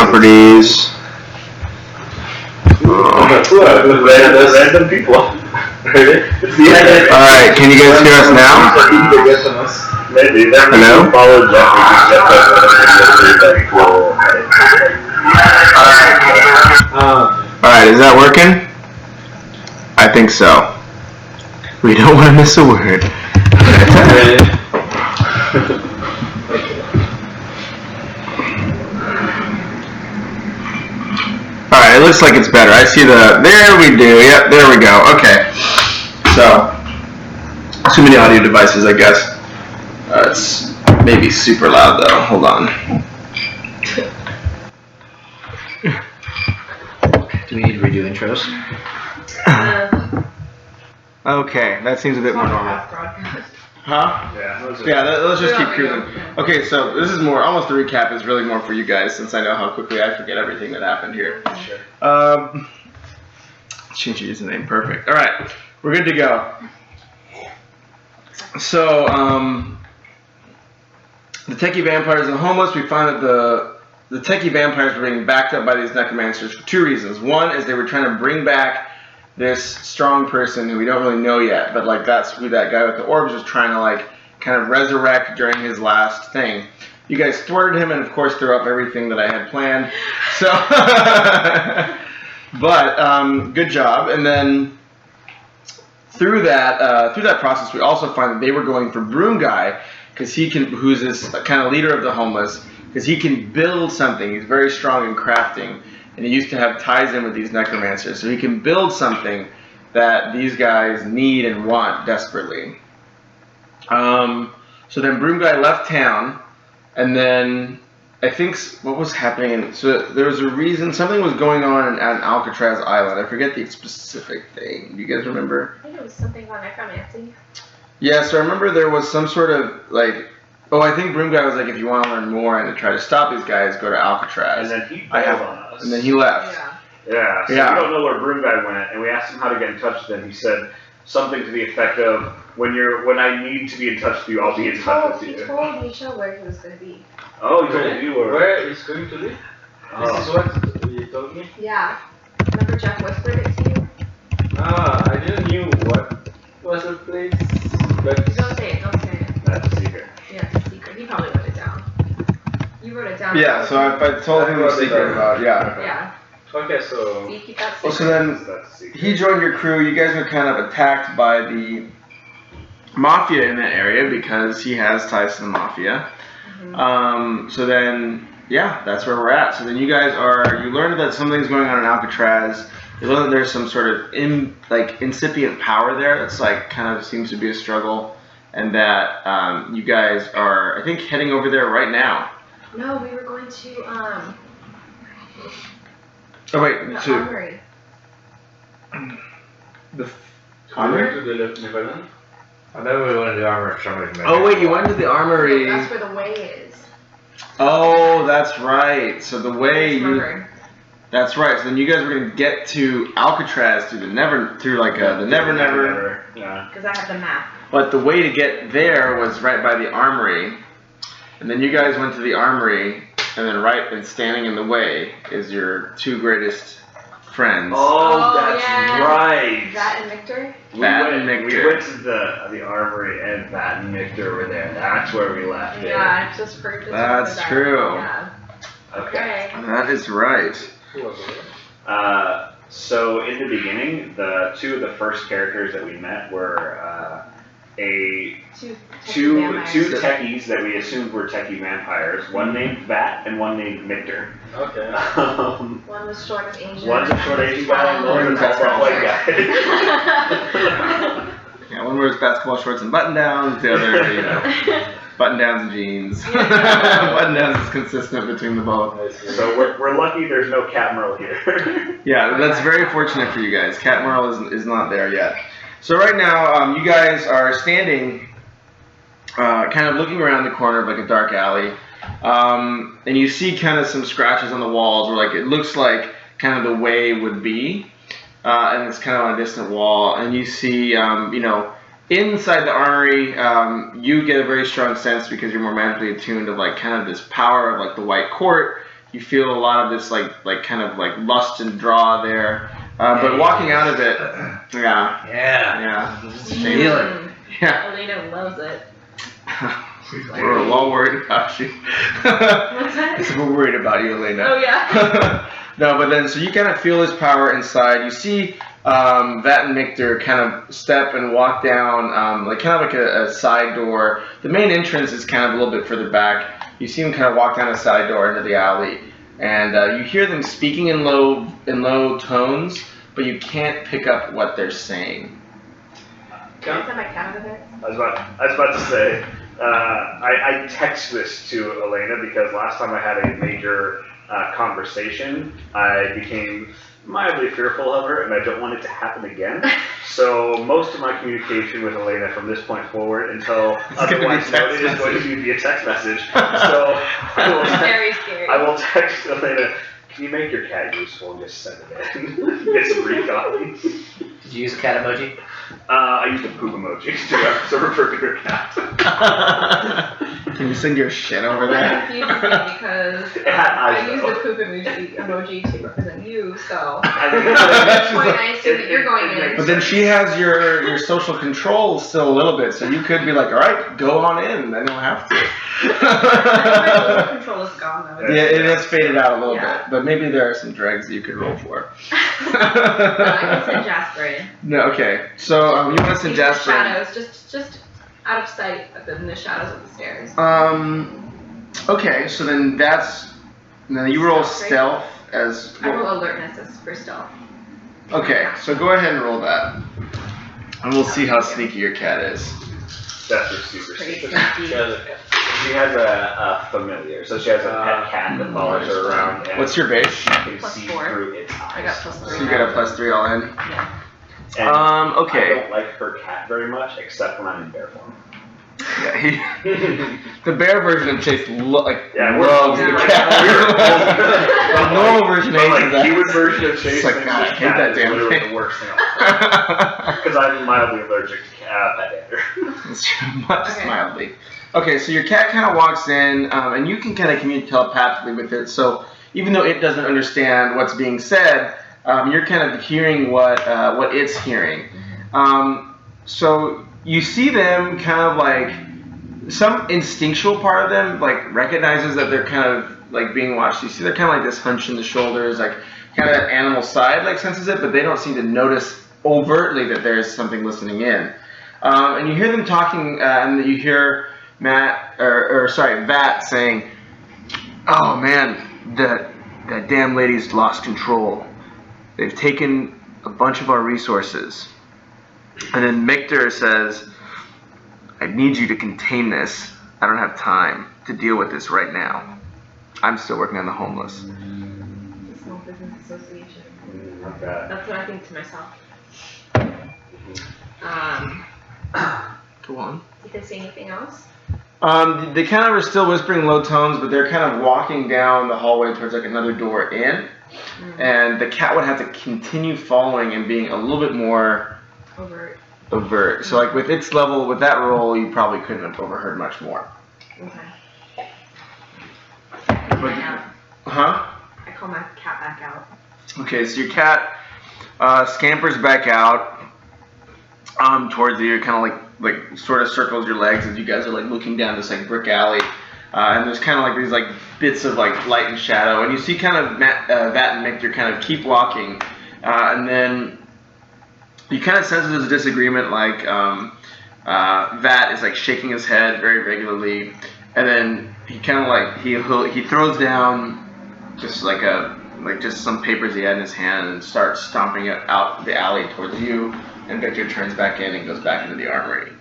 properties. Random people. Alright, can you guys hear us now? Hello? Alright, is that working? I think so. We don't want to miss a word. Alright, it looks like it's better. I see there we do. Yep, there we go. Okay. So, too many audio devices, I guess. It's maybe super loud though. Hold on. Do we need to redo intros? Okay, that seems a bit more normal. Huh? Yeah, let's just keep cruising. Okay, so this is more, almost the recap is really more for you guys since I know how quickly I forget everything that happened here. Change your username, perfect. Alright, we're good to go. So, the techie vampires and the homeless, we find that the techie vampires were being backed up by these necromancers for two reasons. One is they were trying to bring back this strong person who we don't really know yet, but like that's who that guy with the orbs was trying to like kind of resurrect during his last thing. You guys thwarted him and of course threw up everything that I had planned. So, but good job. And then through that process, we also find that they were going for Broom Guy because he can, who's this kind of leader of the homeless, because he can build something. He's very strong in crafting. And he used to have ties in with these necromancers. So he can build something that these guys need and want desperately. So then Broom Guy left town. And then I think, what was happening? So there was a reason, something was going on on Alcatraz Island. I forget the specific thing. Do you guys remember? I think it was something about necromancy. Yeah, so I remember there was some sort of like, I think Broom Guy was like, if you want to learn more and to try to stop these guys, go to Alcatraz. And then he bailed on us. And then he left. Yeah. So we don't know where Broom Guy went, and we asked him how to get in touch with him. He said something to the effect of, when I need to be in touch with you, I'll be in touch with you. He told Michelle where he was going to be. Oh, he told you where he's going to be? Oh. This is what you told me? Yeah. Remember Jeff whispered it to you? I didn't know what was the place, but... Don't say it. That's a secret. Yeah, it's a secret. He probably wrote it down. You wrote it down. Yeah, so I told him a secret about, Yeah. Okay, so... So you keep that secret. So then he joined your crew. You guys were kind of attacked by the mafia in that area because he has ties to the mafia. Mm-hmm. So then, yeah, that's where we're at. So then you guys you learned that something's going on in Alcatraz. You learned that there's some sort of incipient power there that's like kind of seems to be a struggle. And that you guys are, I think, heading over there right now. No, we were going to, Oh, wait, the armory. The armory? To the Nevernever? I thought we went to the armory. Oh, wait, you went to the armory. No, that's where the way is. Oh, that's right. So the way That's right. So then you guys were going to get to Alcatraz through the Nevernever. Yeah. Because I have the map. But the way to get there was right by the armory. And then you guys went to the armory, and then standing in the way is your two greatest friends. Oh, that's right. Vat and Victor? We went to the armory, and Vat and Victor were there. That's where we left it. Yeah, I just purchased. That's true. Yeah. Okay. That is right. So in the beginning, the two of the first characters that we met were two techies that we assumed were techie vampires. One named Vat and one named Victor. Okay. One was short as Asian. One's a short Asian guy and one's a tall white guy. Yeah, one wears basketball shorts and button downs. The other, button downs and jeans. Button downs is consistent between the both. So we're lucky there's no Cat Merle here. Yeah, that's very fortunate for you guys. Cat Merle is not there yet. So right now, you guys are standing, kind of looking around the corner of like a dark alley, and you see kind of some scratches on the walls where like it looks like kind of the way would be, and it's kind of on a distant wall. And you see, inside the armory, you get a very strong sense because you're more magically attuned of like kind of this power of like the White Court you feel a lot of this like kind of like lust and draw there. But walking out of it, yeah. Feel it. Yeah. Elena loves it. We're all worried about you. What's that? We're worried about you, Elena. Oh yeah. No, but then so you kind of feel his power inside. You see Vat and Mictor kind of step and walk down like kind of like a side door. The main entrance is kind of a little bit further back. You see them kind of walk down a side door into the alley, and you hear them speaking in low tones, but you can't pick up what they're saying. Can I send my cat over there? I was about to say, I text this to Elena because last time I had a major conversation, I became mildly fearful of her, and I don't want it to happen again. So most of my communication with Elena from this point forward until otherwise noted is going to be via text message. So Very scary. I will text Elena, can you make your cat useful and just send it in? Get some recopy. Did you use a cat emoji? I used a poop emoji to refer to her cat. Can you send your shit over That there? confuses me because It had eyes, I used though. the poop emoji to represent you, so. I mean, At this point, I assume that you're going in. But then she has your social control still a little bit, so you could be like, all right, go on in. I don't have to. My social control is gone though. Yeah, it has faded out a little Yeah. bit, but maybe there are some dregs that you could roll for. No, I can send Jasper in. No, okay. So you want to send He's in the Jasper in. shadows, just out of sight in the shadows of the stairs. Okay, so then you roll stealth as I roll alertness as for stealth. okay, so go ahead and roll that. And we'll see how sneaky your cat is. That's just super Pretty sneaky. sneaky. She has a familiar, so she has a pet cat that follows her around. And What's your base? you can Plus see 4. through its eyes. I got plus 3. So you get a +3 all in. Yeah. And I Okay. don't like her cat very much, except when I'm in bear form. Yeah, the bear version of Chase loves we're- the we're- cat. The normal version But hates like that. human version of It's Chase like, thinks God, I his hate cat that is damn literally thing. the worst thing because I'm mildly allergic to pet dander. Just Okay. mildly. Okay, so your cat kind of walks in, and you can kind of communicate telepathically with it. So even though it doesn't understand what's being said, you're kind of hearing what it's hearing. So you see them kind of like some instinctual part of them like recognizes that they're kind of like being watched. You see they're kind of like this hunch in the shoulders, like kind of that animal side like senses it, but they don't seem to notice overtly that there's something listening in. And you hear them talking, and you hear Vat saying, "Oh man, that damn lady's lost control. They've taken a bunch of our resources." And then Mictor says, "I need you to contain this. I don't have time to deal with this right now. I'm still working on the homeless." The Small Business Association. Okay. That's what I think to myself. Go on. Did they say anything else? They kind of are still whispering low tones, but they're kind of walking down the hallway towards like another door in. And the cat would have to continue following and being a little bit more overt. So like with its level, with that roll, you probably couldn't have overheard much more. Okay. But, huh? I call my cat back out. Okay, so your cat scampers back out towards you, kind of like sort of circles your legs as you guys are like looking down this like brick alley, and there's kind of like these like bits of like light and shadow, and you see kind of Vat and Mictor kind of keep walking, and then you kind of sense there's a disagreement. Like Vat is like shaking his head very regularly, and then he kind of like he throws down just just some papers he had in his hand and starts stomping it out the alley towards you. And Victor turns back in and goes back into the armory.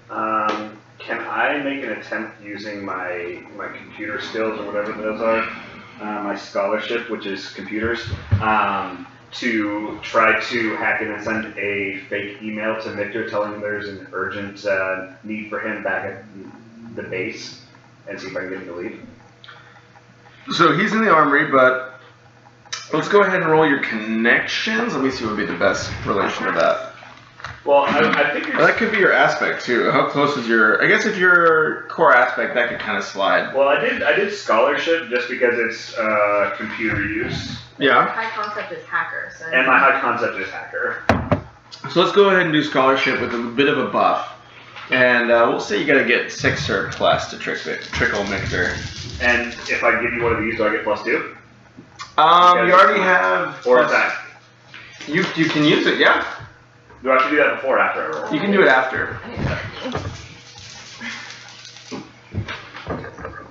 Can I make an attempt using my computer skills or whatever those are, my scholarship, which is computers, to try to hack in and send a fake email to Victor telling him there's an urgent need for him back at the base, and see if I can get him to leave? So he's in the armory, but let's go ahead and roll your connections. Let me see what would be the best relation to that. Well, I figured. Well, that could be your aspect too. How close is your? I guess if your core aspect, that could kind of slide. Well, I did scholarship just because it's computer use. Yeah. High concept is hacker, so. And my high concept is hacker. So let's go ahead and do scholarship with a bit of a buff, and we'll say you got to get 6 or plus to trickle Mictor. And if I give you one of these, do I get +2? You already have. Or is that? You can use it, yeah. Do I have to do that before or after I roll? You can do it after.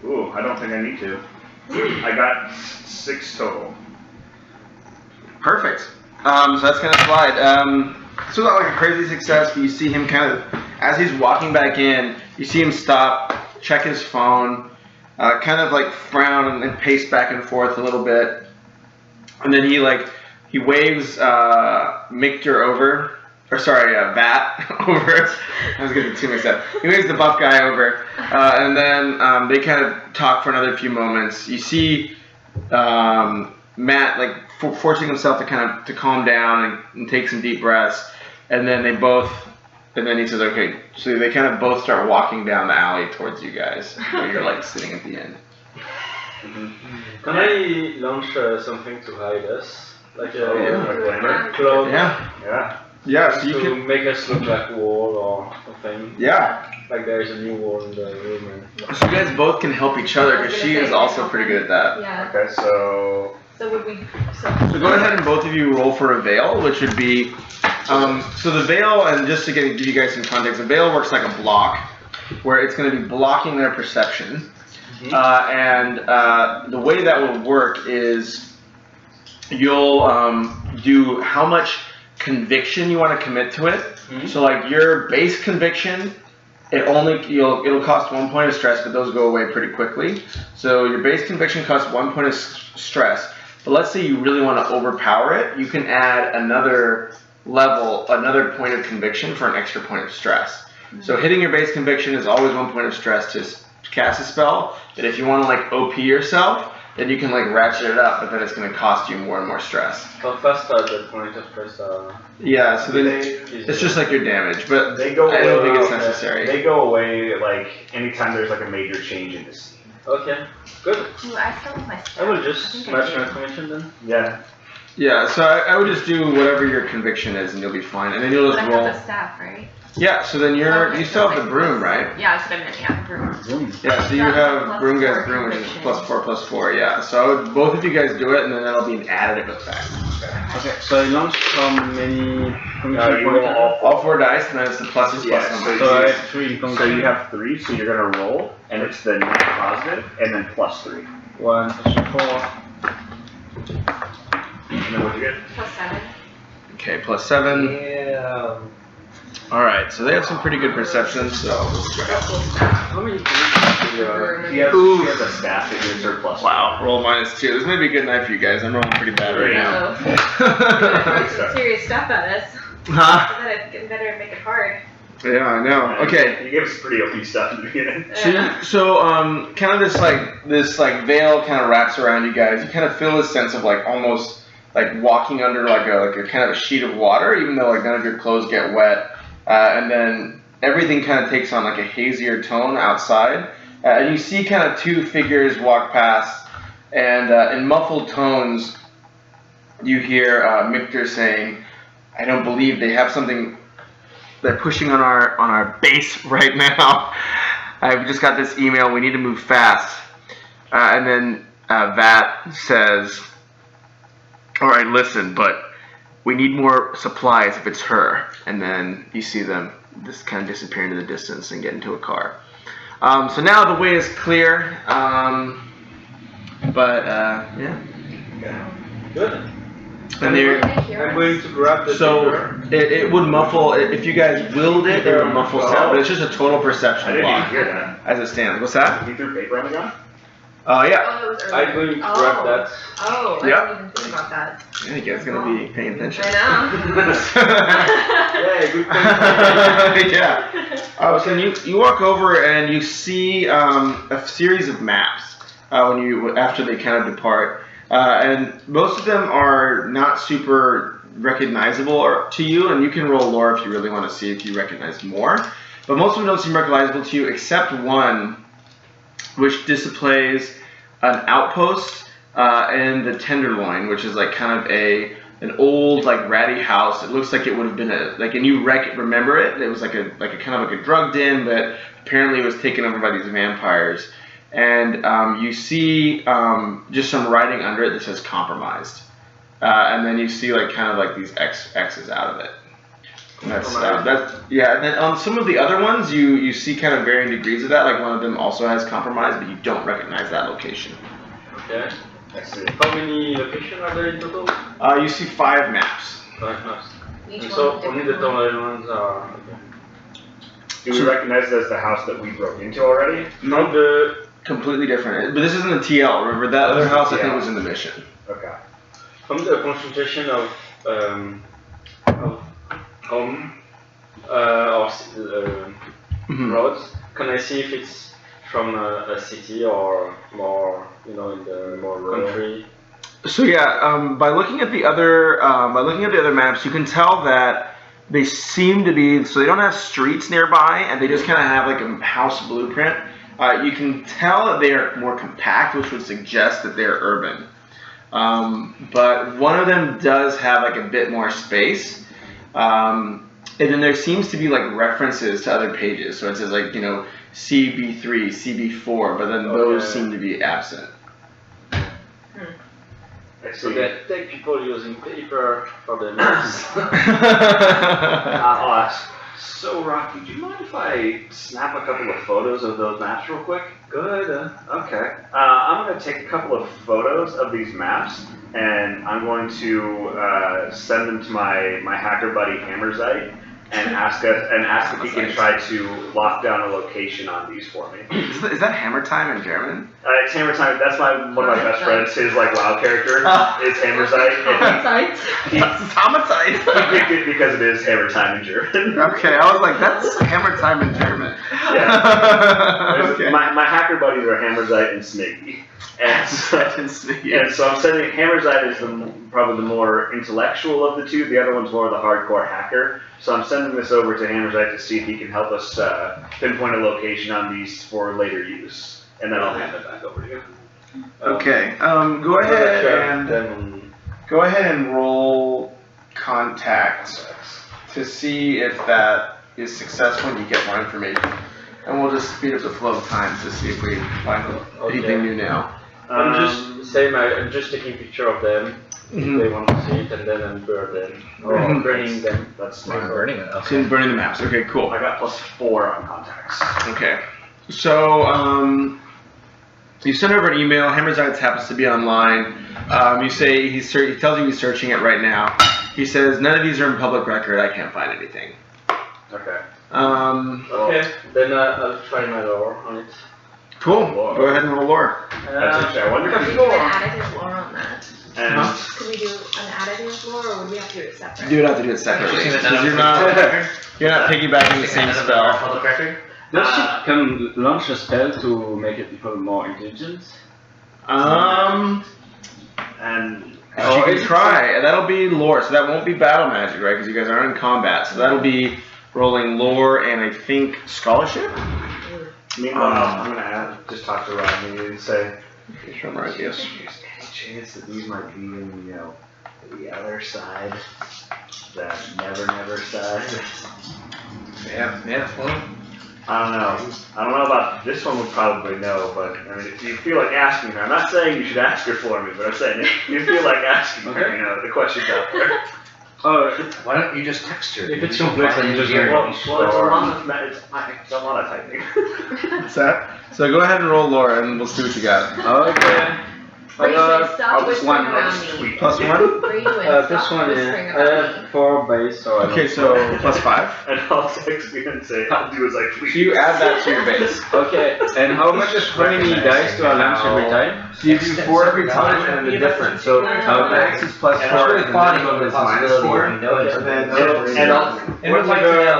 Ooh, I don't think I need to. I got 6 total. Perfect. So that's gonna slide. So not like a crazy success, but you see him kind of, as he's walking back in, you see him stop, check his phone, kind of like frown and pace back and forth a little bit, and then he waves Mictor over, or sorry, Vat over. I was getting too mixed up. He waves the buff guy over, and then they kind of talk for another few moments. You see Matt like forcing himself to kind of to calm down and take some deep breaths, and then he says, okay, so they kind of both start walking down the alley towards you guys, where you're like sitting at the end. Can I launch something to hide us? Like a glamour? cloak? Yeah. Yeah, so you to can, make us look like a wall or something. yeah. Like there is a new wall in the room. So you guys both can help each other, because she is also pretty good at that. Yeah. Okay, so. So would we? So go ahead and both of you roll for a veil, which would be, so the veil, and just to give you guys some context, a veil works like a block, where it's going to be blocking their perception. And the way that will work is you'll do how much conviction you want to commit to it. So like your base conviction, it'll cost 1 point of stress, but those go away pretty quickly. So your base conviction costs 1 point of stress. But let's say you really want to overpower it, you can add another point of conviction for an extra point of stress. So hitting your base conviction is always 1 point of stress to cast a spell. But if you want to like OP yourself, then you can like ratchet it up, but then it's going to cost you more and more stress. How fast are the point of stress? Yeah, so then it's just like your damage, but They go away. I don't think it's necessary. They go away like anytime there's like a major change in the scene. Okay, good. Ooh, I start with my staff. I will just think smash I my do. commission then. Yeah. Yeah, so I would just do whatever your conviction is, and you'll be fine. And then you'll But I just have roll. the staff, right? Yeah, so then you still have the broom, right? Yeah, that's what I meant. Yeah, broom. Yeah, so you That's have plus Broom Guy's 4 broom, which is conviction. +4/+4, yeah. So I would, both of you guys do it, and then that'll be an additive effect. Okay, so I launched how many You commission roll points? all All 4 dice, and then it's the pluses Yeah, plus so numbers. So I have 3 So commission. you have 3, so you're gonna roll, and it's the net positive, and then +3. 1, 2, 3, 4. And then what'd you get? +7. Okay, +7. Yeah. Alright, so they have some pretty good perception, so. How many points do you have? He has Ooh. a staff that gives her +1. Wow, roll -2. This may be a good night for you guys. I'm rolling pretty bad right now. Some serious stuff at us. Huh? Getting better and make it hard. Yeah, I know. Okay. He gives us pretty OP stuff in the beginning. So kind of this veil kind of wraps around you guys. You kind of feel this sense of like almost like walking under like a kind of a sheet of water, even though like none of your clothes get wet. And then everything kind of takes on like a hazier tone outside. And you see kind of 2 figures walk past, and in muffled tones, you hear Mictor saying, "I don't believe they have something. They're pushing on our base right now. I've just got this email. We need to move fast." And then Vat says, "All right, listen, but we need more supplies if it's her." And then you see them just kind of disappear into the distance and get into a car. So now the way is clear. Yeah. Good. And they're. I'm going to grab the So paper. it would muffle, if you guys willed it, it would muffle sound, but it's just a total I perception didn't even block hear that. as it stands. What's that? He threw paper on the ground? Yeah. Oh, that was earlier. I'm going to grab that. Oh, I Yep. didn't even think about that. I think you guys gonna be paying attention. I Yeah, good point. Yeah. So you walk over and you see a series of maps after they kind of depart, and most of them are not super recognizable to you, and you can roll lore if you really want to see if you recognize more. But most of them don't seem recognizable to you, except one, which displays an outpost and the Tenderloin, which is like kind of an old like ratty house. It looks like it would have been and you remember it. It was like a kind of like a drug den, but apparently it was taken over by these vampires. And you see just some writing under it that says compromised, and then you see like kind of like these X's out of it. And that's yeah. And then on some of the other ones, you see kind of varying degrees of that. Like one of them also has compromised, but you don't recognize that location. Okay. I see. How many locations are there in total? You see 5 maps. 5 maps. Each And one so with only the different tunnel ones are. Okay. Do we recognize it as the house that we broke into already? From the. Completely different. But this isn't a TL. Remember that other house I think was in the mission. Okay. From the concentration of home or roads, can I see if it's from a city or more, in the more country? So yeah, by looking at the other maps, you can tell that they seem to be, so they don't have streets nearby, and they just kind of have like a house blueprint. You can tell that they are more compact, which would suggest that they're urban. But one of them does have like a bit more space. And then there seems to be like references to other pages. So it says like, CB3, CB4, but then those seem to be absent. So that take people using paper for the maps. I'll ask. So, Rocky, do you mind if I snap a couple of photos of those maps real quick? Good. Okay. I'm going to take a couple of photos of these maps, and I'm going to send them to my hacker buddy Hammerzite, and ask if he can try to lock down a location on these for me. Is that Hammer Time in German? It's Hammer Time. That's one of my best friends. His like WoW character is Hammerzite. It's Homicide. He picked it because it is Hammer Time in German. Okay, I was like, that's Hammer Time in German. Yeah. Okay. My hacker buddies are Hammerzite and Smiggy. And so I'm sending Hammerzite is probably the more intellectual of the two. The other one's more the hardcore hacker. So I'm sending this over to Hammerzite to see if he can help us pinpoint a location on these for later use, and then I'll hand it back over to you. Okay. Go ahead and roll contact to see if that is successful and you get more information. And we'll just speed up the flow of time to see if we find anything new now. I'm just taking a picture of them. If they want to see it, and then I'm burning them. That's smart. Burning it. So Okay. you're burning the maps. Okay, cool. I got +4 on contacts. Okay. So, you send over an email. Hammerzite happens to be online. You say he tells you he's searching it right now. He says none of these are in public record. I can't find anything. Okay. Okay, then I'll try my lore on it. Cool. Go ahead and roll lore. That's interesting. I wonder Could if we you do an additive lore on that? and Could we do an additive lore, or would we have to do it separate? You would have to do it separately Interesting that because you're not piggybacking the same spell. Public record? Does she can launch a spell to make it people more intelligent? and She can try. That'll be lore, so that won't be battle magic, right? Because you guys aren't in combat, so that'll be rolling lore and I think scholarship. meanwhile, I'm gonna just talk to Rodney and say, Sure, right, yes. there's any chance that these might be in the other side, that Nevernever side. Yeah. Well, I don't know about this one. Would probably know, but I mean, if you feel like asking her, I'm not saying you should ask her for me, but I'm saying if you feel like asking her, the question's out there. why don't you just text her? If it's complex, then just Well, it's a lot of typing. What's that? So go ahead and roll lore and we'll see what you got. Okay. Rachel, stop I'll just whispering one. around me. Plus 1? What are you doing? This Stop one, whispering yeah. about me. 4 base, so I Okay, don't- so plus 5. And I'll text you and say, I'll do as I please. So you add that to your base. Okay, and how many dice do I launch every time? So you do 4 every time and the difference. So max is plus 4 and minimum is minus 4. And then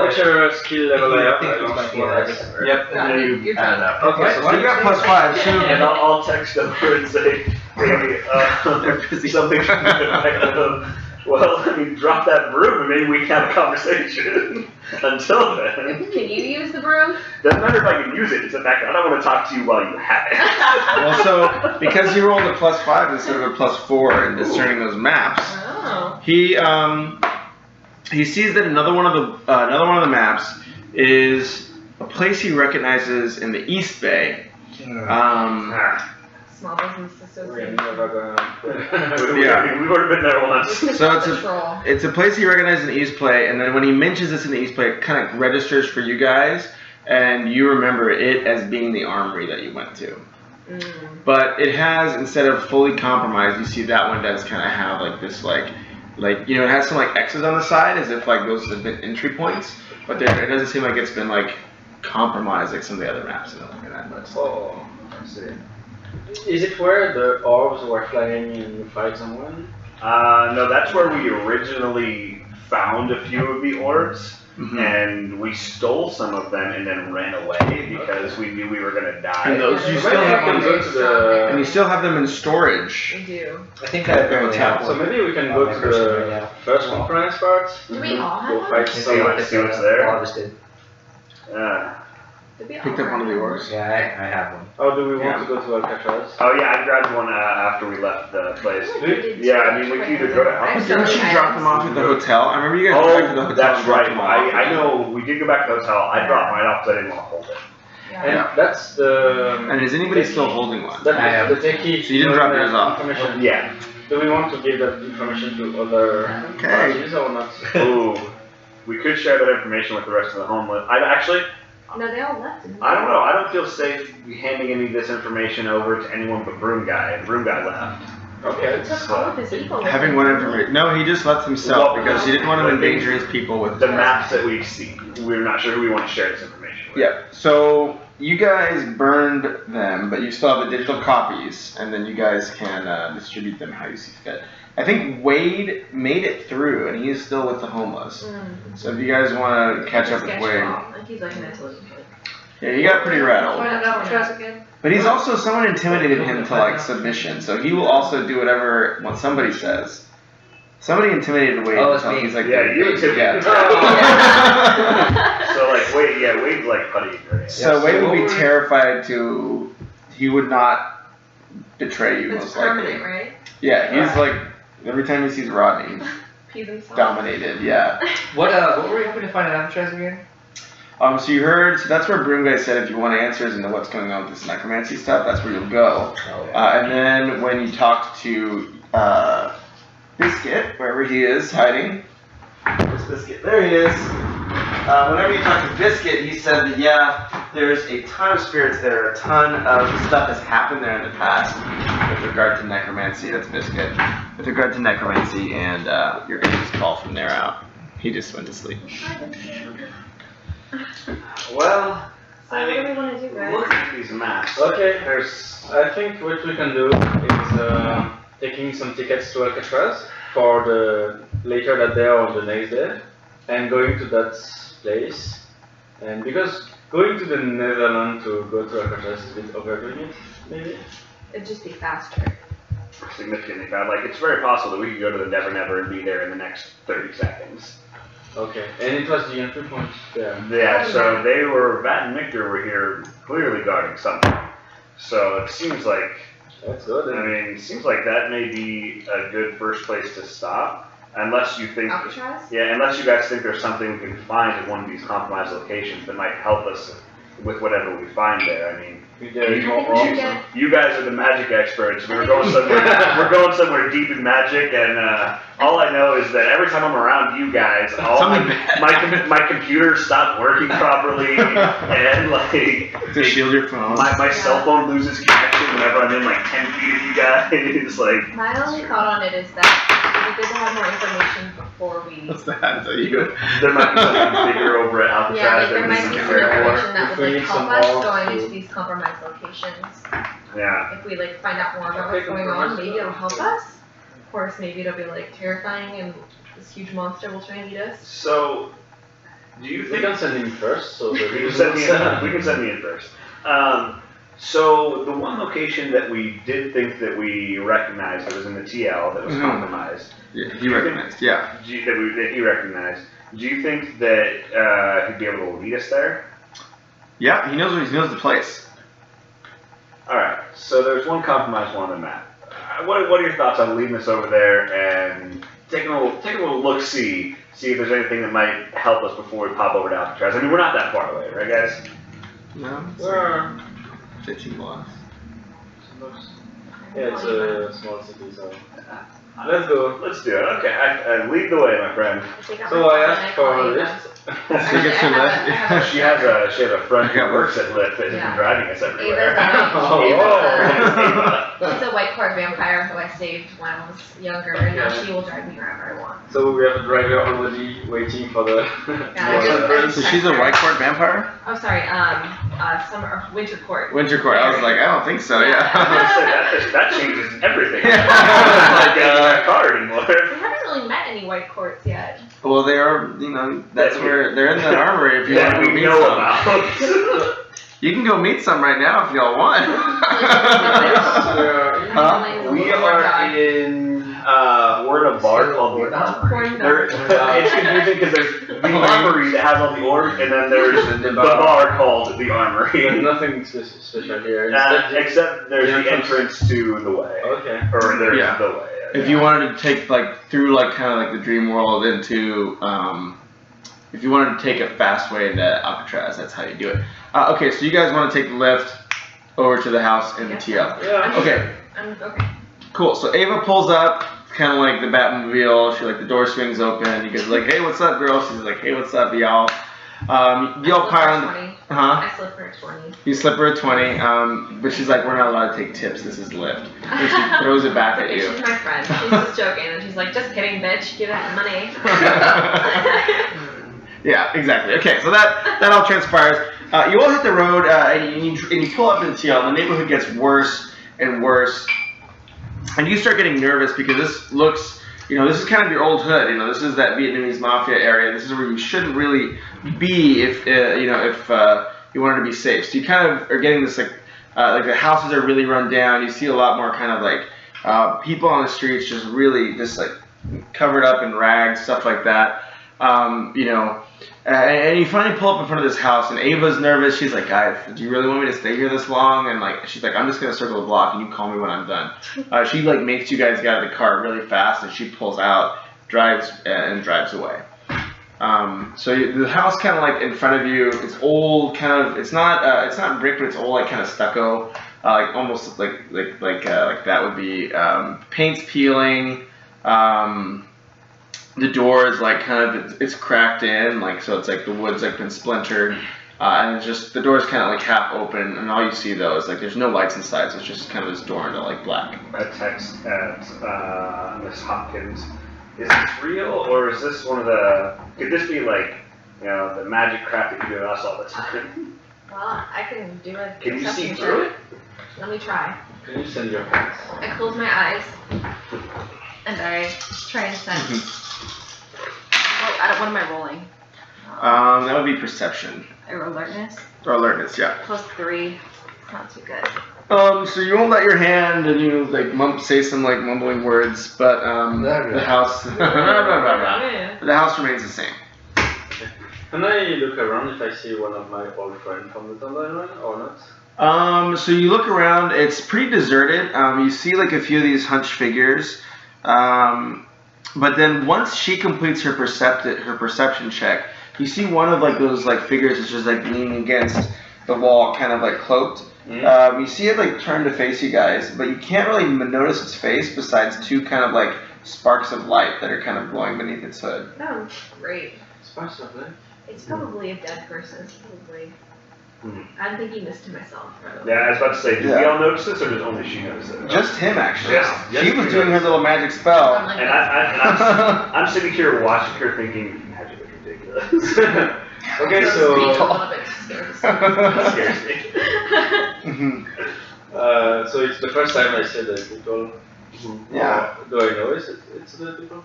Whichever skill level I have, I launch 4 dice. Yep, and then you add it up. Okay, so you got plus 5. So And I'll text over and say, hey, something to the effect of, Well, I mean, drop that broom and maybe we can have a conversation. Until then, Can you use the broom? doesn't matter if I can use it. It's the fact that I don't want to talk to you while you have it. Well, so because he rolled a +5 instead of a +4 in discerning those maps, Oh. he sees that another one of the maps is a place he recognizes in the East Bay. Small Business We're Association. never gonna. Yeah. We've already been there once. So Patrol. it's a place he recognizes in the East Bay, and then when he mentions this in the East Bay, it kind of registers for you guys, and you remember it as being the armory that you went to. But it has, instead of fully compromised, you see that one does kind of have like this like you know, it has some like X's on the side as if like those have been entry points, but it doesn't seem like it's been like compromised like some of the other maps and like that. But Oh, I see. Is it where the orbs were flying and you fight someone? No, that's where we originally found a few of the orbs, and we stole some of them and then ran away because we knew we were gonna die. And those you Yeah, still they're have very on go to the- and you still have them in storage. We do. I think At that the really hotel. helps. So maybe we can go to the first conference part. Do we all have Go one? fight See someone. what's there. All of us did. Did we all Picked up one of the have oars. Yeah, I have one. Oh, do we want to go to Alcatraz? Oh yeah, I grabbed one after we left the place. I feel like we did Yeah, I too. mean, we could either go to I have so Didn't many you drop them off at the hotel? I remember you guys went back to the Oh, hotel. that's and dropped right. them off. I know we did go back to the hotel. I dropped mine off because I didn't want to hold it. Yeah. And that's the. And is anybody still holding one? That I have. is the techie. So you didn't drop yours off? Information. Yeah. Do we want to give that information to other Okay. parties or not? Ooh. We could share that information with the rest of the homeless. No, they all left. didn't they? I don't know. I don't feel safe handing any of this information over to anyone but Broom Guy, and Broom Guy left. Okay. He took all of his people with Having him. one information. No, he just left himself Well, because he didn't want to endanger his people with The maps that we've seen, we're not sure who we want to share this information with. Yeah. So you guys burned them, but you still have the digital copies, and then you guys can distribute them how you see fit. I think Wade made it through, and he is still with the homeless. So if you guys want to catch up with Sketched Wade, off, like he's like mentally. yeah, he got pretty rattled. Again. But he's also someone intimidated him to like submission, so he will also do whatever what somebody says. Somebody intimidated Wade. Oh, it's until me. he's like, Yeah, you intimidated. Yeah. So like Wade's like putty. Right? So Wade would be terrified to. He would not betray you It's most permanent, likely. right? Yeah, he's like every time he sees Rodney, he's Peas himself. dominated. Yeah. What were we hoping to find at Alcatraz again? So you heard. So that's where Broom Guy said if you want answers into what's going on with this necromancy stuff, that's where you'll go. Oh, yeah. And then when you talked to Biscuit, wherever he is hiding, where's Biscuit? There he is. Whenever you talk to Biscuit, he said that yeah, there's a ton of spirits there, a ton of stuff has happened there in the past with regard to necromancy. That's Biscuit. With regard to necromancy, and you're gonna just call from there out. He just went to sleep. Well, So what do we want to do, look guys? at these maps. Okay, I think what we can do is taking some tickets to Alcatraz for the later that day or the next day, and going to that place. And because going to the Netherlands to go to Alcatraz is a bit overdoing it, maybe. It'd just be faster. Significantly bad. Like it's very possible that we could go to the Nevernever and be there in the next 30 seconds. Okay, and it was the entry point there. Yeah, so they were, Vat and Victor were here clearly guarding something. So it seems like, That's good. I mean, it seems like that may be a good first place to stop. Unless you think, Alcatraz? yeah, unless you guys think there's something we can find at one of these compromised locations that might help us with whatever we find there. I mean, There is more I think we should rocks. get- you guys are the magic experts. We're going somewhere. We're going somewhere deep in magic, and all I know is that every time I'm around you guys, all Something bad. my computer stopped working properly, and like To shield your phone. my cell phone loses connection whenever I'm in like 10 feet of you guys. Like, My only thought on it is that it would be good to have more information before we. What's that? So you there might be something bigger over at Alcatraz Yeah, like there than we might can be some prepare for. information that would like help us going into these compromised locations. Yeah. If we like find out more about what's going on, maybe it'll help us. Of course, maybe it'll be like terrifying and this huge monster will try and eat us. So, do you We think can send him first, so that we can send me in first? So the one location that we did think that we recognized that was in the TL that was compromised. Yeah, he recognized. Yeah. That he recognized. Do you think that he'd be able to lead us there? Yeah, he knows the place. All right. So there's one compromised one on the map. What are your thoughts on leading us over there and taking a little look see if there's anything that might help us before we pop over to Alcatraz? I mean, we're not that far away, right, guys? No. We're 15 blocks. yeah, it's a small city, so let's go. Let's do it. Okay, I lead the way, my friend. So I asked for a lift. So you get to left. She has a friend who Yeah. works at Lyft that has Yeah. been driving us everywhere. It's a white cord vampire who I saved when I was younger, and now she will drive me wherever I want. So we have a driver already waiting for the. Yeah, So she's a white court vampire? Oh, sorry, summer, or winter court. Winter court. I was like, I don't think so. I was Yeah. gonna say, that changes everything. Yeah. I'm not getting that car anymore. We haven't really met any white courts yet. Well, they are. That's where they're in the armory. If you want That to go we meet know some, about. you can go meet some right now if y'all want. Huh? We are in, we're in a bar called the Corn There, dog. it's confusing because there's the armory that has all the org, and then there's the bar called the armory. There's nothing special here. Instead, Except there's the entrance to the way. okay. Or there's Yeah. the way. If you wanted to take through kind of like the dream world into, if you wanted to take a fast way into Alcatraz, that's how you do it. Okay, so you guys want to take the lift over to the house in the TL. Yeah. Okay, Okay. cool. So Ava pulls up, kind of like the Batmobile. She the door swings open. You guys are like, hey, what's up, girl? She's like, hey, what's up, y'all? Y'all pile on. Huh? I slip for a 20. You slip her a 20, but she's like, we're not allowed to take tips. This is Lyft. And she throws it back at Okay, you. she's my friend. She's just joking, and she's like, just kidding, bitch. Give that money. Yeah, exactly. Okay, so that all transpires. You all hit the road, and you pull up into TL. The neighborhood gets worse and worse, and you start getting nervous because this looks, this is kind of your old hood. This is that Vietnamese mafia area. This is where you shouldn't really be if you wanted to be safe. So you kind of are getting this like the houses are really run down. You see a lot more kind of like people on the streets just really just like covered up in rags, stuff like that. And you finally pull up in front of this house, and Ava's nervous. She's like, guys, do you really want me to stay here this long? And she's like, I'm just gonna circle the block, and you call me when I'm done. She makes you guys get out of the car really fast, and she pulls out, drives away. So the house kind of in front of you, it's old, kind of. It's not brick, but it's old, kind of stucco, almost like that would be. Paint's peeling. The door is it's cracked in, so it's the wood's been splintered, and it's just the door's kind of half open, and all you see though is there's no lights inside, so it's just kind of this door into black. A text at Miss Hopkins. Is this real, or is this one of the? Could this be the magic crap that you do to us all the time? Well, I can do a Can you see perception through check. Let me try. Can you send your hands? I close my eyes and I try and sense. What am I rolling? That would be perception Or alertness? or alertness, yeah. +3. It's not too good. So you won't let your hand, and you say some mumbling words, but the house, the house remains the same. Can I look around if I see one of my old friends from the timeline or not? So you look around, it's pretty deserted. You see a few of these hunched figures. But then once she completes her perception check, you see one of those figures is just leaning against the wall, kind of cloaked. Mm-hmm. You see it turn to face you guys, but you can't really notice its face besides two kind of sparks of light that are kind of glowing beneath its hood. Oh, great. Sparks of light? It's probably a dead person. It's probably. I'm thinking this to myself. Yeah, I was about to say, did we all notice this, or does only she notice it? Just him, actually. Just she was me. doing her little magic spell. And I'm sitting here watching her thinking, magic is ridiculous. Okay, I'm so a little bit scared. That scares me. so it's the first time I see the people. Yeah. Do I know it's the people?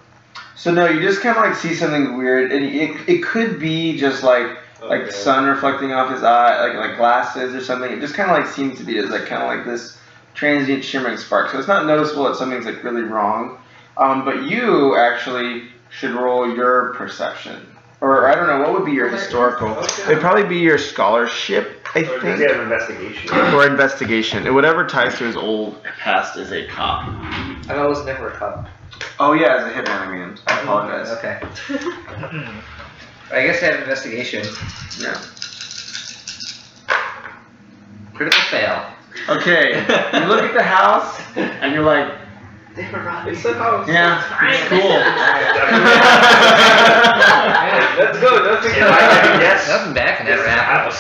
So no, you just kind of see something weird, and it could be just like Okay. sun reflecting off his eye, like glasses or something. It just kind of like seems to be as like kind of like this transient shimmering spark. So it's not noticeable that something's like really wrong. But you actually should roll your perception, or I don't know, what would be your historical? Okay. It'd probably be your scholarship, I Or does think, he have investigation? or investigation. Whatever ties to his old past as a cop. I was never a cop. Oh yeah, as a hitman, I mean. I apologize. Okay. I guess I have investigation. Yeah. Critical fail. Okay, you look at the house and you're like, They forgot. It's a house. yeah, it's cool. Let's go. Let's If I had to guess, Nothing bad can ever it's a happen.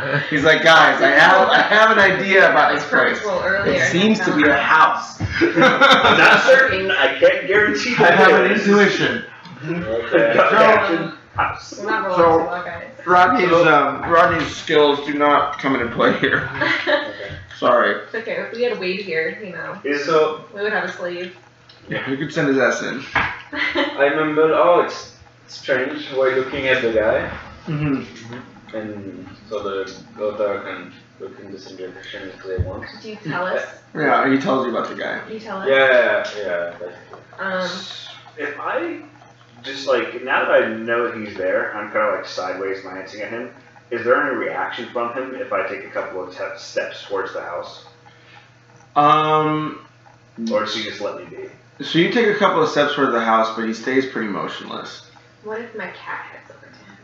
house. He's like, guys, I have an idea about this place. Purposeful earlier. It seems to be a house. I'm not certain. I can't guarantee I that have it an is. intuition. Okay. Gut So- reaction, house. We're not rolling So- too well, guys. Rodney's skills do not come into play here. Sorry. It's okay. If we had Wade here, you know, So we would have a slave. You could send his ass in. I remember. Oh, it's strange. We're looking at the guy, Mm-hmm. and so the daughter can look in the same direction if they want. Do you tell us? Yeah, he tells you about the guy. You tell us? Yeah. If I just like, now that I know he's there, I'm kind of like sideways glancing at him. Is there any reaction from him if I take a couple of steps towards the house? Or does he just let me be? So you take a couple of steps toward the house, but he stays pretty motionless. What if my cat heads over to him?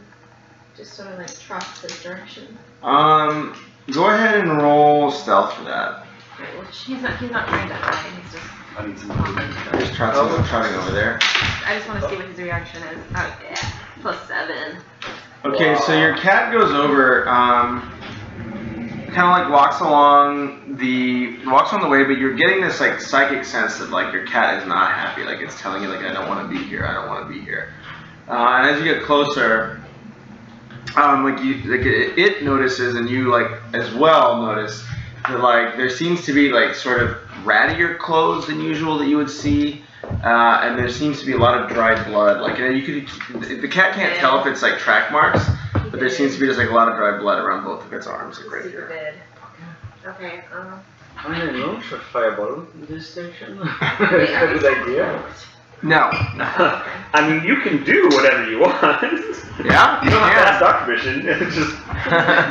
Just sort of like trusts his direction. Go ahead and roll stealth for that. Right, well, he's not trying to hide. He's just. I need some Just trotting over there. I just want to see what his reaction is. Oh yeah, +7. Okay, so your cat goes over, kind of like walks on the way, but you're getting this like psychic sense that like your cat is not happy. Like it's telling you like, I don't want to be here. I don't want to be here. And as you get closer, it notices, and you like as well notice that like there seems to be like sort of rattier clothes than usual that you would see, and there seems to be a lot of dried blood. Like the cat can't tell if it's like track marks, but there seems to be just like a lot of dried blood around both of its arms, like right Super here. good. Okay. Can I launch a fireball in this station? Is Wait, that are a we good idea? No. I mean, you can do whatever you want. Yeah. You don't have to Yeah. ask Dr. Mission. It's just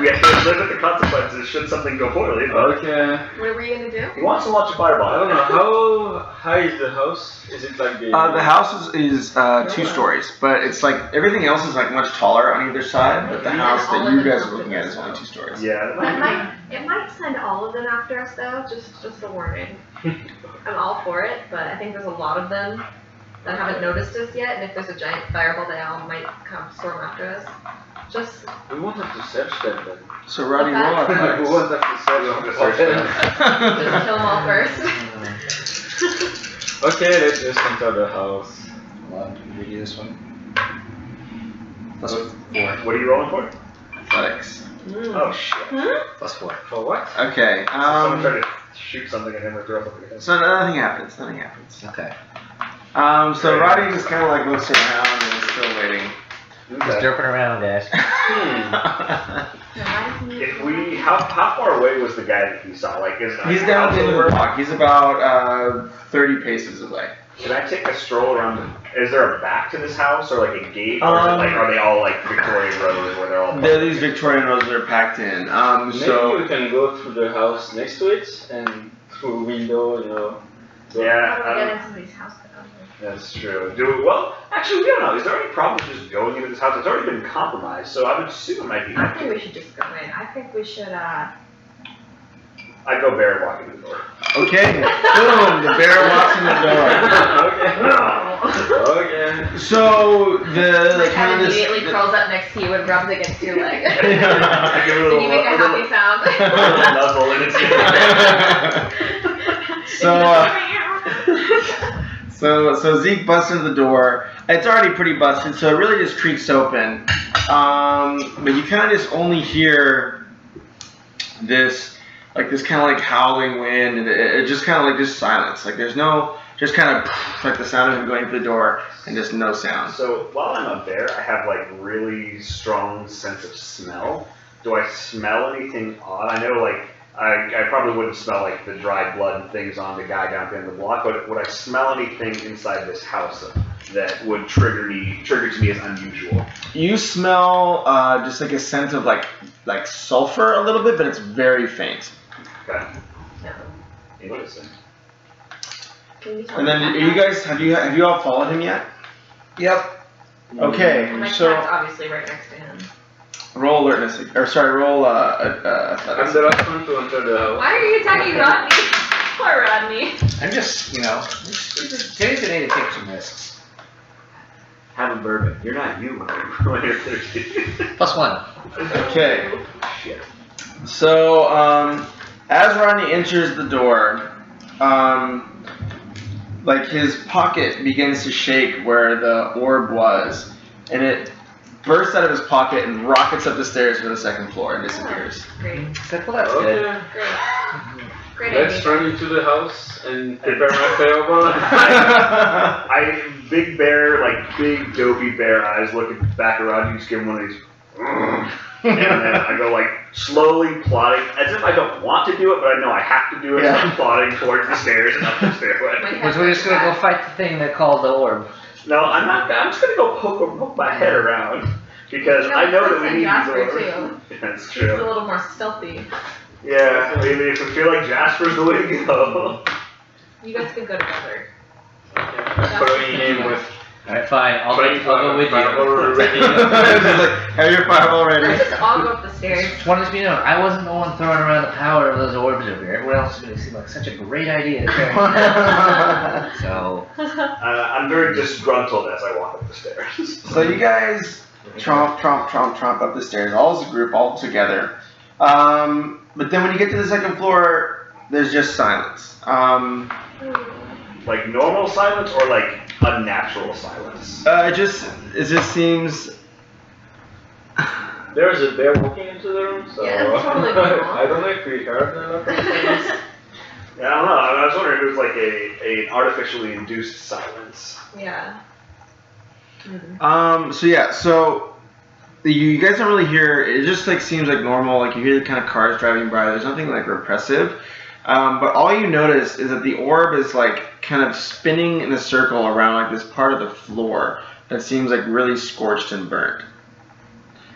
we have to live with the consequences should something go poorly. But Okay. What were you gonna do? he wants to launch a fireball. I don't know. How high is the house? Is it like the? The house is 2 stories, but it's like everything else is like much taller on either side. But the house that you guys are looking at is only 2 stories. Yeah. It might send all of them after us though. Just a warning. I'm all for it, but I think there's a lot of them that haven't noticed us yet, and if there's a giant fireball, they all might come storm after us. Just We won't have to search them then. So Rodney, roll What's athletics. We won't have to search them. just kill them all first. Okay, let's just enter the house. Hold on, let me do this one. +4. What are you rolling for? Athletics. Oh shit. +4. For what? Okay. Someone tried to shoot something at him or throw something at him. So nothing happens. Nothing happens. Okay. So Roddy just kind of like looks around and is still waiting. Just Okay. jumping around, guys. If we, how far away was the guy that he saw? Like, He's down at the end of the block. He's about 30 paces away. Can I take a stroll around? Is there a back to this house or like a gate? Or is it like, are they all like Victorian roads where they're all? There are these Victorian roads that are packed in. Maybe So we can go through the house next to it and through a window, you know. Yeah, How do we get into somebody's house though? that's true. Well, actually, we don't know. Is there any problem with just going into this house? It's already been compromised, so I would assume it might be. I think we should just go in. I think we should I'd go bear walk into the door. okay, boom! The bear walks in the door. Okay. So the my kind cat of immediately this. curls up next to you and rubs against your leg. I give it a Can you make a little happy sound? nuzzle and it's So Zeke busts into the door. It's already pretty busted, so it really just creaks open. But you kind of just only hear this kind of like howling wind, and it just kind of like just silence. Like there's just kind of like the sound of him going through the door and just no sound. So while I'm a bear, I have like really strong sense of smell. Do I smell anything odd? I know like I probably wouldn't smell like the dried blood and things on the guy down at the end of the block, but would I smell anything inside this house that would trigger to me as unusual? You smell just like a scent of like sulfur a little bit, but it's very faint. Okay. No. Interesting. Can you tell And then me you guys have you all followed him yet? Yep. Okay, My so cat's obviously right next to him. roll alertness, or sorry, roll I'm athletics. the last one to enter the house. Why are you attacking Rodney? Poor Rodney. I'm just, today's the day to take some risks. Have a bourbon. You're not you when you're thirsty. +1. Okay. Shit. So, as Rodney enters the door, like his pocket begins to shake where the orb was, and it bursts out of his pocket and rockets up the stairs to the second floor and disappears. Great. Well, that's good. Okay. Great. Great Let's idea. run into the house and prepare my fireball. I big bear, like big dopey bear eyes looking back around you, just give him one of these. And then I go like slowly plodding, as if I don't want to do it, but I know I have to do it. So Yeah. I'm plodding towards the stairs and up the stairway. Which we're just gonna go fight the thing that called the orb. No, I'm not. I'm just gonna go poke my head around because I know that we need Jasper these too. orbs. That's He's a true. little more stealthy. Yeah, maybe if we feel like Jasper's the way to go. You guys can go together. Following him with Alright, fine. I'll go with fireball you. ready. Just like, have your fireball ready. Let's just all go up the stairs. Just wanted to be known, I wasn't the one throwing around the power of those orbs over here. Everyone else is gonna seem like such a great idea to carry. So, I'm very disgruntled as I walk up the stairs. So you guys tromp up the stairs, all as a group, all together. But then when you get to the second floor, there's just silence. Like normal silence or like unnatural silence? It just seems. There's a bear walking into the room, so Yeah, it's totally normal. I don't know if we heard the things. Yeah, I don't know. I was wondering if it was like an artificially induced silence. Yeah. So you guys don't really hear. It just like seems like normal. Like you hear the kind of cars driving by. There's nothing like repressive. But all you notice is that the orb is like kind of spinning in a circle around like this part of the floor that seems like really scorched and burnt.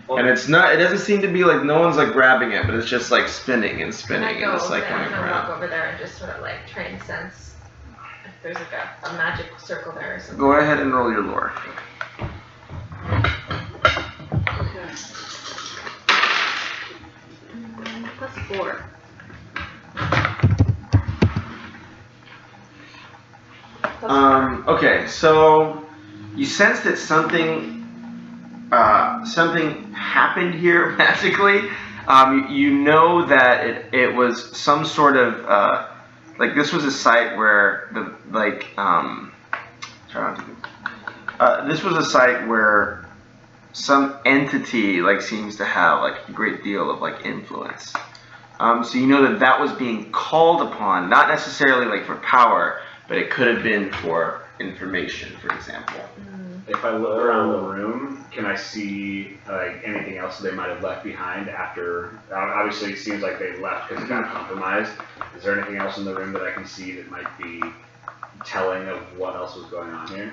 And it's not. It doesn't seem to be like no one's like grabbing it, but it's just like spinning and spinning and it's like coming walk around. over there and just sort of like try and sense if there's like a magic circle there or something. Go ahead and roll your lore. +4. Okay, so you sense that something happened here magically. You know that it was some sort of like this was a site where this was a site where some entity like seems to have like a great deal of like influence. So you know that was being called upon, not necessarily like for power, but it could have been for information, for example. If I look around the room, can I see like anything else they might have left behind after? Obviously, it seems like they left because it got compromised. Is there anything else in the room that I can see that might be telling of what else was going on here?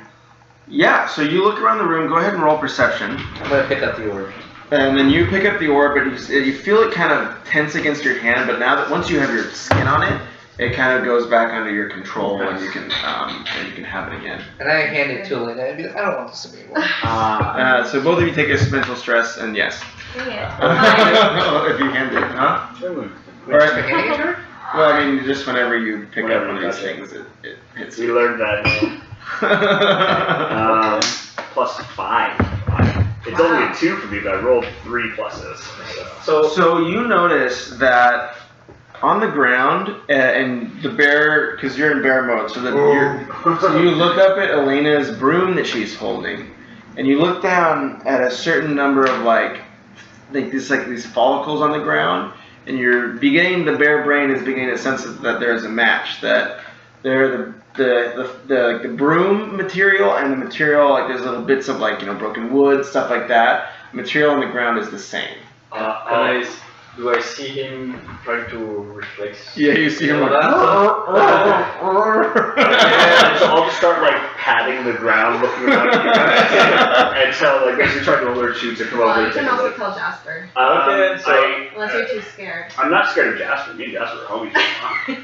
Yeah, so you look around the room, go ahead and roll perception. I'm gonna pick up the orb. And then you pick up the orb, but you feel it kind of tense against your hand, but now that once you have your skin on it, it kind of goes back under your control and you can have it again. And I hand it to Elena and be like, I don't want this to be one. So both of you take a mental stress, and yes. Dang it. Fine. If you hand it, huh? We're just handing it to her? Well, I mean, just whenever you pick Whenever up one you of these touch it. things, it hits We you. learned that. +5. It's only a 2 for me, but I rolled 3 pluses. So you notice that on the ground, and the bear, because you're in bear mode, so you look up at Elena's broom that she's holding, and you look down at a certain number of like these follicles on the ground, and the bear brain is beginning to sense that there's a match, that they're the broom material and the material, like there's little bits of like, you know, broken wood, stuff like that. Material on the ground is the same. Do I see him trying to reflex? Yeah, you see him like, And so I'll just start like patting the ground, looking around until like basically trying to alert you to come over. Well, you and can take a also look. tell Jasper, Okay, so unless you're too scared. I'm not scared of Jasper. Me and Jasper are homies.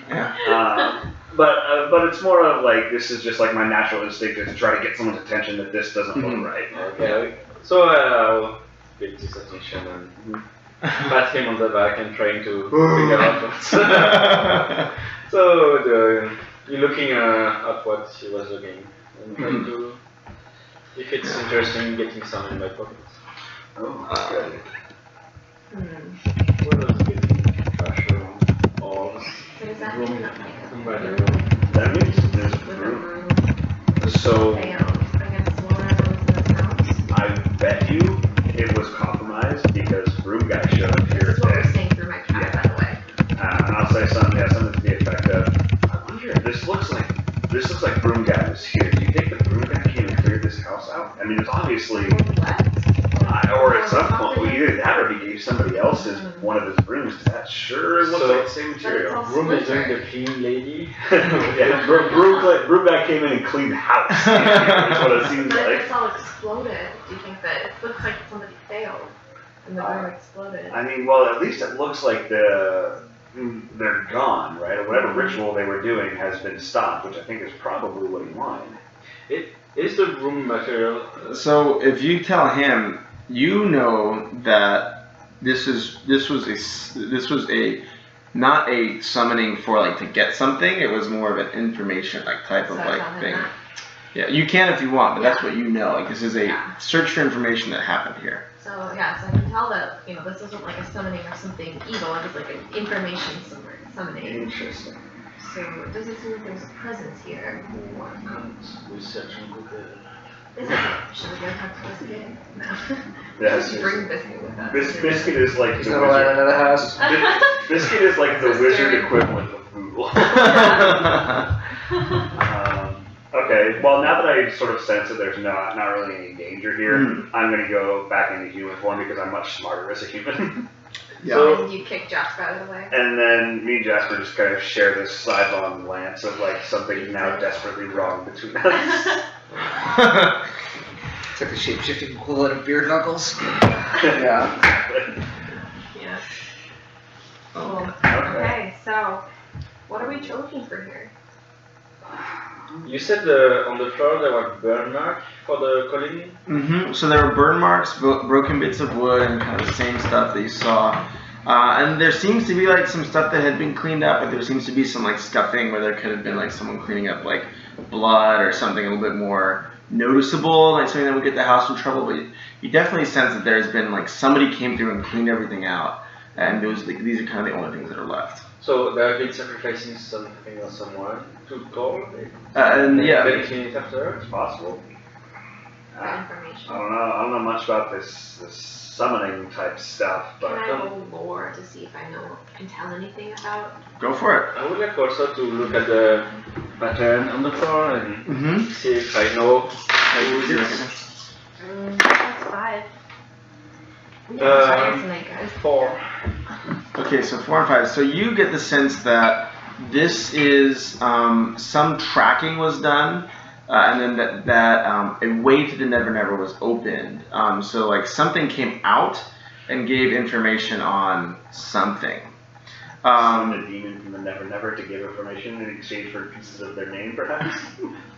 yeah. But it's more of like this is just like my natural instinct is to try to get someone's attention that this doesn't look right. okay. So I'll get his attention and pat him on the back and trying to figure out what's. So you're looking at what he was looking and trying to, if it's interesting, getting some in my pockets. Oh, that's good. What was getting trash around? Or What does that mean? That means there's With a room. room So found against whatever was in this house. I bet you it was compromised because Broom Guy showed up here This is what we're today. saying through my cat, by the way. And I'll say something to the effect of, I wonder if this looks like Broom Guy was here. Do you think the Broom Guy came and cleared this house out? I mean, it's obviously, What? or at some point, well, either that or he gave somebody else one of his brooms. That sure looks like the same material. Room is doing the clean lady. Yeah, Broom Guy came in and cleaned the house. That's what it seems But if like. it's all exploded, do you think that it looks like somebody failed and the room exploded? I mean, well, at least it looks like they're gone, right? Or whatever ritual they were doing has been stopped, which I think is probably what he wanted. Is the room material? So if you tell him, you know that this was a not a summoning for like to get something. It was more of an information like type So of I like tell him thing. that. Yeah, you can if you want, but that's Yeah. what you know. Like this is a Yeah. search for information that happened here. So yeah, so I can tell that, you know, this isn't like a summoning or something evil, it was like an information summoning. Interesting. So it doesn't seem like there's a presence here. Research on Google. Is it? Should we go talk to Biscuit? No. Yes. Should bring Biscuit with us. Biscuit is like He's the gonna land wizard. under the house. Biscuit is like the So wizard scary. equivalent of Google. Okay, well now that I sort of sense that there's not really any danger here, I'm gonna go back into human form because I'm much smarter as a human. Yeah. And you kick Jasper out of the way. And then me and Jasper just kind of share this sidelong glance of like something now desperately wrong between us. It's like the shape-shifting equivalent of beard knuckles. Yeah. Yeah. Cool. Okay. Okay, so what are we looking for here? You said on the floor there were burn marks for the colony? So there were burn marks, broken bits of wood, and kind of the same stuff that you saw. And there seems to be like some stuff that had been cleaned up, but there seems to be some like scuffing where there could have been like someone cleaning up like blood or something a little bit more noticeable, like something that would get the house in trouble. But you definitely sense that there's been like somebody came through and cleaned everything out, and these are kind of the only things that are left. So they have been sacrificing something or someone to call it? And yeah. Then clean it after? It's possible. For information. I don't know much about this summoning type stuff, Can but I roll lore to see if I can tell anything about? Go for it. I would like also to look at the pattern on the floor and see if I know who it is. That's 5. Yeah, sorry, tonight, guys. 4. Okay, so 4 and 5. So you get the sense that this is some tracking was done, and then that a way to the Nevernever was opened. So like something came out and gave information on something. summon a demon from the Nevernever to give information in exchange for pieces of their name, perhaps.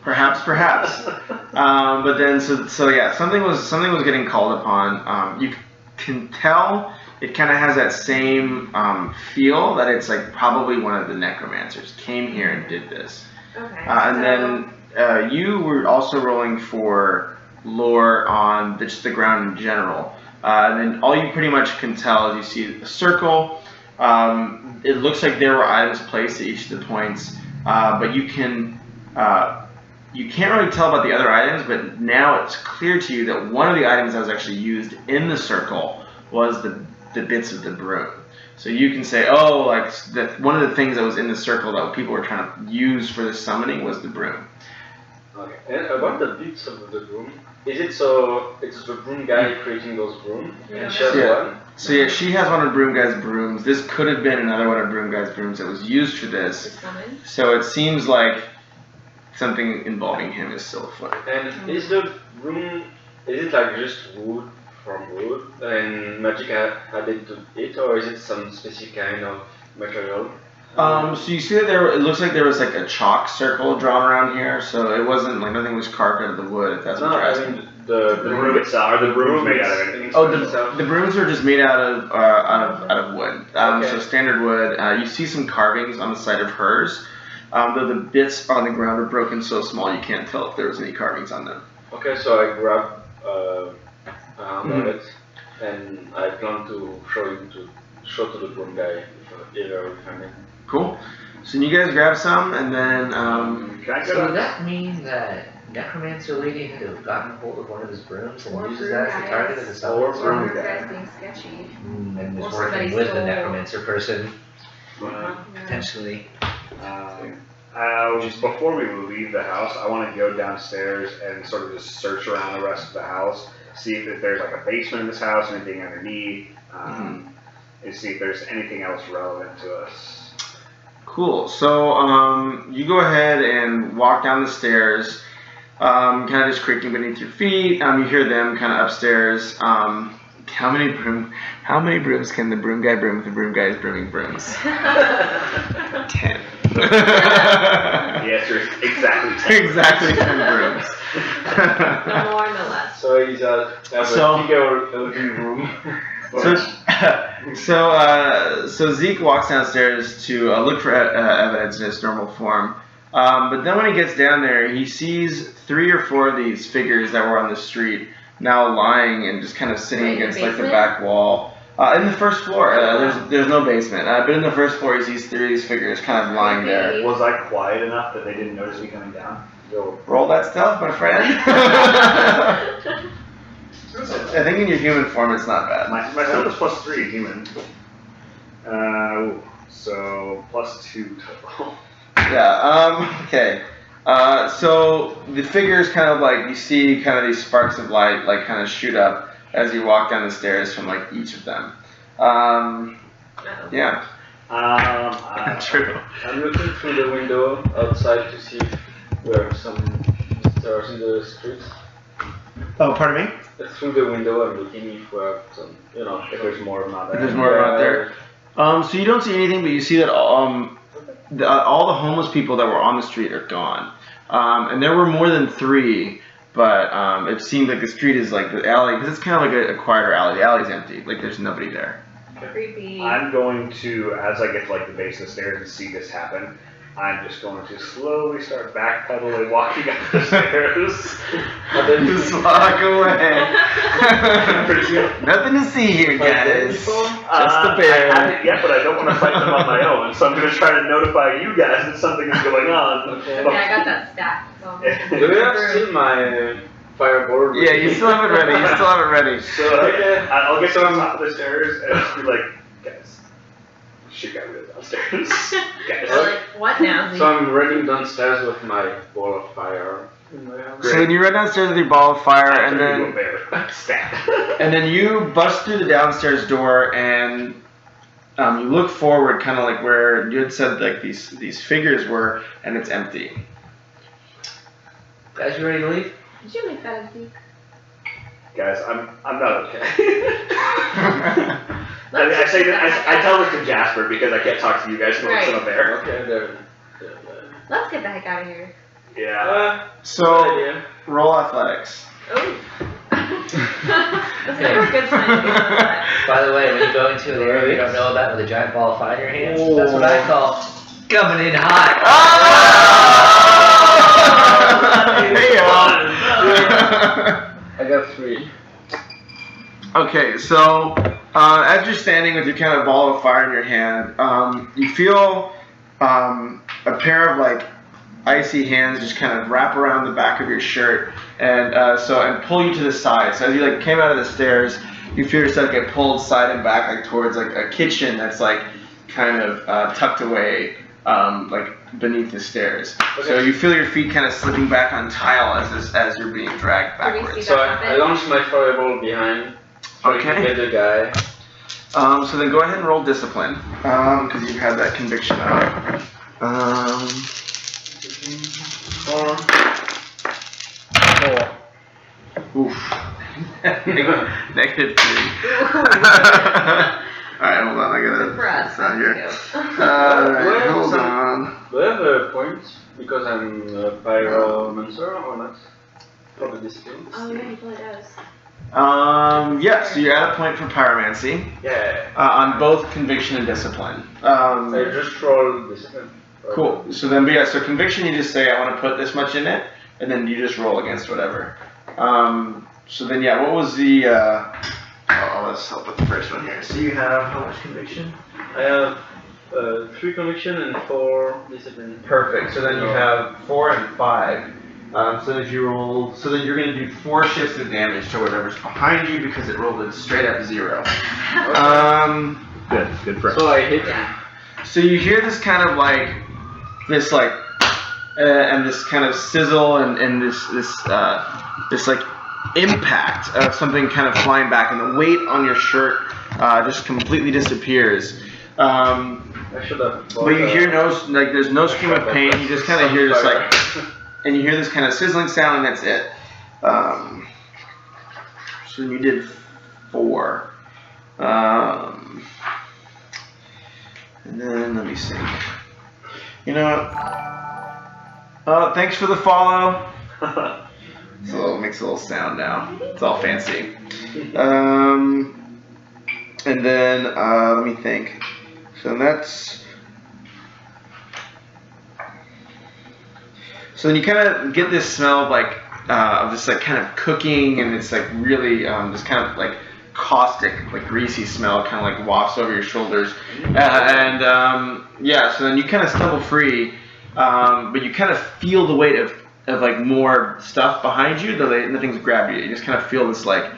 Perhaps. But then so yeah, something was getting called upon. You can tell it kind of has that same feel that it's like probably one of the necromancers came here and did this. Okay. And then you were also rolling for lore on just the ground in general. And then all you pretty much can tell is you see a circle. It looks like there were items placed at each of the points, but you can't really tell about the other items. But now it's clear to you that one of the items that was actually used in the circle was the bits of the broom. So you can say, oh, like that one of the things that was in the circle that people were trying to use for the summoning was the broom. Okay. And about the bits of the broom, is it so it's the broom guy creating those brooms and she has one? So yeah, she has one of Broom Guy's brooms. This could have been another one of Broom Guy's brooms that was used for this. This woman. So it seems like something involving him is still afoot. And is the broom, is it like just wood from wood and magic added to it, or is it some specific kind of material? So you see that it looks like there was like a chalk circle drawn around here, so it wasn't like nothing was carved out of the wood, if that's what No, you're I asking. mean The broom itself, are the brooms made out of anything? Oh, special? the brooms are just made out of wood. Okay. So standard wood. You see some carvings on the side of hers, though the bits on the ground are broken so small you can't tell if there was any carvings on them. Okay, so I grab a hand of it and I plan to show to the broom guy if I will find it. Cool. So you guys grab some, and then Can I So go would down? that mean that Necromancer Lady had to have gotten hold of one of his brooms and Or uses broom that as the target of the guys. summon? Or Or broom her guy. guys being sketchy. And Or is somebody working with the stole- Necromancer person, Uh, potentially. Before we leave the house, I want to go downstairs and sort of just search around the rest of the house, see if there's like a basement in this house, anything underneath, and see if there's anything else relevant to us. cool. So you go ahead and walk down the stairs, kind of just creaking beneath your feet. You hear them kind of upstairs. How many brooms can the broom guy broom if the broom guy is brooming brooms? 10. The answer is exactly 10. Exactly 10 brooms. No more, no less. So he's have So- a bigger living room. So Zeke walks downstairs to look for evidence in its normal form. But then when he gets down there, he sees 3 or 4 of these figures that were on the street now lying and just kind of sitting Wait, in the against like the basement? back wall. In the first floor, there's no basement. But in the first floor, he sees 3 of these figures kind of lying there. Was I quiet enough that they didn't notice me coming down? Yo, Roll that stealth, my friend. I think in your human form, it's not bad. My stealth is +3 human. So +2 total. Yeah, okay. So the figures kind of like, you see kind of these sparks of light like kind of shoot up as you walk down the stairs from like each of them. Yeah. True. I'm looking through the window outside to see if there are some stars in the streets. Oh, pardon me? Through the window, I'm looking if we have some, If there's more of them out there. There's more out there. So you don't see anything, but you see that all the homeless people that were on the street are gone. And there were more than 3, but it seemed like the street is like the alley, because it's kind of like a quieter alley. The alley's empty, like there's nobody there. Creepy. I'm going to, as I get to like the base of the stairs and see this happen, I'm just going to slowly start backpedaling, walking up the stairs. And then Just walk away. Nothing to see here, guys. Just the bear. I haven't yet, but I don't want to fight them on my own, so I'm going to try to notify you guys that something is going on. Okay. Okay, I got that stack. So Do you have still my fireball? Yeah, you still have it ready. You still have it ready. So I'll get to the top of the stairs and just be like, guys, shit got real downstairs. Guys. We're like, what now, Z? So I'm running downstairs with my ball of fire. So then you run downstairs with your ball of fire, and Turn into a then bear. Stab. and then you bust through the downstairs door, and you look forward, kind of like where you had said like these figures were, and it's empty. Guys, you ready to leave? Did you make that a Zeke? Guys, I'm not okay. I say that I tell this to Jasper because I can't talk to you guys when I'm a bear. Okay, there. Let's get the heck out of here. Yeah. So idea. roll athletics. Oh. That's never a good sign to be on that. By the way, when you go into an area you don't know about with a giant ball of fire in your hands, that's what I call coming in hot. I got 3. Okay, so as you're standing with your kind of ball of fire in your hand, you feel a pair of like icy hands just kind of wrap around the back of your shirt and pull you to the side. So as you like came out of the stairs, you feel yourself get pulled side and back like towards like a kitchen that's like kind of tucked away like beneath the stairs. Okay. So you feel your feet kind of slipping back on tile as you're being dragged Do we see backwards. So that I happen? launch my fireball behind, trying Okay. to get the guy. So then go ahead and roll discipline, because you have that conviction out. Oof. Negative 3. Alright, hold on, I Good for gotta us. down here. Thank you. Alright, hold on. Do I have a point because I'm a pyromancer or not? For the discipline? Oh yeah, he probably does. Yeah, so you're at a point for pyromancy, Yeah. on both conviction and discipline. I just roll discipline. Cool. So then, but yeah, so conviction, you just say, I want to put this much in it, and then you just roll against whatever. So then, yeah, what was the, let's help with the first one here. So you have how much conviction? I have 3 conviction and 4 discipline. Perfect. So then you have 4 and 5. So if you roll, so then you're going to do 4 shifts of damage to whatever's behind you because it rolled a straight up 0. Good for So I hit him. Yeah. So you hear this kind of like, this like, and this kind of sizzle and this like impact of something kind of flying back, and the weight on your shirt just completely disappears. I should have. But you hear no, like there's no scream of pain. You just kind of hear this like, and you hear this kind of sizzling sound, and that's it. So you did 4. And then let me see. You know what? Thanks for the follow. Makes a little sound now. It's all fancy. And then let me think. So that's. So then you kind of get this smell of this like kind of cooking, and it's like really this kind of like caustic, like greasy smell, kind of like wafts over your shoulders, yeah. So then you kind of stumble free, but you kind of feel the weight of like more stuff behind you, though nothing's grabbed you. You just kind of feel this like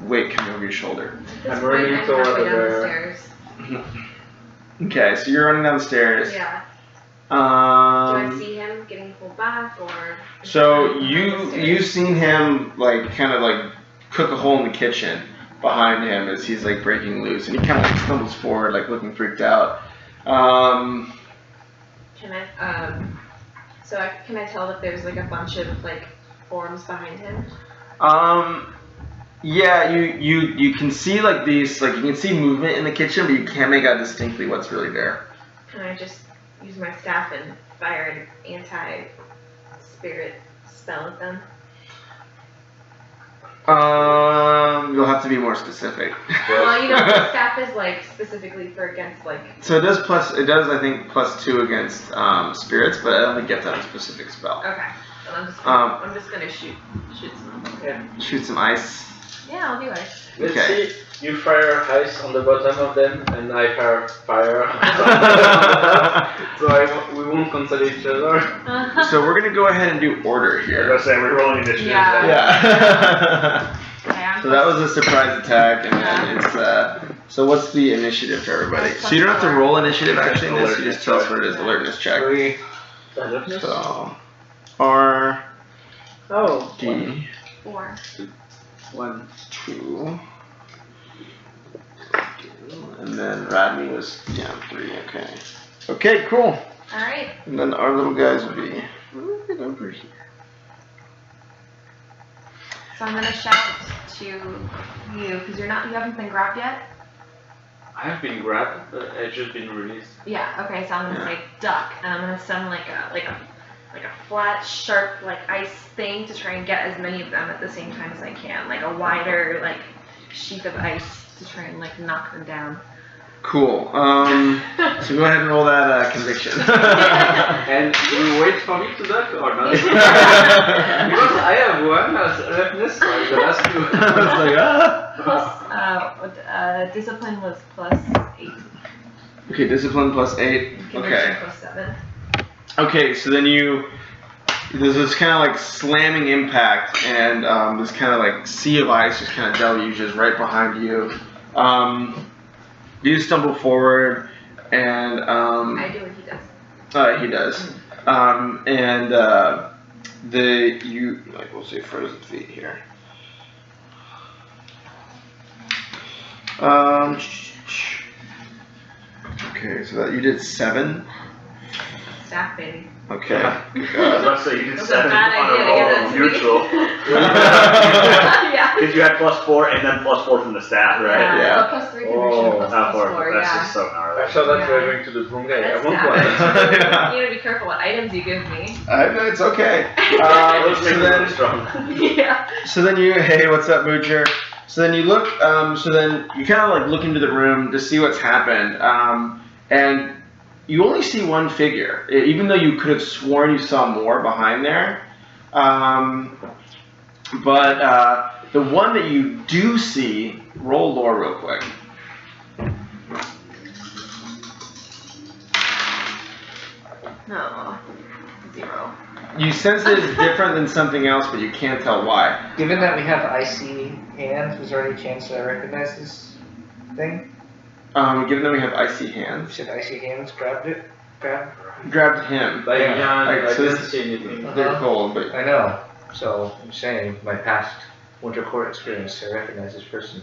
weight coming over your shoulder. At this I'm point, running I'm toward halfway down the the- stairs. Okay, so you're running down the stairs. Yeah. Do I Um, see him getting pulled back, or? so you've seen him like kind of like cook a hole in the kitchen behind him as he's like breaking loose, and he kind of like stumbles forward, like looking freaked out. Can I? Can I tell that there's like a bunch of like forms behind him? Yeah, you can see like these, like you can see movement in the kitchen, but you can't make out distinctly what's really there. Can I just use my staff and fire an anti-spirit spell at them? You'll have to be more specific. Well, you know, the staff is like specifically for against like. So it does I think +2 against spirits, but I don't think you have to have a specific spell. Okay. Then I'm just gonna shoot some. Yeah. Shoot some ice. Yeah, I'll do ice. Let's Okay. see. You fire ice on the bottom of them, and I fire fire. So we won't cancel each other. So we're gonna go ahead and do order I was here. gonna say, we're rolling initiative. Yeah. Yeah. Okay, I'm So that was a surprise attack, and then it's so what's the initiative for everybody? So you don't have to roll initiative actually in this, you just tell us what it is, alertness check. 3. So R Oh. D 4. 1. 2, and then Radney was 3. Okay. Okay, cool. All right. And then our little guys would be right over here. So I'm gonna shout to you because you haven't been grabbed yet. I have been grabbed, but I've just been released. Yeah. Okay. So I'm gonna say duck, and I'm gonna send like a flat, sharp ice thing to try and get as many of them at the same time as I can, like a wider sheet of ice to try and knock them down. Cool. So go ahead and roll that conviction. And you wait for me to duck or not? Because I have 1 as roughness, like the last 2. I was like, Plus, discipline was +8. Okay, discipline +8. Conviction Okay. +7. Okay, so then there's this kind of like slamming impact, and this kind of like sea of ice just kind of deluges right behind you. You stumble forward, and I do what he does. he does, and we'll say frozen feet here. Okay, so that you did 7. Staff baby. Okay. I was about to say you did That's a 7 bad on idea to a give roll that of to me. neutral. Yeah. Because you had +4 and then +4 from the staff, right? Yeah. Plus 3 conviction, plus Oh, 4, that's yeah. just so gnarly. I thought that Yeah. we were going to do Broom Guy at That's one bad. point. Yeah. You gotta be careful what items you give me. It's okay. Those So make me then, really strong. Yeah. so then you, hey, what's up, Moocher? So then you look, so then you kind of like look into the room to see what's happened, and you only see one figure, even though you could have sworn you saw more behind there. But the one that you do see, roll lore real quick. No. 0. You sense that it's different than something else, but you can't tell why. Given that we have icy hands, was there any chance that I recognize this thing? Given that we have icy You hands, said icy hands, grabbed it? grabbed him. Like, yeah, Like, I so didn't this- see anything. They're cold, but I know. So I'm saying my past winter court experience, I recognize this person.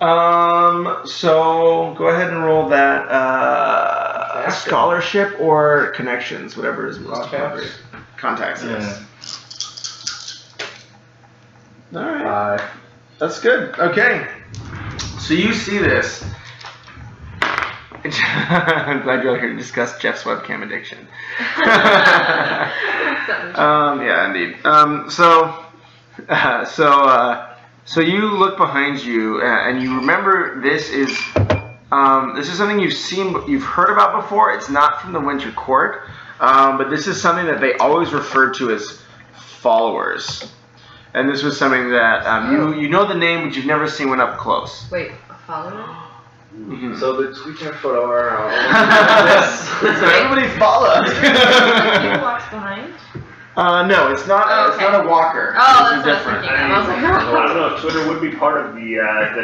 So go ahead and roll that Contacts. scholarship or connections, whatever is most Contacts. appropriate. Contacts, yes. All right, 5. that's good. Okay, so you see this. I'm glad you're here to discuss Jeff's webcam addiction. Yeah, indeed. So you look behind you, and you remember this is something you've heard about before. It's not from the Winter Court, but this is something that they always referred to as followers. And this was something that you know the name, but you've never seen one up close. Wait, a follower? Mhm. So the Twitter follower. Yes. So everybody follows. Who walks behind? No, it's not. Oh, It's okay. not a walker. Oh, This that's is what I was different. thinking. I was like, I don't know if Twitter would be part of the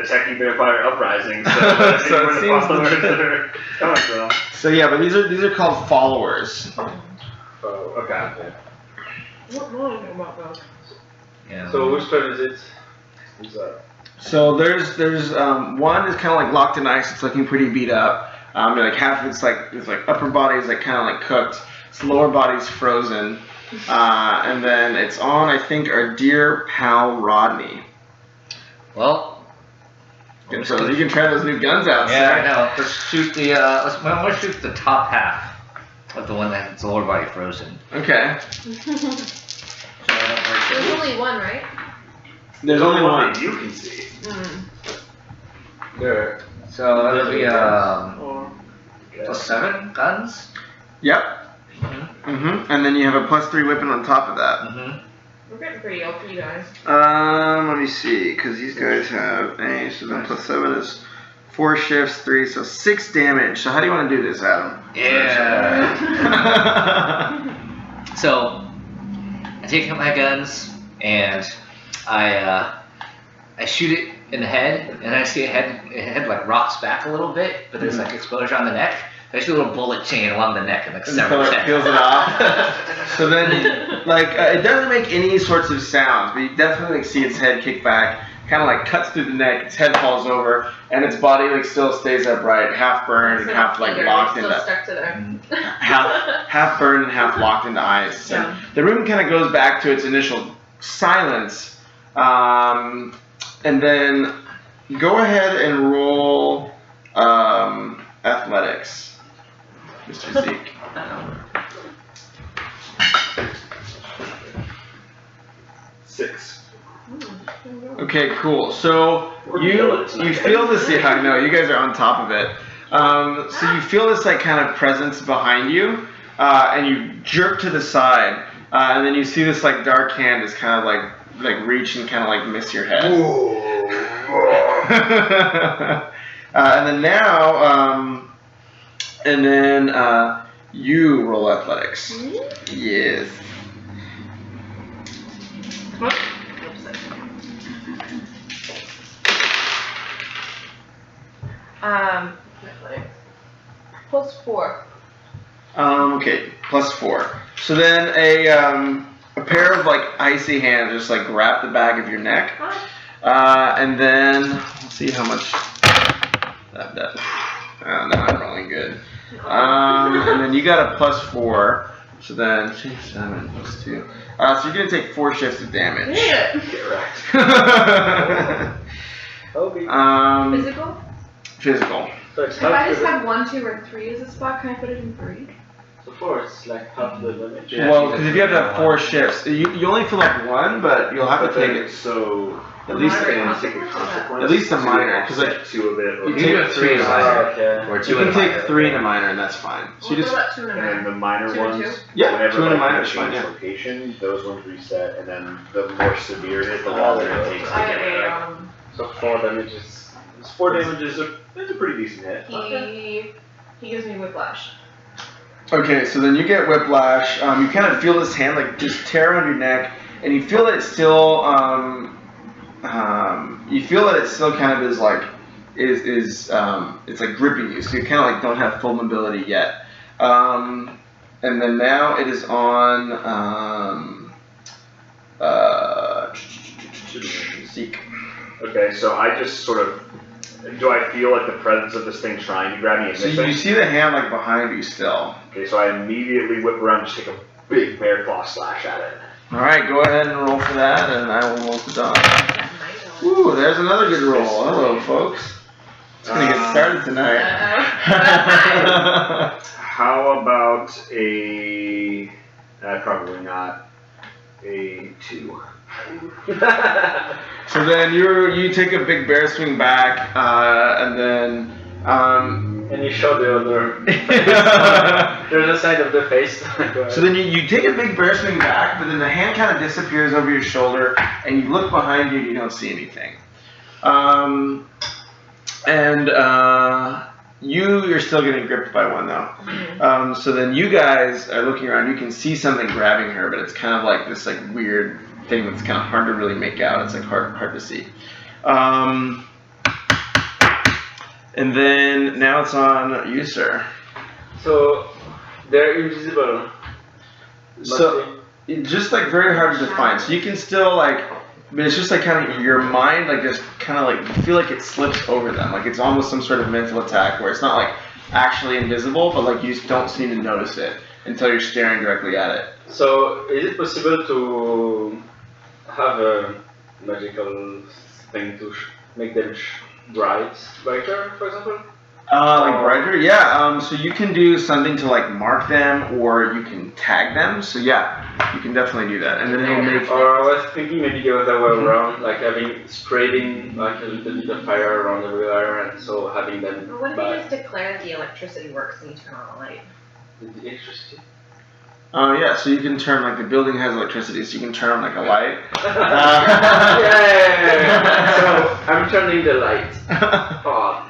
techie vampire uprising, so that's So it where the seems followers legit. are coming from. So yeah, but these are called followers. Oh, okay. What do I know about those? Yeah. So which turn is it? Who's that? So there's one is kind of like locked in ice. It's looking pretty beat up. Like half of it's like upper body is like kind of like cooked. Its lower body's frozen. And then it's on, I think, our dear pal Rodney. Well, And so you can try those new guns out. yeah, I sir. know. Let's shoot the. I'm gonna shoot the top half of the one that has its lower body frozen. Okay. So I don't break There's it. only one, right? There's only one. that you can see. There. So that'll be Oh. +7 guns. Yep. And then you have a +3 weapon on top of that. We're getting pretty old for you guys. Let me see, because these guys have a, so then +7 is 4 shifts, 3, so 6 damage. So how do you want to do this, Adam? Yeah. So I take out my guns and I shoot it in the head, and I see a head like rocks back a little bit, but there's like exposure on the neck. I shoot a little bullet chain along the neck and like And severs so the it head. peels it off. So then, it doesn't make any sorts of sounds, but you definitely see its head kick back, kind of like cuts through the neck, its head falls over, and its body like still stays upright, half burned and half like locked still into stuck to there. half burned and half locked into ice. Yeah. And the room kind of goes back to its initial silence, and then go ahead and roll athletics. Mr. Zeke. 6. Okay, cool. So you feel this. Yeah, I know you guys are on top of it. So you feel this like kind of presence behind you, and you jerk to the side, and then you see this like dark hand is kind of like reach and kind of like miss your head. And then now, you roll athletics. Yes. +4. Okay, +4. So then a pair of like icy hands just like grab the back of your neck, and then let's see how much that. Oh, no, I'm rolling good. And then you got a +4. So then 7 + 2. So you're gonna take 4 shifts of damage. Yeah. Get wrecked. Okay. Physical? Physical. So it's If I half just the had 1, 2, or 3 as a spot, can I put it in 3? so 4, it's like half the damage. Yeah, Well, she's because a if you have to have 3 4 shifts, you only fill up 1, but you'll have to take it So at least Moderate and consequence take a or what? consequence. At least a to minor, 'cause, like, offset 2 of it, or you You can do a 3 in a minor, Okay. or you 2 in can a take minor. 3 in a minor, and that's fine. So you What just about 2 and a and then minor? the minor 2 and ones, 2? Yeah, whenever 2 and a like, minor you is fine, change yeah. location, those ones reset, and then the more severe it is, the longer it takes to I get had back. a, So 4 damages. It's 4 damages, it's a pretty decent hit. he gives me whiplash. Okay, so then you get whiplash. You kind of feel this hand like just tear around your neck, and you feel that it's still kind of is like it's like gripping you. So you kind of like don't have full mobility yet. And then now it is on Zeke. Okay, so I just sort of, do I feel like the presence of this thing trying to grab me and So missing? you see the hand like behind you still. Okay, so I immediately whip around and just take a big bear claw slash at it. All right, go ahead and roll for that, and I will roll for Don. That might Ooh, there's another good roll. Hello, folks. It's gonna get started tonight. How about a, probably not, a 2. So then you take a big bear swing back, and then And you show the other. There's a side of the face. so then you take a big bear swing back, but then the hand kind of disappears over your shoulder, and you look behind you and you don't see anything. You're still getting gripped by one though. So then you guys are looking around. You can see something grabbing her, but it's kind of like this like weird thing that's kind of hard to really make out. It's like hard to see. And then now it's on you, sir. So they're invisible. So it's just like very hard to define. So you can still like, but it's just like kind of your mind like just kind of like you feel like it slips over them. Like it's almost some sort of mental attack where it's not like actually invisible, but like you just don't seem to notice it until you're staring directly at it. So is it possible to have a magical thing to make them brighter, for example? Like brighter, yeah. So you can do something to like mark them, or you can tag them. So yeah, you can definitely do that, and then it'll make. Or I was thinking maybe the other way around, like having spreading like a little bit of fire around everywhere, and so having them. What if you just declare that the electricity works and you turn on the light? The electricity. Yeah, so you can turn like the building has electricity, so you can turn on like a light. Yeah. So I'm turning the light on.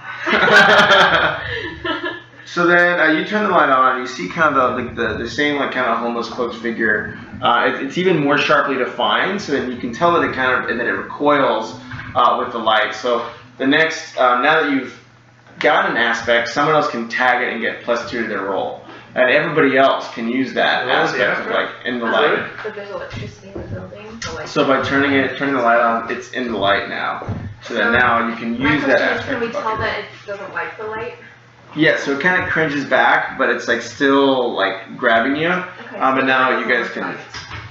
So then you turn the light on, and you see kind of the same like kind of homeless cloaked figure. It's even more sharply defined, so then you can tell that it kind of and then it recoils with the light. So the next now that you've got an aspect, someone else can tag it and get +2 to their roll, and everybody else can use that aspect of like in the light. So there's electricity in the building. The light. So by turning the light on, it's in the light now. So that now you can use that aspect. Can we of tell bucket. that it doesn't like the light? Yeah, so it kind of cringes back, but it's like still like grabbing you. Okay. And now you so guys can.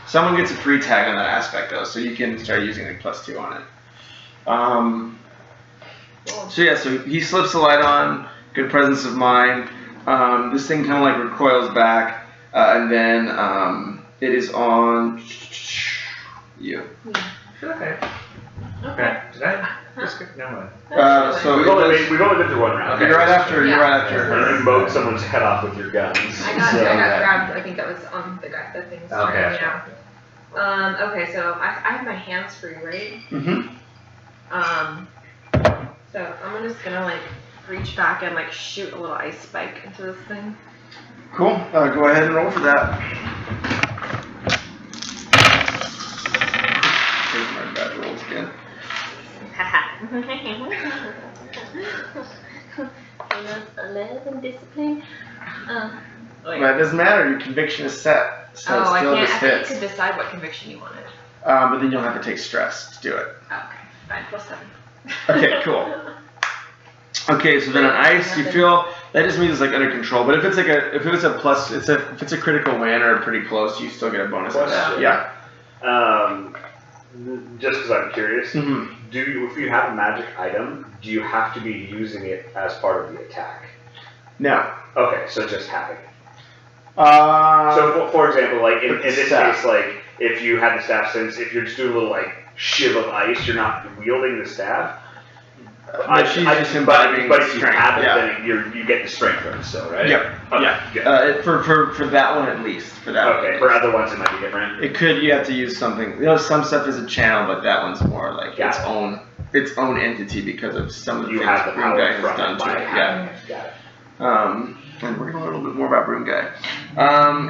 Someone gets a free tag on that aspect though, so you can start using like +2 on it. So yeah, so he slips the light on. Good presence of mind. This thing kind of like recoils back, and then it is on you. Okay. Okay. Did I? Just never mind. So We've only been through 1 round. you're right after. You're right after You her. mowed someone's head off with your guns. I got grabbed. I think that was on the things. Okay. Yeah. Okay, so I have my hands free, right? Mm-hmm. So I'm just gonna like reach back and like shoot a little ice spike into this thing. Cool. Go ahead and roll for that. Love and discipline. But it doesn't matter. Your conviction is set, so it I still can't. just I thought you hits. could decide what conviction you wanted. But then you'll have to take stress to do it. Oh, okay, fine. +7. Okay, cool. Okay, so then on ice, you feel that just means it's like under control. But if it's like if it's a critical win or pretty close, you still get a bonus. Question. Yeah. Just because I'm curious, Mm-hmm. if you have a magic item, do you have to be using it as part of the attack? No. Okay, so just having it. So So for example, like in this staff. case, like if you had the staff, since if you're just doing a little like shiv of ice, you're not wielding the staff. but she's just imbibing but if you strength. have it, Yeah. then you get the strength from it still, right? Yep. Okay, Yeah. good. For that one at least. For that one. Okay. For other ones, it might be different. It could, you have to use something, some stuff is a channel, but that one's more like Got its own entity because of some of the You things have the Broom Guy power has from done it to by it. having Yeah. it. Got it. And we're gonna learn a little bit more about Broom Guy.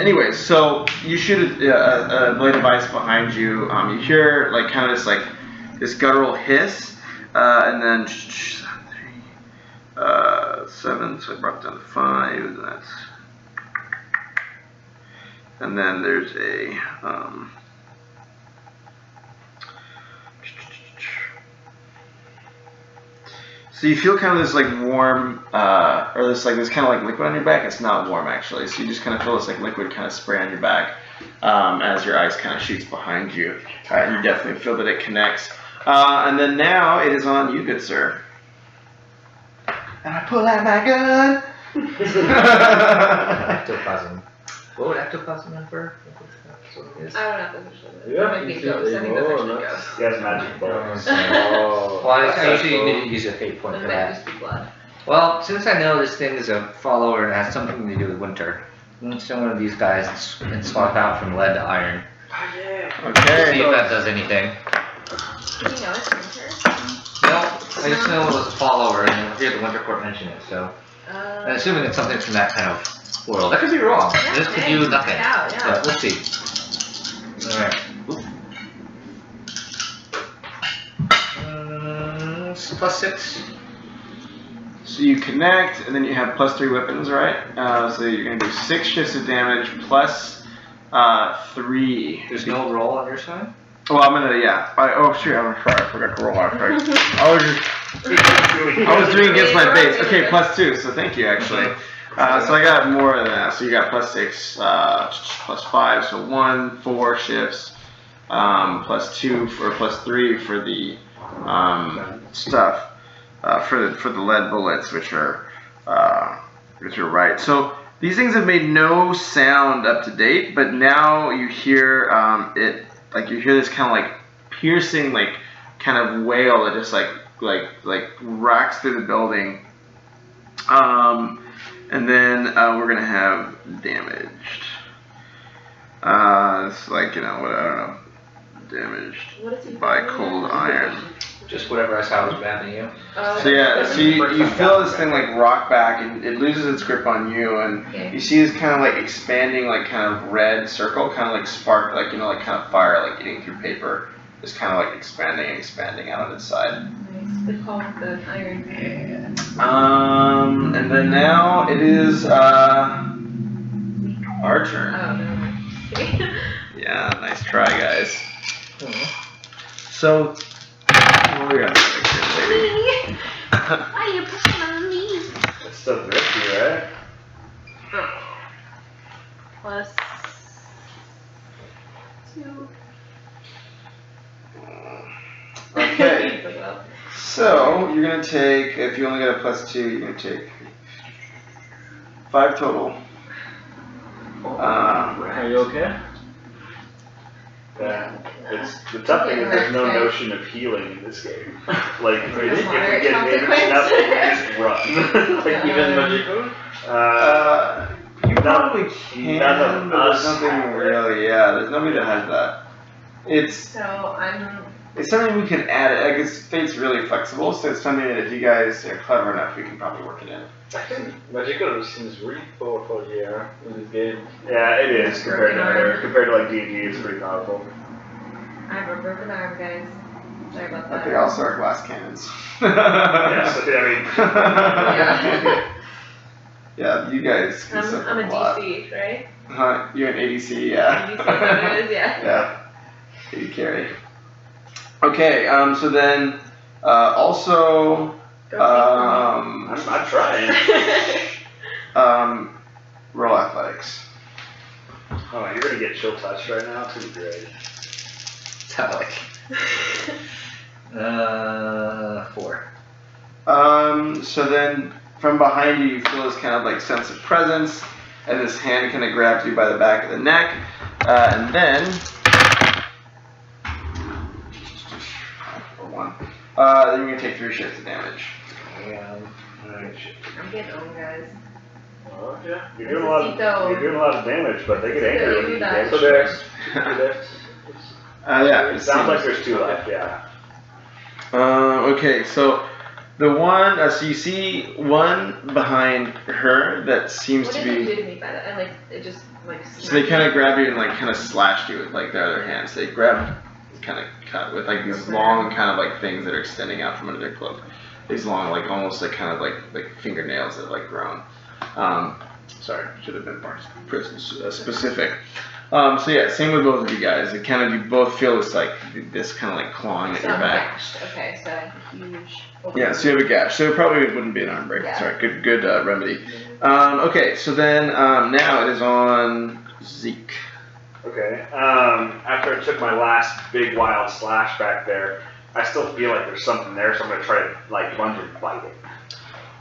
Anyways, so you shoot a blade of ice behind you. You hear like kind of this guttural hiss, and then 7, so I brought down to 5, and that's. And then there's a so you feel kind of this like warm or this kind of like liquid on your back. It's not warm actually, so you just kind of feel this like liquid kind of spray on your back as your ice kind of shoots behind you. And you definitely feel that it connects. And then now it is on you, good sir. And I pull out my gun. Ectoplasm. What would ectoplasm infer? That's what it is. I don't know if that's actually Yeah, might be it's ghosts. I think that's actually nice. ghosts. He has magic balls. Oh. Well, I usually need to use a fate point It for might that. just be blood. Well, since I know this thing is a follower and has something to do with winter, I'm gonna send one of these guys and swap out from lead to iron. Oh yeah. See Okay. if that does anything. Do you know it's winter? No, I just know it was a follower and I hear the Winter Court mention it, so I'm assuming it's something from that kind of world. I could be wrong. Yeah, This could hey, do nothing. yeah, yeah. But let's see. Alright. +6. So you connect, and then you have +3 weapons, right? So you're gonna do 6 shifts of damage plus 3. There's no roll on your side? Well, I'm gonna oh shoot, I forgot to roll off. Right? I was doing against my base. Okay, +2. So thank you actually. So I got more than that. So you got +6, +5. So 1, 4 shifts. +2 for +3 for the stuff. For the lead bullets, which are right. So these things have made no sound up to date, but now you hear it, like you hear this kind of like piercing, like kind of wail that just like racks through the building. And then we're gonna have damaged. It's like, I don't know, damaged by cold iron. Just whatever I saw was grabbing you. So yeah, so you feel this thing like rock back, and it loses its grip on you, and you see this kind of like expanding, like kind of red circle, kind of like spark, like like kind of fire, like eating through paper, just kind of like expanding out on its side. Nice. Good call with the iron. And then now it is our turn. Oh, no. Yeah, nice try, guys. So, what we got here, lady? Why are you pushing on me? It's still risky, right? +2. Okay. So you're gonna take, if you only got a +2, you're gonna take 5 total. Are you okay? Yeah. The tough thing is there's no notion of healing in this game. Like if we get damaged enough, we just run. Like even magical? You probably can, none of but there's us nothing have it. really. Yeah, there's nobody that has that. It's So something we can add. Like Fate's really flexible, so it's something that if you guys are clever enough, we can probably work it in. I think magical seems really powerful here in this game. Yeah, it is compared to like D&D, it's pretty powerful. I have a broken arm, guys. Sorry about But that. they also are glass cannons. Yes, I mean. Yeah, you guys can I'm suck a up a lot. DC, right? You're an ADC, yeah. ADC is what it is, yeah. Yeah. You carry. Okay, so then also Go I'm trying. roll athletics. Oh, you're gonna get chill touched right now. It's gonna be great. Totally. 4. So then from behind you, you feel this kind of like sense of presence, and this hand kind of grabs you by the back of the neck, and then then you're gonna take 3 shifts of damage. Alright, shit. I'm getting owned, guys. Oh yeah, you're doing a lot of damage, but they get Necesito angry when you do ayuda. damage. So there's 2 left. Yeah. It sounds like there's 2 left. Yeah. Okay, so the one, so you see one behind her that seems What to did be. they do to me by that? And like, it just like. So they kind of grab you and like kind of slashed you with like their other hands. They grab, kind of cut with like these long kind of like things that are extending out from under their cloak. These long, like almost like kind of like fingernails that have like grown. Sorry, should have been more specific. So yeah, same with both of you guys. It kind of, you both feel this kind of like clawing at So your I'm back. gashed. Okay, so I have a huge. Yeah, so you have a gash. So it probably wouldn't be an arm break. Yeah. Sorry, good remedy. Okay, so then now it is on Zeke. Okay. After I took my last big wild slash back there, I still feel like there's something there, so I'm gonna try to like lunge and bite it.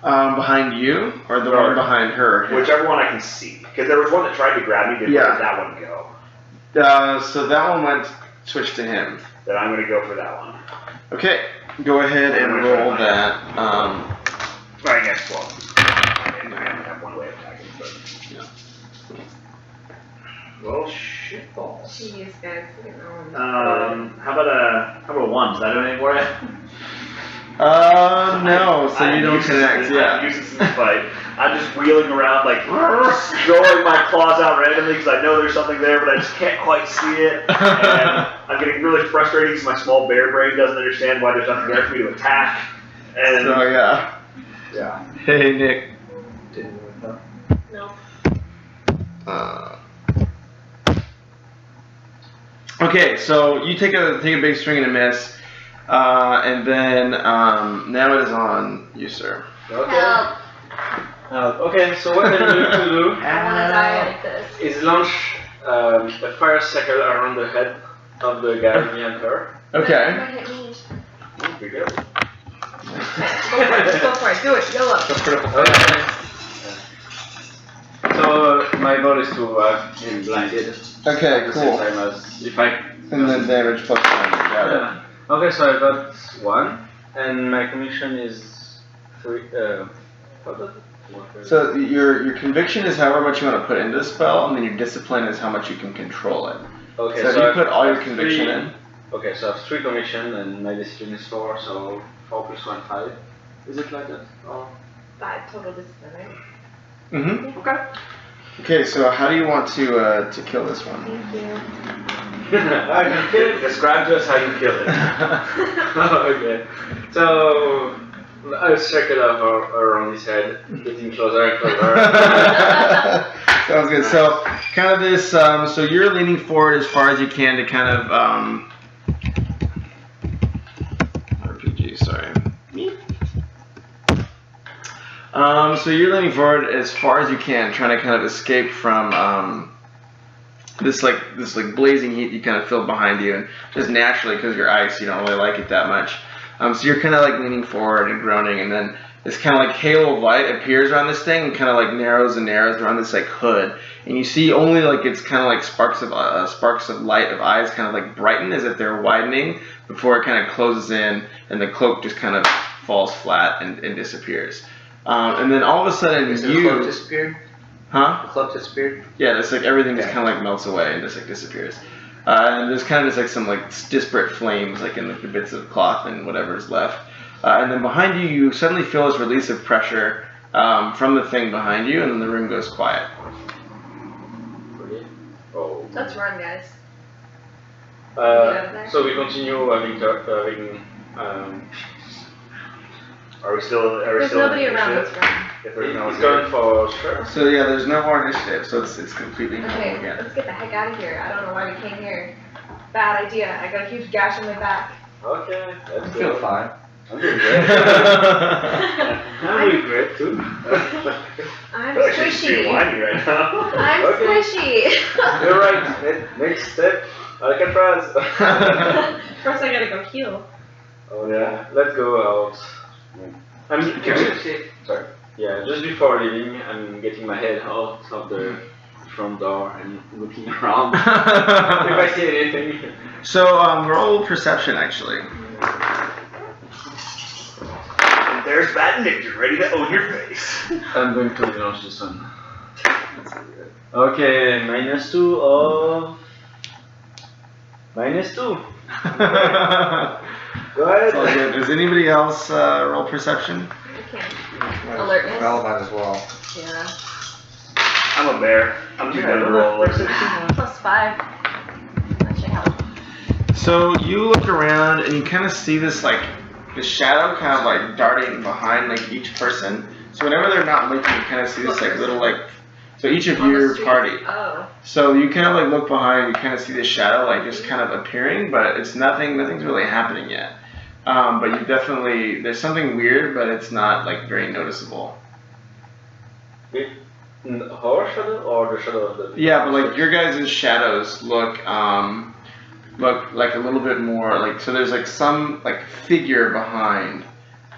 Behind you, or the one behind her? Whichever one I can see, because there was one that tried to grab me. Didn't let that one go. So that one went switch to him. Then I'm gonna go for that one. Okay, go ahead and roll that. Right next one. I only have one way of attacking, but. Yeah. Well, shit balls. Jeez, guys, look at that one. How about a 1? Does that do anything for you? No, so you don't connect, I'm yeah. using this in the fight. I'm just wheeling around, like, throwing my claws out randomly because I know there's something there, but I just can't quite see it. And I'm getting really frustrated because my small bear brain doesn't understand why there's nothing there for me to attack. And So yeah. yeah. Hey, Nick. No. Okay, so you take a big swing and a miss, and then now it is on you, sir. Okay. Help! Okay, so what I need to do I wanna die like this. is launch a fire circle around the head of the guy behind her. Okay. Don't hit me. Be careful. Just go for it. Do it. YOLO. Okay. So my goal is to have him blinded. Okay, At the same cool. time as if I. And then damage plus 1. Got it. Yeah. Okay, so I got 1, and my commission is 3. What does it work? So your conviction is however much you want to put into the spell, and then your discipline is how much you can control it. Okay, So if you put all your conviction in. Okay, so I have 3 commission, and my discipline is 4, so 4 plus 1, 5. Is it like that? Or? 5 total discipline, right? Mm-hmm. Okay. Okay, so how do you want to kill this one? Thank you. I can kill it. Describe to us how you killed it. Okay. So I'll circle around his head, getting closer and closer. Sounds good. So kind of this, so you're leaning forward as far as you can to kind of, RPG, sorry. So you're leaning forward as far as you can, trying to kind of escape from, this blazing heat you kind of feel behind you, and just naturally, because you're ice, you don't really like it that much. So you're kind of like leaning forward and groaning, and then this kind of like halo of light appears around this thing and kind of like narrows and narrows around this like hood, and you see only like it's kind of like sparks of light of eyes kind of like brighten as if they're widening before it kind of closes in, and the cloak just kind of falls flat and disappears. And then all of a sudden The cloak disappeared? Huh? The cloak disappeared? Yeah, it's like everything just kind of like melts away and just like disappears. And there's kind of just like some like disparate flames like in like the bits of cloth and whatever is left. And then behind you, you suddenly feel this release of pressure from the thing behind you, and then the room goes quiet. Oh. Let's run, guys. So we continue having Are we still? There's nobody around this room. If there's no he's one going here. for sure. So yeah, there's no more initiative, so it's completely normal Okay, again. let's get the heck out of here. I don't know why we came here. Bad idea. I got a huge gash on my back. Okay, I let's feel go. fine. I'm doing great. I'm doing great too. I'm Oh, she's being squishy. whiny right now. I'm Okay. squishy. You're right. Next step, Alcatraz. First I gotta go heal. Oh yeah, let's go out. Sorry. Yeah, just before leaving, I'm getting my head out of the front door and looking around. If I see anything. So roll perception actually. And there's that ninja ready to own your face. I'm going to launch this one. Okay, -2 of... -2. Go It's all ahead. good. Does anybody else roll perception? I can't. Alertness. Well, might as well. Yeah. I'm a bear. I'm too good to roll. +5. That should help. So you look around and you kind of see this like the shadow kind of like darting behind like each person. So whenever they're not looking, you kind of see this like little like. So each of On the your street. party. Oh. So you kind of like look behind, you kind of see this shadow like just kind of appearing, but it's nothing's really happening yet. But you definitely, there's something weird, but it's not like very noticeable. Our shadow or the shadow of the... Yeah, but like your guys' shadows look like a little bit more like, so there's like some like figure behind,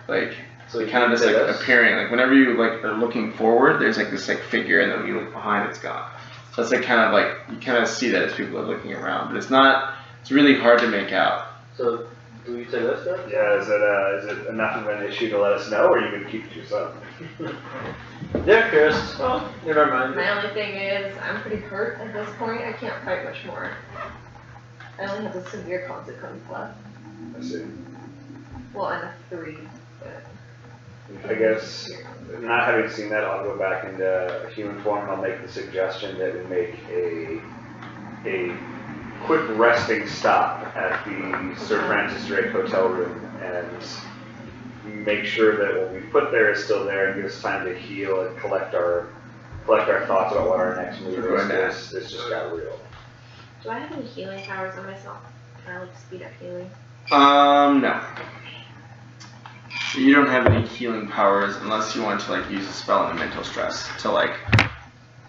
like So it kind of just like tell us? appearing, like whenever you like are looking forward, there's like this like figure, and then when you look behind, it's gone. So it's like kind of like, you kind of see that as people are looking around, but it's really hard to make out. So, do you tell us that? Yeah, is it enough of an issue to let us know, or are you gonna keep it to yourself? They're cursed. Oh, never mind. My only thing is, I'm pretty hurt at this point. I can't fight much more. I only have a severe consequence left. I see. Well, and a 3, but... I guess, not having seen that, I'll go back into human form and I'll make the suggestion that we make a quick resting stop at the Sir Francis Drake hotel room and make sure that what we put there is still there and give us time to heal and collect our thoughts about what our next move is. This just got real. Do I have any healing powers on myself? Can I like speed up healing? No. You don't have any healing powers unless you want to like use a spell in mental stress to like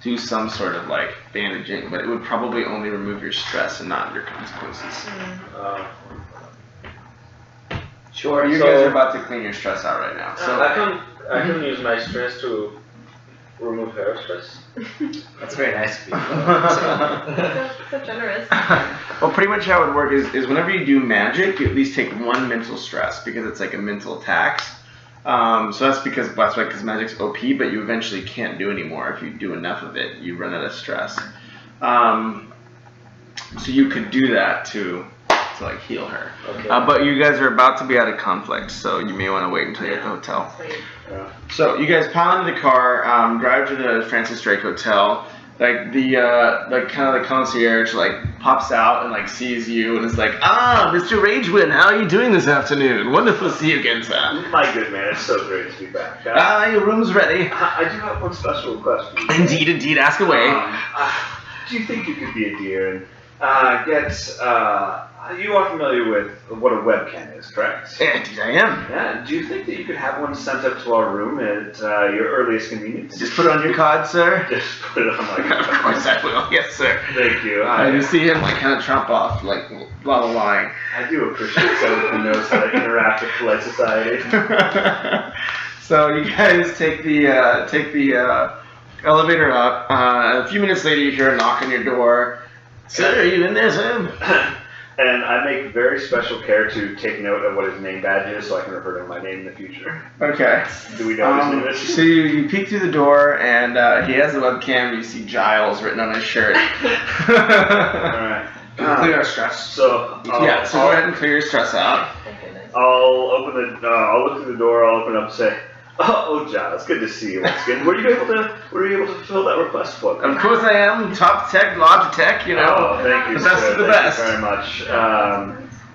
do some sort of like bandaging, but it would probably only remove your stress and not your consequences. Sure. You So- guys are about to clean your stress out right now. So I can use my stress to remove her stress. That's very nice of you. So generous. well, pretty much how it would work is whenever you do magic, you at least take one mental stress because it's like a mental tax. So that's why because magic's OP, but you eventually can't do anymore if you do enough of it. You run out of stress. So you could do that to like heal her. Okay. But you guys are about to be out of conflict, so you may want to wait until you're at the hotel. Wait. So you guys pile into the car, drive to the Francis Drake Hotel. Like the kind of the concierge like pops out and like sees you and is like, Mr. Ragewind, how are you doing this afternoon? Wonderful to see you again, sir. My good man, it's so great to be back. Your room's ready. I do have one special request. Indeed, ask away. Do you think you could be a dear and you are familiar with what a webcam is, correct? Indeed, I am. Yeah. Do you think that you could have one sent up to our room at your earliest convenience? Just put it on your card, sir. Just put it on my Of course I will. Yes, sir. Thank you. I just see him like kind of trump off, like blah blah blah. I do appreciate someone who knows how to interact with polite society. So you guys take the elevator up. A few minutes later, you hear a knock on your door. Sir, are you in there, sir? And I make very special care to take note of what his name badge is so I can refer to my name in the future. Okay. Do we know his name is? So you peek through the door, and he has a webcam. You see Giles written on his shirt. Alright. Clear our stress. So, Go ahead and clear your stress out. Thank goodness. I'll look through the door, I'll open up and say, Oh, John, it's good to see you once again. Were you able to fulfill that request for me? Of course I am. Top tech, Logitech, you know. Oh, thank you, The best sir. of the Thank best. you very much.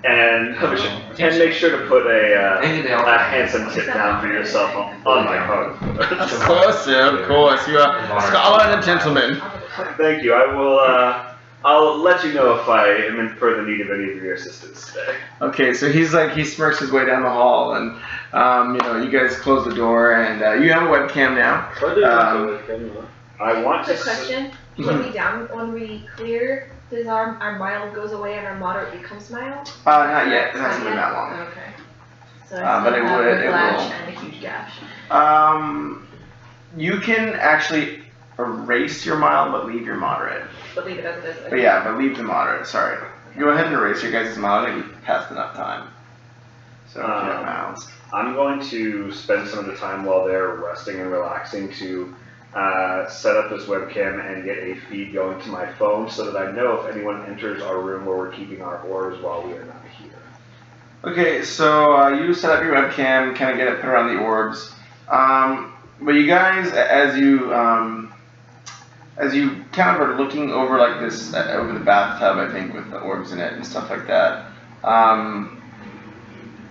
And make sure to put a handsome tip down for yourself on my card. Of course, sir, of course. You are a scholar and a gentleman. Thank you. I will. I'll let you know if I am in further need of any of your assistance today. Okay, so he smirks his way down the hall, and you guys close the door, and you have a webcam now. Why do you want to webcam? I want to. Quick question. When we clear, does our mild goes away and our moderate becomes mild? Not yet. It hasn't been that long. Okay. So But it would. It flash will. and a huge gash. You can actually erase your mild, but leave your moderate. But leave it as it is. But yeah, but leave the moderate. Sorry. Go ahead and erase your guys' mild. I think we've passed enough time. So if you have miles. I'm going to spend some of the time while they're resting and relaxing to set up this webcam and get a feed going to my phone so that I know if anyone enters our room where we're keeping our orbs while we are not here. Okay, so you set up your webcam, kind of get it put around the orbs. But you guys, as you kind of are looking over like this, over the bathtub, I think, with the orbs in it and stuff like that,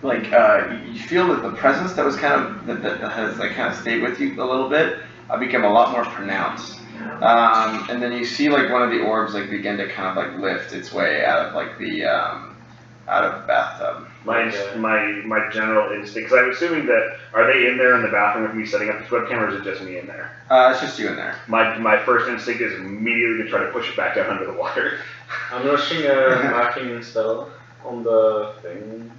you feel that the presence that was that has like kind of stayed with you a little bit become a lot more pronounced. And then you see like one of the orbs like begin to kind of like lift its way out of like the bathtub. My general instinct, because I'm assuming that, are they in there in the bathroom with me setting up this webcam, or is it just me in there? It's just you in there. My first instinct is immediately to try to push it back down under the water. I'm launching a marking spell on the thing.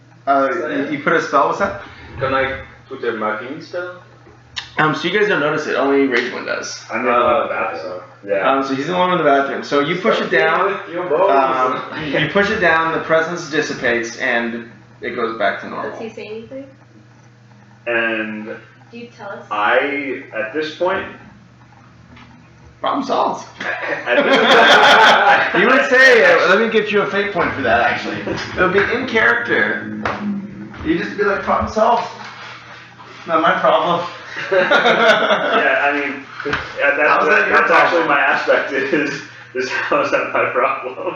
You put a spell, what's that? Can I put a marking spell? So you guys don't notice it, only Rage One does. I'm the only one in the bathroom. Yeah. So he's the one in the bathroom. So you push it down, you push it down, the presence dissipates, and it goes back to normal. Does he say anything? And Do you tell us? at this point, Problem solved. at this You would say, let me get you a fate point for that actually. It would be in character. You just be like, problem solved. Not my problem. yeah, I mean, How's that your that's problem? actually my aspect is how is that my problem?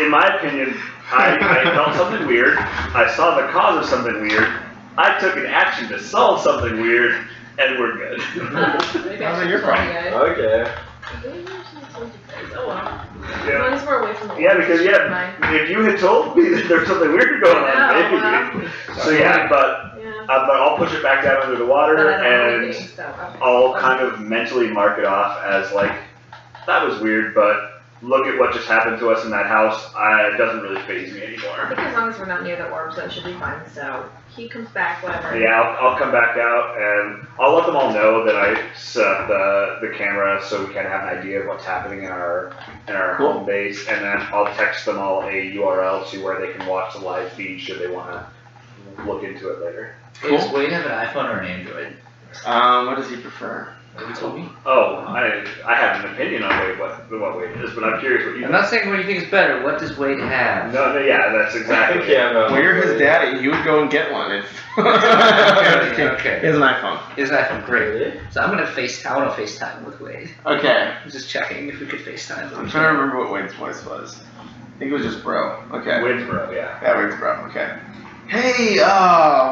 In my opinion, I felt something weird. I saw the cause of something weird. I took an action to solve something weird, and we're good. Maybe How's I that should your tell problem? you guys. Okay. Oh well. As Yeah. long as we're away from the Yeah, because Fine. if you had told me that there's something weird going on, Yeah, maybe. So yeah, but I'll push it back down under the But water, I don't know and anything, so, okay. I'll kind of mentally mark it off as like, that was weird, but look at what just happened to us in that house. It doesn't really faze me I anymore. think as long as we're not near the orbs, that should be fine. So he comes back, whatever. Yeah, I'll come back out and I'll let them all know that I set up the camera so we kind of have an idea of what's happening in our Cool. home base, and then I'll text them all a URL to where they can watch the live feed should they want to look into it later. Cool. Does Wade have an iPhone or an Android? What does he prefer? What you told me. Oh, I have an opinion on what Wade is, but I'm curious what you I'm think. not saying what you think is better. What does Wade have? No, yeah, that's exactly it. Yeah, Well, you're his daddy. You would go and get one if. Okay. He has an iPhone. His iPhone, great. Really? So I'm gonna I want to FaceTime with Wade. Okay. I'm just checking if we could FaceTime. I'm trying to remember what Wade's voice was. I think it was just bro. Okay. Winsboro, yeah. Yeah, Wade's bro. Okay. Hey,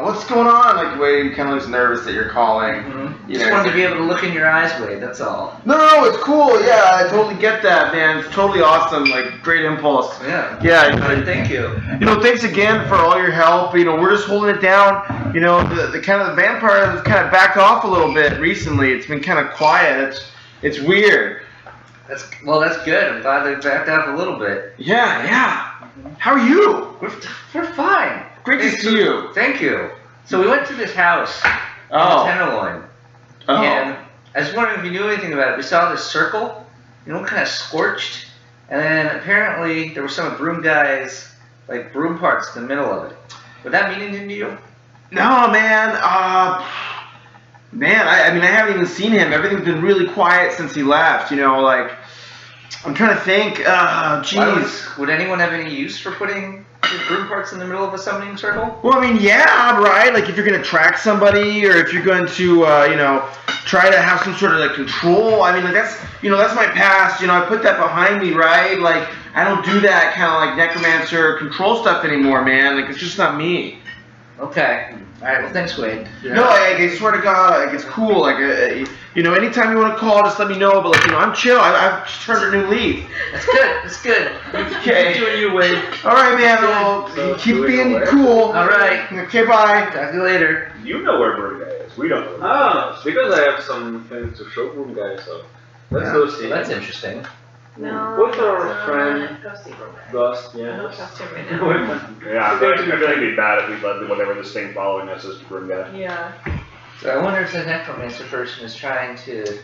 what's going on? Like Wade kind of looks nervous that you're calling. Mm-hmm. You Just know, wanted to be able to look in your eyes, Wade. That's all. No, it's cool. Yeah, I totally get that, man. It's totally awesome. Like, great impulse. Yeah. Yeah, Thank you. thanks again for all your help. We're just holding it down. The kind of the vampire has kind of backed off a little bit recently. It's been kind of quiet. It's weird. That's good. I'm glad they backed out a little bit. Yeah. How are you? We're fine. Great to see you. Thank you. So we went to this house in Oh. Tenderloin, and I was wondering if you knew anything about it. We saw this circle, kind of scorched, and then apparently there were some of Broom Guy's like broom parts in the middle of it. Would that mean anything to you? No, man. I haven't even seen him. Everything's been really quiet since he left. I'm trying to think. Jeez. Would anyone have any use for putting broom parts in the middle of a summoning circle? Well, I mean, yeah, right. Like if you're gonna track somebody, or if you're going to, try to have some sort of like control. I mean, like that's my past. I put that behind me, right? Like I don't do that kind of like necromancer control stuff anymore, man. Like it's just not me. Okay. Alright, well thanks, Wade. No, I swear to God, like it's cool. Like anytime you want to call, just let me know. But like I'm chill. I've just turned a new leaf. That's good. That's good. Okay. Keep doing you, Wade. All right, man. Well, So keep do we being go where? cool. Alright. Okay, bye. Talk to you later. You know where Broom Guy is. We don't know. Where Ah, because I have something to show Broom Guy, so let's go see. Well, that's interesting. No. What's our let's friend? not Go see Broom Guy. Ghost, I don't yeah. trust him right now. Yeah, I feel like it'd be bad if we let whatever this thing following us is Broom Guy. Yeah. So I wonder if the necromancer person is trying to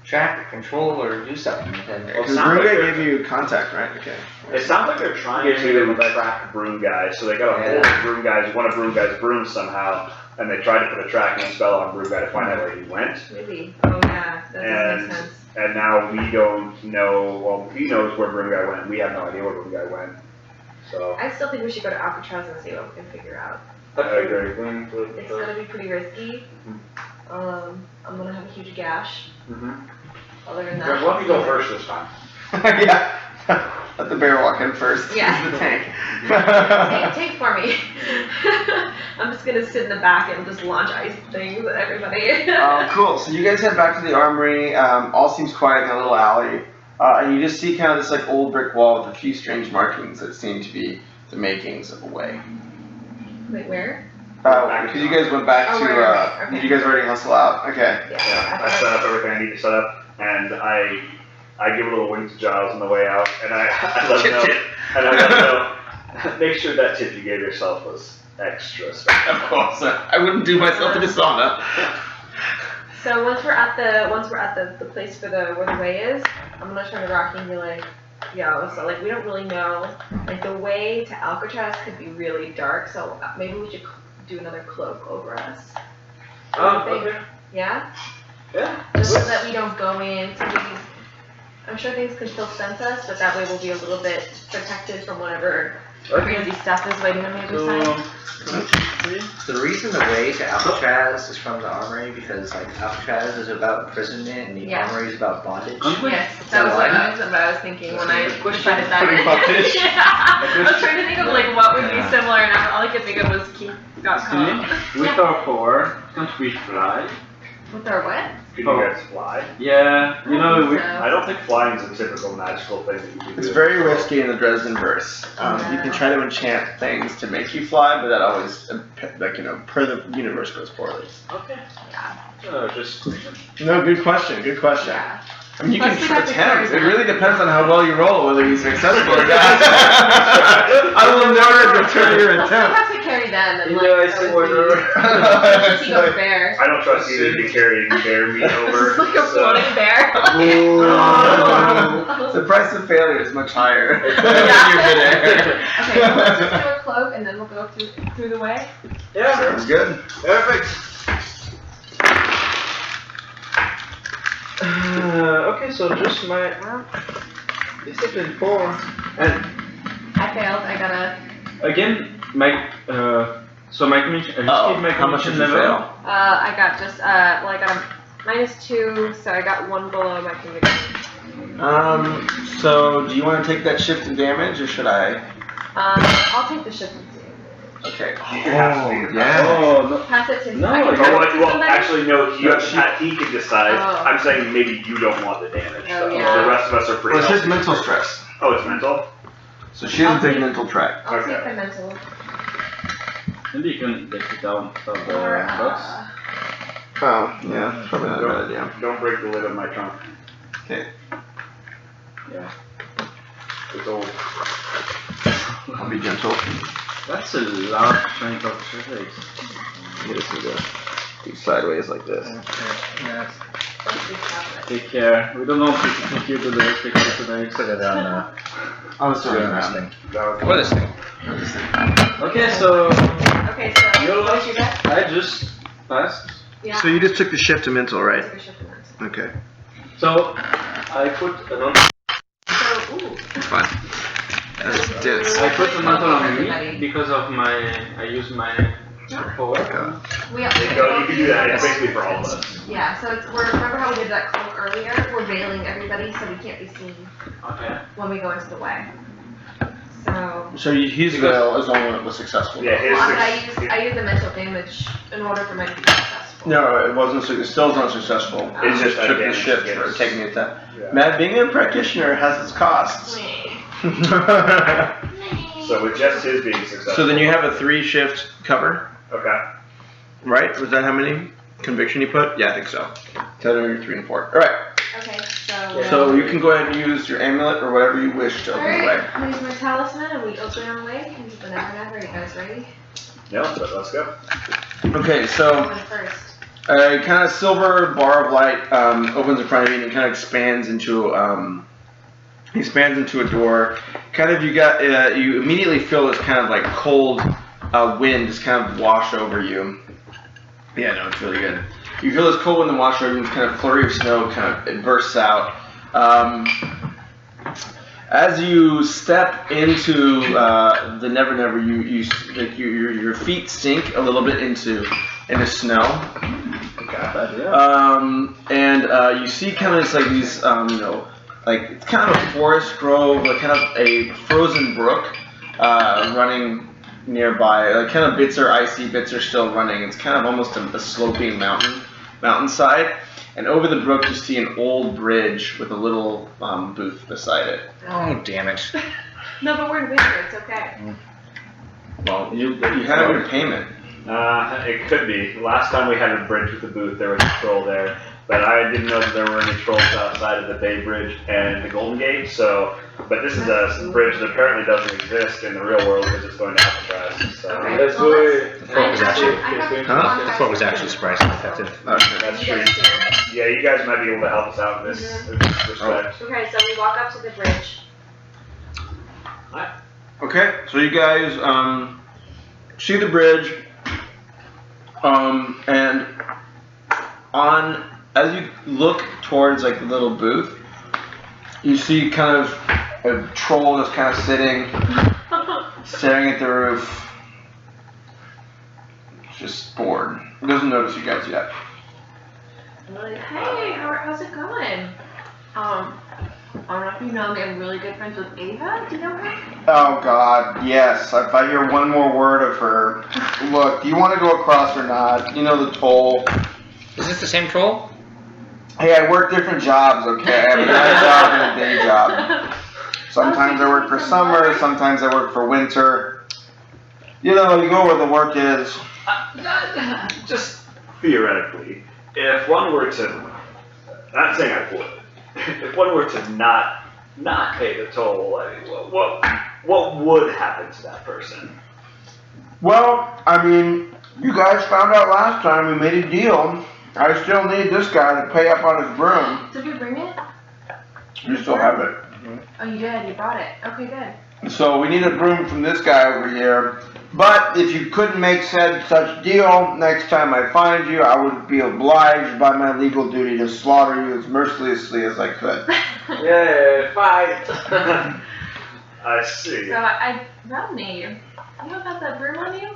track or control or do something with him. Well, Because sounds Broom like Guy they're- gave you contact, right? Okay. It sounds like they're trying to track Broom Guy, so they got a hold of one of Broom Guy's brooms somehow, and they tried to put a tracking spell on Broom Guy to find out where he went. Maybe. Oh yeah, that does make sense. And now we don't know. Well, he knows where Broom Guy went. We have no idea where Broom Guy went. So I still think we should go to Alcatraz and see what we can figure out. I agree. It's gonna be pretty risky. I'm gonna have a huge gash. Other than that. Why don't you go first this time? Yeah. Let the bear walk in first. Yeah. Use the tank. Take for me. I'm just gonna sit in the back and just launch ice things at everybody. Cool. So you guys head back to the armory. All seems quiet in a little alley, and you just see kind of this like old brick wall with a few strange markings that seem to be the makings of a way. Wait, where? Because you guys went back Oh, to. right, okay. Did you guys already hustle out? Okay. Yeah, I set up everything I need to set up, and I give a little wink to Giles on the way out, and I let him know, and I let him know, make sure that tip you gave yourself was extra special. Of course. I wouldn't do myself in a sauna. So once we're at the place for where the way is, I'm gonna turn to Rocky and be like, yo, so like we don't really know, like the way to Alcatraz could be really dark, so maybe we should do another cloak over us. Okay. Yeah? Yeah. Just so that we don't go into these. I'm sure things can still sense us, but that way we'll be a little bit protected from whatever crazy stuff is waiting on the other side. The reason the way to Alcatraz is from the armory because like Alcatraz is about imprisonment and the Yeah. armory is about bondage. Yes, that was what I was thinking when I decided that. Pretty bondage. Yeah. I was trying to think of like what would be similar, and all I could think of was Keith.com. With our power, can't we fly? With our what? Can you guys fly? Yeah, you know, we, I don't think flying is a typical magical thing that you can do. It's very risky in the Dresden verse. You can try to enchant things to make you fly, but that always, per the universe goes poorly. Okay. Just No, good question. Good question. Yeah. I mean, you Plus can we have to carry attempt. It that. really depends on how well you roll, whether you're successful or not. I will never return your Plus we attempt. have to carry them, and like, Yeah, I that see would where be- Especially he goes bear. I don't trust you to be carrying bear meat over. It's like a so- floating bear. The price of failure is much higher when Yeah. you're midair. Okay, so let's just do a cloak, and then we'll go through the way. Yeah. Sounds good. Perfect. Okay, so just my discipline 4, and I failed. I got a. again my so my communication. I just keep my How much did communication you level. fail? I got just I got a -2, so I got 1 below my conviction. So do you want to take that shift in damage, or should I? I'll take the shift and see. Okay. yeah. Oh no. Pass it to. No, I can I pass Well, it to well, somebody? actually, no. No, He can decide. Oh. I'm saying maybe you don't want the damage. Oh, so yeah. The rest of us are pretty. Well, it's just healthy. mental stress. Oh, it's mental. So she has a big mental track. I'll Okay. take the mental. maybe you can take it down from the Or, box. Oh, yeah, probably not a bad idea. Don't break the lid of my trunk. Okay. It's old. I'll be gentle. That's a large chunk of physics. You just need to do sideways like this. Yes. Let's do that. Take care. We don't want to take you to the take you to the next. Put it on I was doing this that. thing. That was Or this thing. Okay, so Okay, so You're what did you get? I just passed. Yeah. So you just took the shift to mental, right? Take a shift and mental. Okay. So I put an on. So, ooh. Fine. I put a mantle on Everybody. me because of I use my power. We There you go, you can do that, it's basically for all of us. Yeah, so remember how we did that cloak earlier? We're veiling everybody so we can't be seen Okay. when we go into the way. So. So his veil is only when it was successful. Yeah, his Well, but six- I used the mental damage in order for mine to be successful. No, it wasn't. It still is unsuccessful. It It's just just took the damage shift for against- taking it down. Yeah. Matt, being a practitioner has its costs. So with just his being successful. So then you have a 3 shift cover, Okay. right? Was that how many conviction you put? Yeah, I think so. 10 or 3 and 4. All right. Okay, so. So you can go ahead and use your amulet or whatever you wish to open the way. Alright, I'm gonna use my talisman and we open our way into the Nevernever. Are you guys ready? Yeah, so let's go. Okay, so Open first. a kind of silver bar of light opens in front of you and kind of expands into a door. Kind of you immediately feel this kind of like cold wind just kind of wash over you. Yeah, no, it's really good. You feel this cold wind wash over you, this kind of flurry of snow kind of it bursts out. As you step into the Nevernever, your feet sink a little bit into snow. And you see kind of these like it's kind of a forest grove, like kind of a frozen brook running nearby. Like kind of bits are icy, bits are still running. It's kind of almost a sloping mountainside. And over the brook you see an old bridge with a little booth beside it. Oh, damn it. No, but we're in winter, it's okay. Well, you have your payment. It could be. Last time we had a bridge with a booth, there was a troll there. But I didn't know that there were any trolls outside of the Bay Bridge and the Golden Gate, so, but this is a bridge that apparently doesn't exist in the real world because it's going to Alcatraz, so. Okay. Let's Well, do let's- it. The fort was actually, I have the contact fort was with actually you. surprisingly effective. Okay. That's You true. guys too. Yeah, you guys might be able to help us out in this respect. Okay, so we walk up to the bridge. Okay, so you guys see the bridge, and as you look towards like the little booth, you see kind of a troll just kind of sitting, staring at the roof, just bored. He doesn't notice you guys yet. I'm like, hey, how's it going? I don't know if you know me, I'm really good friends with Ava. Do you know her? Oh God, yes. If I hear one more word of her, look, do you want to go across or not? You know the toll. Is this the same troll? Hey, I work different jobs, okay? I have a night job and a day job. Sometimes I work for summer, sometimes I work for winter. You know, you go where the work is. Just theoretically, if one were to, not saying I would, if one were to not pay the toll, I mean, what would happen to that person? Well, I mean, you guys found out last time we made a deal. I still need this guy to pay up on his broom. Did you bring it? You still have it. Oh, you did. You brought it. Okay, good. So we need a broom from this guy over here. But if you couldn't make such deal, next time I find you, I would be obliged by my legal duty to slaughter you as mercilessly as I could. Yeah, fight. I see. So Rodney, you don't have that broom on you?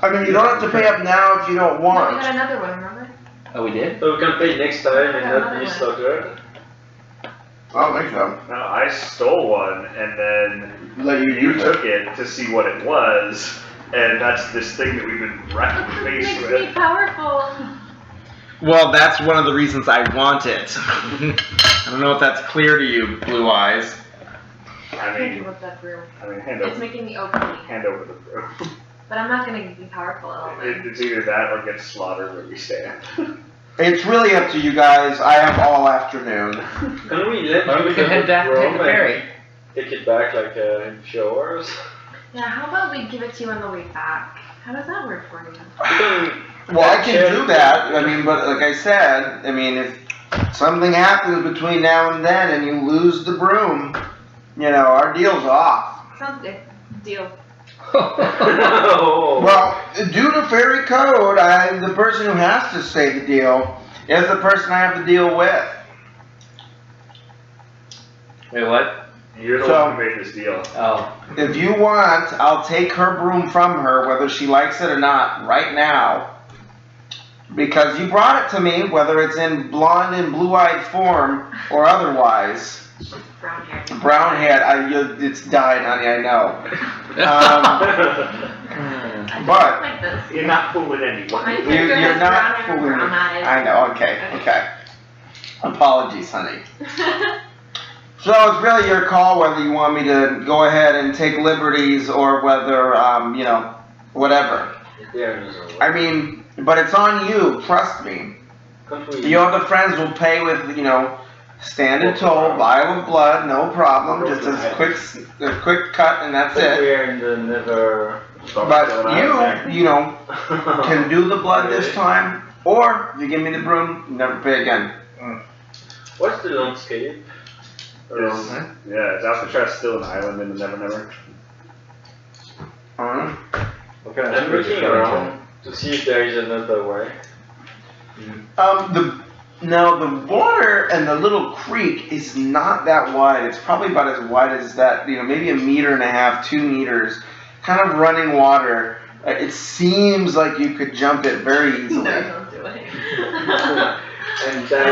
I mean, you don't have to pay up now if you don't No, we want. got another one, remember? Oh, we did? So we can pay next time and not be slaughtered. I don't think so. No, I stole one and then Let you you use it. took it to see what it was, and that's this thing that we've been wrecking the face Makes me with. powerful. Well, that's one of the reasons I want it. I don't know if that's clear to you, Blue Eyes. I Thank you mean, with that broom. hand It's over, making me OP. hand over the broom. But I'm not gonna be powerful at all. then. It's either that or get slaughtered where we stand. It's really up to you guys. I have all afternoon. Can we let Or you we can head back to the ferry. take it back like in a few hours? Yeah, how about we give it to you on the way back? How does that work for you? You can Well, I can do that. I mean, but like I said, I mean, if something happens between now and then and you lose the broom, you know, our deal's off. Sounds good. Deal. Oh. Well, due to fairy code, the person who has to say the deal is the person I have to deal with. Wait, what? You're the So- one who made this deal. Oh. If you want, I'll take her broom from her, whether she likes it or not, right now. Because you brought it to me, whether it's in blonde and blue-eyed form or otherwise. Brown hair. Brown head, it's dyed, honey, I know. I But- don't like this. You're not fooling anyone. My You're character has not brown hair and fooling me. brown eyes. I know, okay. Apologies, honey. So it's really your call whether you want me to go ahead and take liberties or whether, whatever. Yeah, I mean, but it's on you, trust me. can't we? Your other friends will pay with, standing tall, vial of blood, no problem, just a quick cut and that's it. We're in the never. But you can do the blood this time, or if you give me the broom, never pay again. What's the landscape? Is Alcatraz still an island in the Nevernever? Alright. I'm looking around to see if there is another way. The water and the little creek is not that wide. It's probably about as wide as that, maybe 1.5 meters, 2 meters, kind of running water. It seems like you could jump it very easily. No, don't do it. And that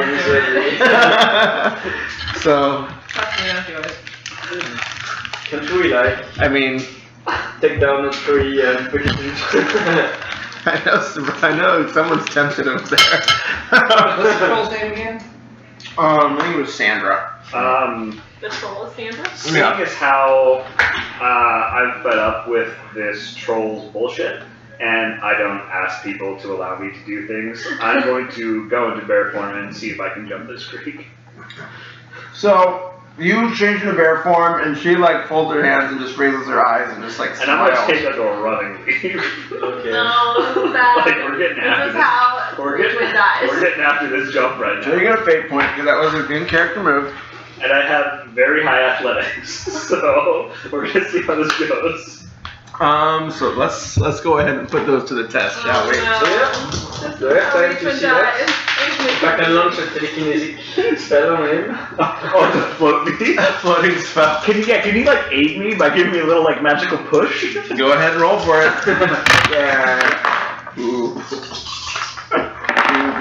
is So, Trust me, don't do it. Can't we take down a tree and put it in? I know someone's tempted over there. What's the troll's name again? I think it was Sandra. The troll is Sandra? Seeing as how I've fed up with this troll's bullshit, and I don't ask people to allow me to do things, I'm going to go into bear form and see if I can jump this creek. So, you change into bear form, and she folds her hands and just raises her eyes and just And I'm going to smiles. take a running leave. Okay. No, this is bad. We're getting This after is this. how We're Richmond getting, dies. we're getting after this jump right So now. you get a fate point because that was a good character move. And I have very high athletics, so we're going to see how this goes. So let's go ahead and put those to the test, shall we? Oh, no. This Do I is have how time to Richmond see that? dies. If I can launch a telekinetic spell on him. Oh, to float me? Floating spell. Can you aid me by giving me a little magical push? Go ahead and roll for it. Yeah. Ooh.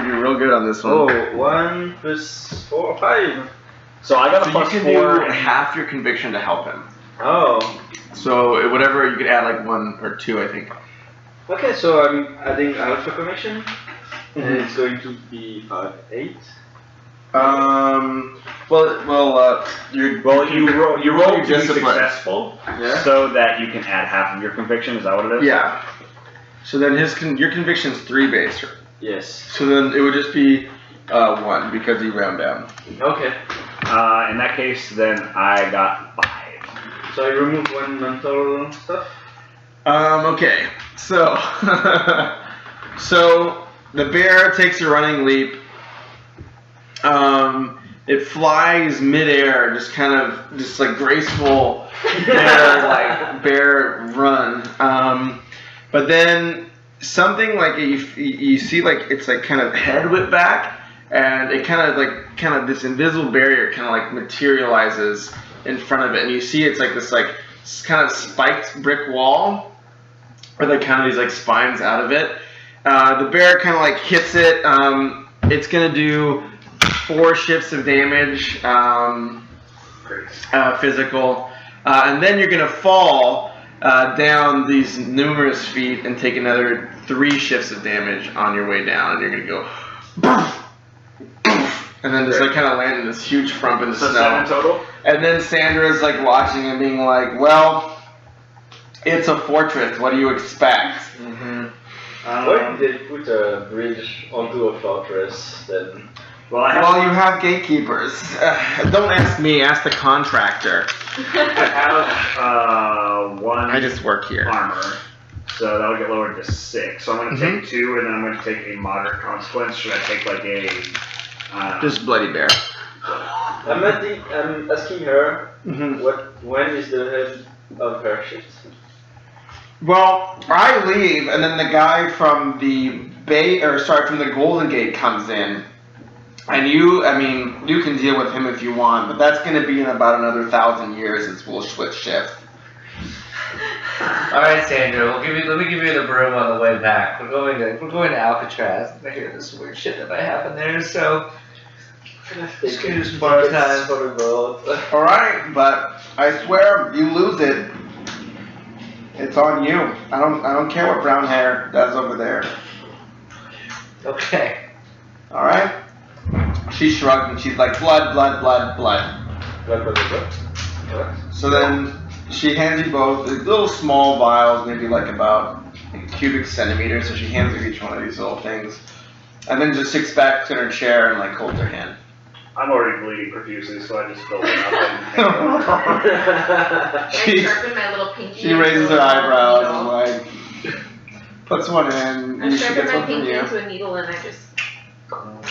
You're real good on this one. Oh, 1 + 4, 5. So I got a So you plus can 4. do half your conviction to help him. Oh. So whatever you could add 1 or 2, I think. Okay, so I'm adding alpha connection, and Mhm. it's going to be 8. You roll your to be discipline. successful, Yeah. so that you can add half of your conviction. Is that what it is? Yeah. So then your conviction's 3 base. Yes. So then it would just be 1 because you round down. Okay. In that case, then I got 5. So I remove 1 mental stuff. Okay. So so the bear takes a running leap. It flies midair, just graceful bear run. But then something you see it's kind of head whip back, and it kind of this invisible barrier materializes in front of it, and you see it's this kind of spiked brick wall with these spines out of it. The bear kind of hits it. It's gonna do 4 shifts of damage, physical, and then you're gonna fall down these numerous feet and take another 3 shifts of damage on your way down, and you're gonna go, and then just kind of land in this huge frump in the So snow. 7 total. And then Sandra's watching and being well, it's a fortress. What do you expect? Why did they put a bridge onto a fortress then? Well, I have Well, you have gatekeepers. Don't ask me. Ask the contractor. I have 1 I just work here. armor, so that'll get lowered to 6. So I'm going to take 2, and then I'm going to take a moderate consequence. Should I take a Just bloody bear. I'm asking her when is the head of her shift? Well, I leave, and then the guy from the from the Golden Gate comes in, And you can deal with him if you want, but that's going to be in about another 1,000 years. We'll switch shift. All right, Sandra. Let me give you the broom on the way back. We're going to Alcatraz. I hear this weird shit that might happen there, so just give you some bar time. For the boat. All right, but I swear, you lose it, it's on you. I don't care what brown hair does over there. Okay. All right. She shrugged and she's like, blood, blood, blood, blood. What? So then she hands you both little small vials, maybe like about a cubic centimeter. So she hands you each one of these little things, and then just sits back in her chair and like holds her hand. I'm already bleeding profusely, so I just fill it up I sharpen my little pinky. She raises her eyebrows and like puts one in. I And she sharpen gets my one from pinky you. into a needle and I just poke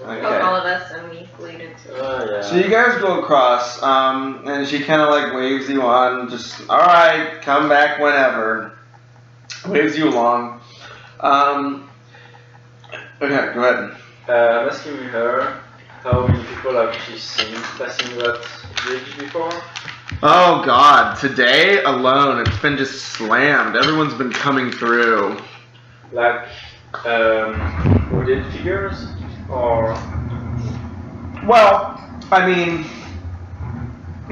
Okay. all of us and we bleed into it. Yeah. So you guys go across, and she kind of like waves you on, just, alright, come back whenever. Waves you along. Okay, go ahead. I'm asking her how many people have she seen passing that bridge before? Oh god, today alone, it's been just slammed. Everyone's been coming through. Like, wooden figures? Or... Well, I mean,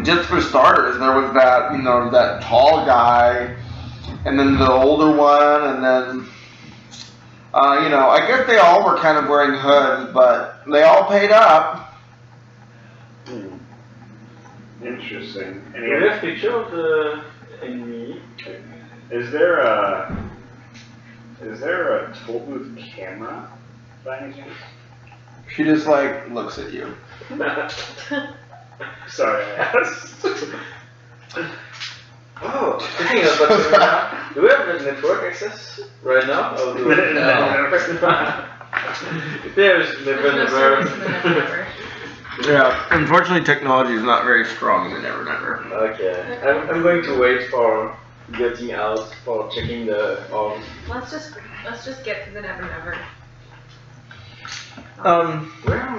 just for starters, there was that, that tall guy, and then the older one, and then, I guess they all were kind of wearing hoods, but they all paid up. Interesting. Do you have a picture of the enemy? Is there a toll booth camera by any chance? She just, like, looks at you. Sorry, I asked. Oh, speaking of that, do we have the network access right now? Or do we? There's There's no service in the Nevernever. Nevernever. Yeah, unfortunately technology is not very strong in the Nevernever. Okay, I'm going to wait for getting out for checking the orb. Let's just get to the Nevernever. Where are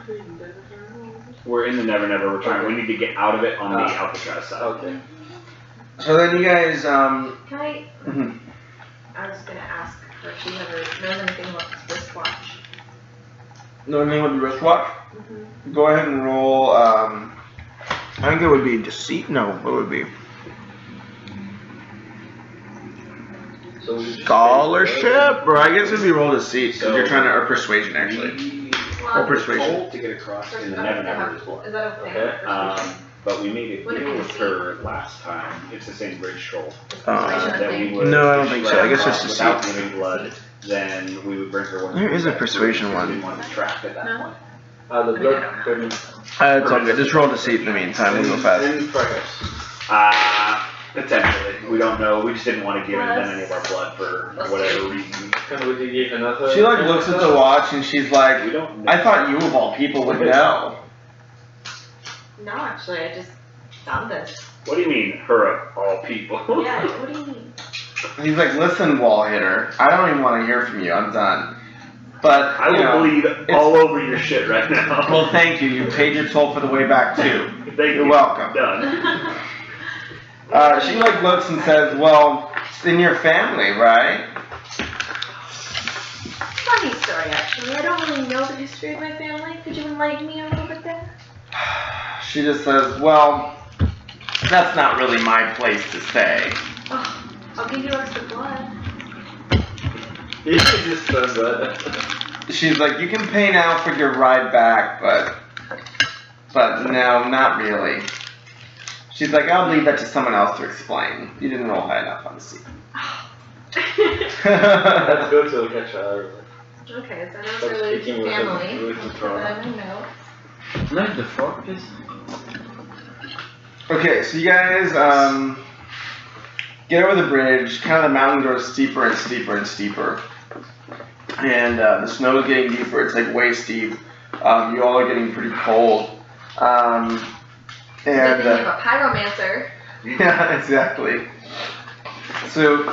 we in Nevernever? We're in the Nevernever. We're trying. Okay. We need to get out of it on the Alcatraz side. Okay. So then you guys, Can I? mhm. I was gonna ask her if she ever knows anything about this wristwatch. Know anything with the wristwatch? Mm-hmm. Go ahead and roll, I think it would be deceit, no, what would it be? So we just Scholarship? Or I guess it'd be roll deceit, because So- you're trying to, or persuasion actually. Well, Or persuasion. Told to get across in the Nevernever as well. Is that okay? Okay, But we made a Would it deal be with deceit? her last time. It's the same bridge troll. Uh, That we would. No, I don't if she think so. ran I guess it's across without deceit. giving blood, then we would bring her one. There is a back persuasion because we one. didn't want to track at that No. point. the I mean, I blood don't have burning. It's all good, just roll deceit in the meantime, we'll go fast. And fragrance. Potentially. We don't know. We just didn't want to give them any of our blood for whatever reason. Can we give another? She like looks at the watch and she's like, We don't know. I thought you of all people would know. No, actually, I just found this. What do you mean, her of all people? Yeah, what do you mean? He's like, listen, wall hitter, I don't even want to hear from you, I'm done. But, I will bleed all over your shit right now. well, thank you, you paid your toll for the way back too. Thank You're you. welcome. Done. She like looks and says, well, it's in your family, right? Funny story, actually. I don't really know the history of my family. Could you enlighten me a little bit there? She just says, well, that's not really my place to say. Oh, I'll give you extra blood. He just does that. She's like, you can pay now for your ride back, but no, not really. She's like, I'll leave that to someone else to explain. You didn't roll high enough on the seat. Let's go to Alcatraz. Okay, so now Stop it's related speaking to with family. the- with the I'll put trauma. that in my notes. Can I have the fork, please? Okay, so you guys get over the bridge. Kind of the mountain grows steeper and steeper and steeper, and the snow is getting deeper. It's like way steep. You all are getting pretty cold. Good thing you And have a pyromancer. yeah, exactly. So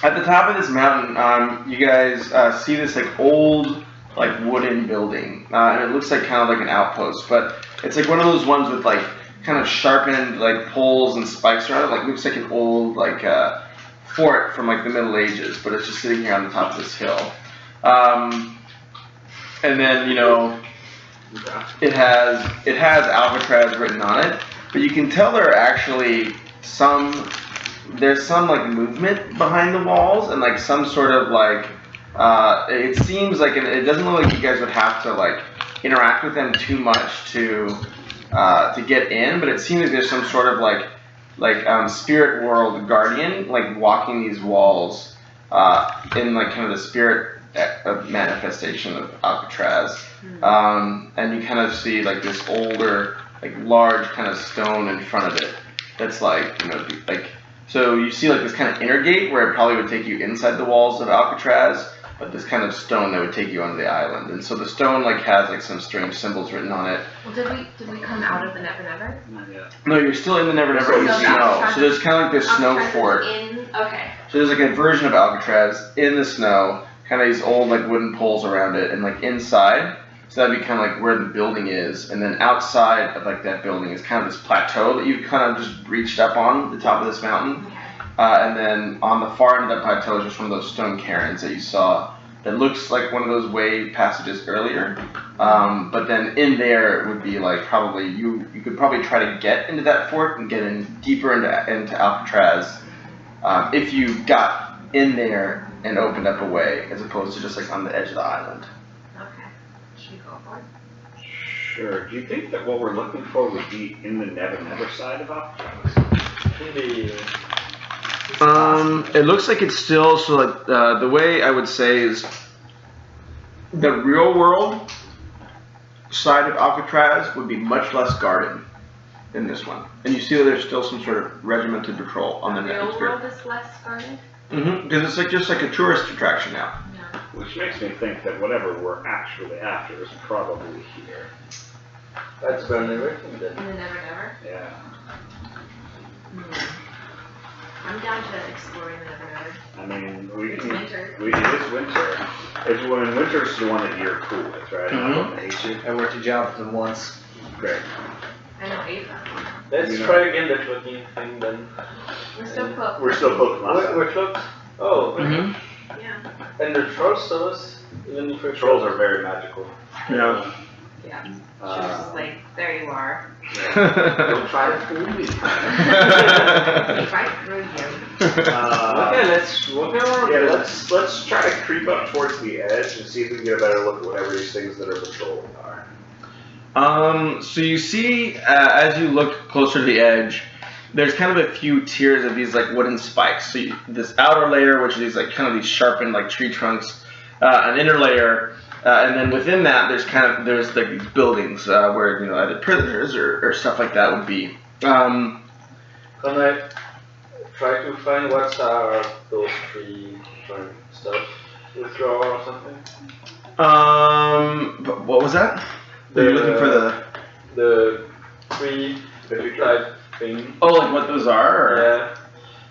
at the top of this mountain, you guys see this like old like wooden building, and it looks like kind of like an outpost, but it's like one of those ones with like kind of sharpened like poles and spikes around it. Like looks like an old like fort from like the Middle Ages, but it's just sitting here on the top of this hill. And then it has Alcatraz written on it, but you can tell there are actually there's some like movement behind the walls and like some sort of like it seems like it doesn't look like you guys would have to like interact with them too much to get in, but it seems like there's some sort of like spirit world guardian like walking these walls in like kind of the spirit of manifestation of Alcatraz. And you kind of see like this older like large kind of stone in front of it that's like so you see like this kind of inner gate where it probably would take you inside the walls of Alcatraz, but this kind of stone that would take you onto the island. And so the stone like has like some strange symbols written on it. Well, did we come out of the Nevernever? Not yet. No, you're still in the Nevernever in the snow. So there's kind of like this snow fort. Okay. So there's like a version of Alcatraz in the snow, kind of these old like wooden poles around it, and like inside, so that'd be kind of like where the building is, and then outside of like that building is kind of this plateau that you've kind of just reached up on the top of this mountain. And then on the far end of that plateau is just one of those stone cairns that you saw that looks like one of those way passages earlier. But then in there would be like probably, you could probably try to get into that fort and get in deeper into Alcatraz if you got in there and opened up a way, as opposed to just like on the edge of the island. Okay. Should we go for it? Sure. Do you think that what we're looking for would be in the Nevernever side of Alcatraz? It looks like it's still, so like the way I would say is the real world side of Alcatraz would be much less guarded than this one. And you see that there's still some sort of regimented patrol on the real next world is less guarded? because it's like just like a tourist attraction now. Yeah. Which makes me think that whatever we're actually after is probably here. That's burning everything then. In the Nevernever? Yeah. I'm down to exploring the Nevernever. I mean, It's winter. it is winter. It's when winter's the one that you're cool with, right? Mhm. I don't hate you. I worked a job for them once. Great. I know Ava. Let's try again the cloaking thing then. We're still cooked. We're still cooking last time. We're cloaked? Oh, Mm-hmm. Yeah. and the trolls saw us, even if we're Trolls are very magical. Yeah. Yeah. She was just like, there you are. Don't try to fool me. Right through you. Okay, let's walk around. Yeah, let's try to creep up towards the edge and see if we can get a better look at whatever these things that are patrolling are. So you see, as you look closer to the edge, there's kind of a few tiers of these like wooden spikes. So this outer layer, which are these like kind of these sharpened like tree trunks, an inner layer, and then within that there's like these buildings where either prisoners or stuff like that would be. Can I try to find what are those three stuff? Withdraw or something? But what was that? You're looking for the three type thing. Oh, like what those are? Or? Yeah.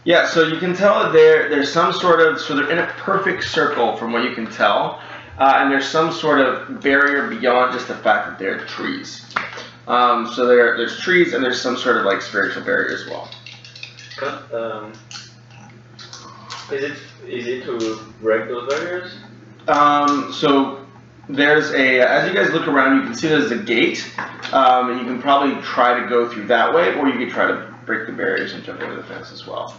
Yeah, so you can tell that there's some sort of, so they're in a perfect circle from what you can tell, and there's some sort of barrier beyond just the fact that they're trees. So there's trees and there's some sort of like spiritual barrier as well. Is it easy to break those barriers? So there's as you guys look around, you can see there's a gate, and you can probably try to go through that way, or you can try to break the barriers and jump over the fence as well.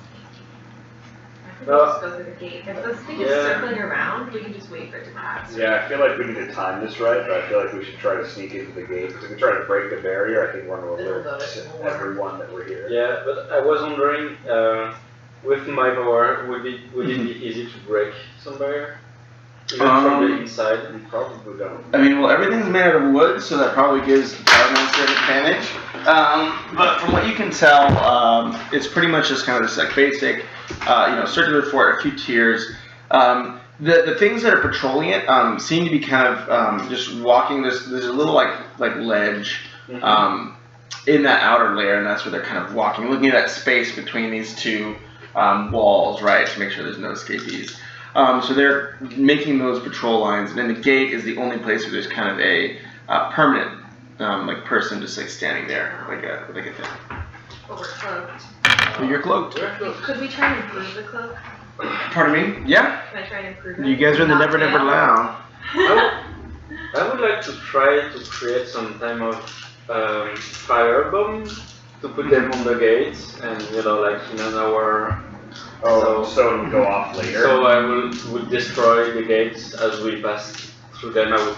I think we'll just go through the gate. If this thing is Yeah. circling around, we can just wait for it to pass. Yeah, I feel like we need to time this right, but I feel like we should try to sneak into the gate. Because if we try to break the barrier, I think we're going to It'll alert notice more. everyone that we're here. Yeah, but I was wondering, with my power, would it be easy to break some barrier? Even from the inside? We probably don't. I mean, well, everything's made out of wood, so that probably gives the Powermaster an advantage. But from what you can tell, it's pretty much just kind of this like basic, circular fort, a few tiers. The things that are patrolling it seem to be kind of just walking. There's a little like ledge in that outer layer, and that's where they're kind of walking, looking at that space between these two walls, right, to make sure there's no escapees. So they're making those patrol lines, and then the gate is the only place where there's kind of a permanent like person just like standing there, like a thing. But we're cloaked. So you're cloaked. Could we try and improve the cloak? Pardon me? Yeah. Can I try and improve it? You guys are in the Not Nevernever fail? now. I would like to try to create some type of firebomb to put them on the gates, and like in an hour. Oh, so it would go off later. So I would destroy the gates as we pass through them. I would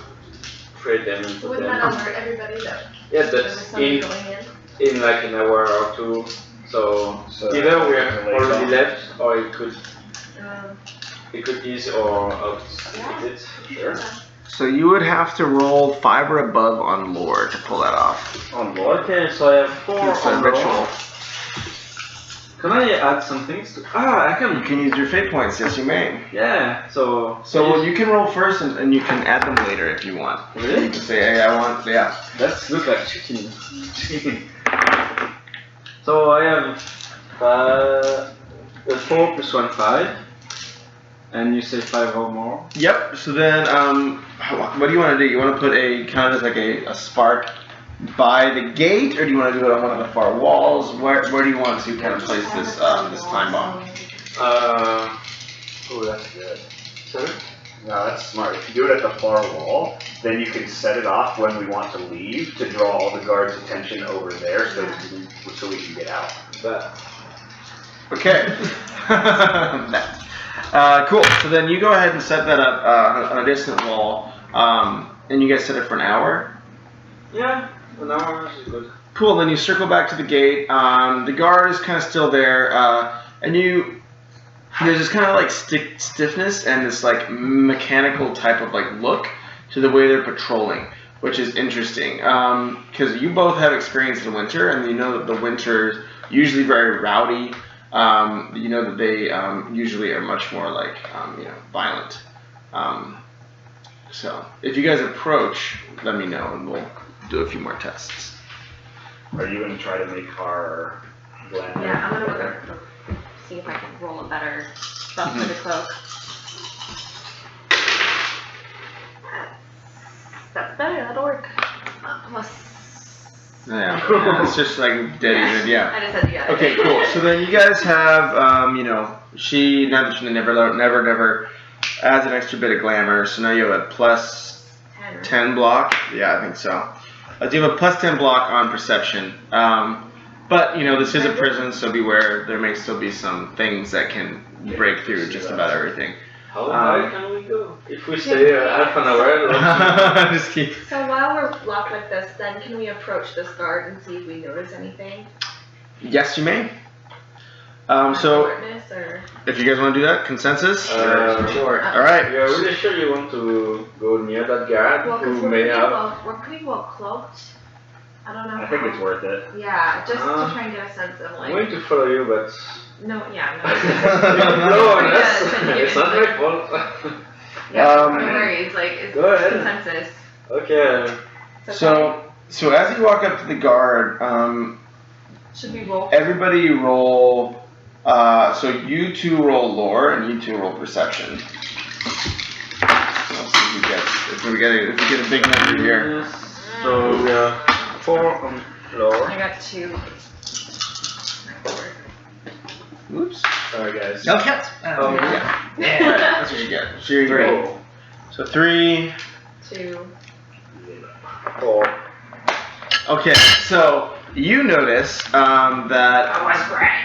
create them and put Wouldn't them. that alert everybody that Yeah, there was that's somebody in going in? like an hour or two. So either we are already left, or it could ease or out it. Sure. So you would have to roll 5 or above on lore to pull that off. On Lord. Okay, so I have 4 It's a on ritual. roll. Can I add some things to? I You can. can use your fate points. Yes, you may. Yeah. So. So you can roll first, and you can add them later if you want. Really? You can say, hey, I want, yeah. Let's look like chicken. So I have 4 plus 1, 5. And you say 5 or more? Yep. So then, what do you want to do? You want to put a kind of like a spark by the gate, or do you want to do it on one of the far walls? Where do you want to kind of place this this time bomb? Oh, that's good. Sorry? No, that's smart. If you do it at the far wall, then you can set it off when we want to leave to draw all the guards' attention over there, so we can get out. That. Okay. Cool. So then you go ahead and set that up on a distant wall, and you guys set it for an hour. Yeah, an hour is good. Cool. Then you circle back to the gate. The guard is kind of still there, and there's this kind of like stiffness and this like mechanical type of like look to the way they're patrolling, which is interesting because you both have experience in winter, and you know that the winter is usually very rowdy. You know that they usually are much more like violent. So if you guys approach, let me know, and we'll do a few more tests. Are you going to try to make our glamour? Yeah, I'm gonna see if I can roll a better stuff for the cloak. That's better, that'll work. Plus. Yeah, it's just like dead even, yeah. I just had to get it. Okay, cool. So then you guys have, she never adds an extra bit of glamour. So now you have a plus 10 block. Yeah, I think so. Do you have a plus 10 block on perception? But this is a prison, so beware. There may still be some things that can break through just about everything. How high can we go? If we stay half an hour, Just keep. So while we're locked like this, then can we approach this guard and see if we notice anything? Yes, you may. So Alertness or? if you guys want to do that, consensus. Sure. All right. You're really sure you want to go near that guard Well, because who may have? we're pretty well cloaked. I don't know. I think it's worth it. Yeah, just to try and get a sense of I'm like. going to follow you, but No, yeah, no. blow on us. Yeah, It's not my fault. Yeah, no worries. Like, it's Go ahead. consensus. Okay. It's okay. So as you walk up to the guard, Should we roll? everybody roll. So you two roll lore and you two roll perception. Let's see if we get a big number here. Yes. So we are 4 on floor. I got 2. Oops. Sorry, guys. No counts. Oh, Yeah. Yeah. That's what you get. So you're great. So 3. 2. 4. Okay. So you notice that. Oh, I sprang.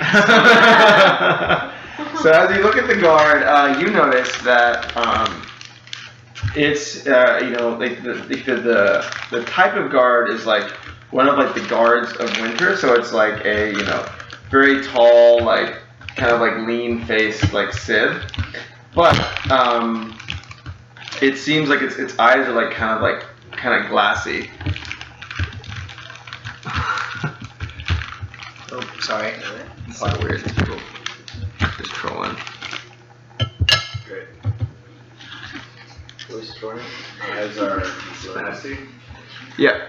So as you look at the guard, you notice that it's like the type of guard is like one of like the guards of winter. So it's like a very tall, like kind of like lean faced like Civ, but it seems like its eyes are like kind of glassy. Oh, sorry. It's like weird. People just trolling. Great. Who's throwing? Eyes are glassy. Yeah.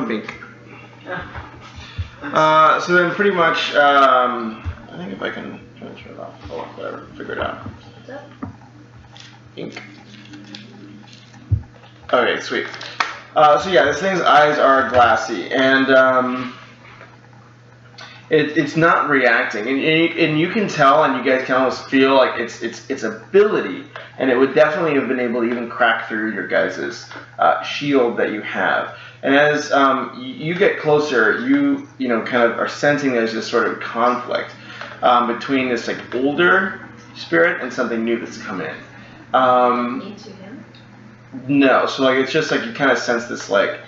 Bink. So then pretty much, I think if if I can turn it off. Oh, whatever. Figure it out. What's up? Ink. Okay, sweet. So yeah, this thing's eyes are glassy, and it's not reacting, and you can tell, and you guys can almost feel like its ability, and it would definitely have been able to even crack through your guys' shield that you have. And as you get closer, you know kind of are sensing there's this sort of conflict between this like older spirit and something new that's come in. Me to him? No, so like it's just like you kind of sense this like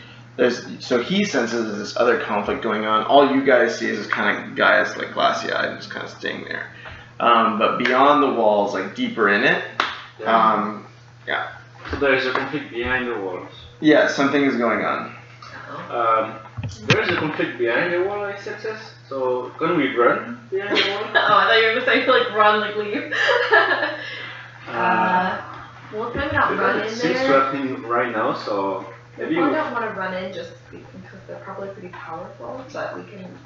so he senses this other conflict going on. All you guys see is this kind of guy that's like glassy eyed and just kind of staying there. But beyond the walls, like deeper in it, yeah. So there is a conflict behind the walls. Yeah, something is going on. There is a conflict behind the wall, I sense. So can we run behind the wall? Oh, I thought you were gonna say like run, like leave. We'll maybe not run Because in it seems to there. happen right now, so We maybe probably don't want to run in just because they're probably pretty powerful, but we can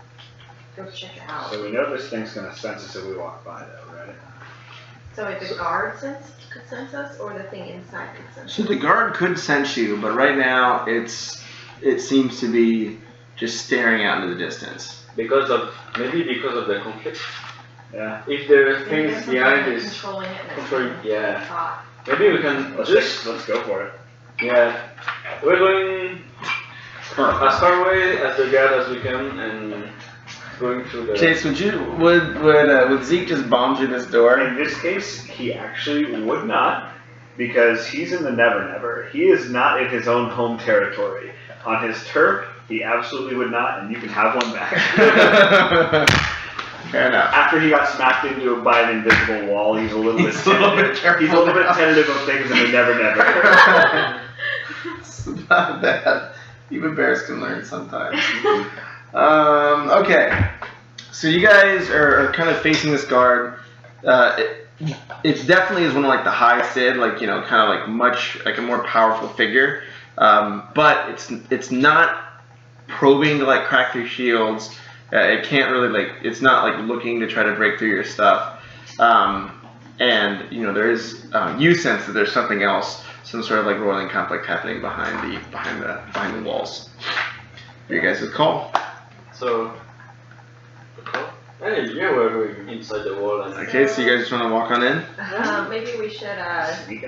go check it out. So we know this thing's gonna sense us if we walk by, though, right? So if the guard could sense us, or the thing inside could sense So us? the guard could sense you, but right now it seems to be just staring out into the distance. because of the conflict. Yeah. If there are Maybe things there's something behind like this controlling it. And it's control, yeah. hot. Maybe we can Let's go for it. yeah. We're going as far away as the guard as we can and going through the. Chase, would Zeke just bomb through this door? In this case, he actually would not, because he's in the Nevernever. He is not in his own home territory. On his turf, he absolutely would not, and you can have one back. Fair enough. After he got smacked into by an invisible wall, he's a little bit tentative. He's a little bit tentative of things in the Nevernever. It's not bad. Even bears can learn sometimes. Okay. So you guys are kind of facing this guard. It definitely is one of like the high Sid, like kind of like much like a more powerful figure. But it's not probing to like crack through shields. It can't really like it's not like looking to try to break through your stuff. And there is you sense that there's something else, some sort of like roiling conflict happening behind the walls. You guys would call. So. Hey, yeah, we're going inside the wall and Okay, so you guys just want to walk on in? Maybe we should,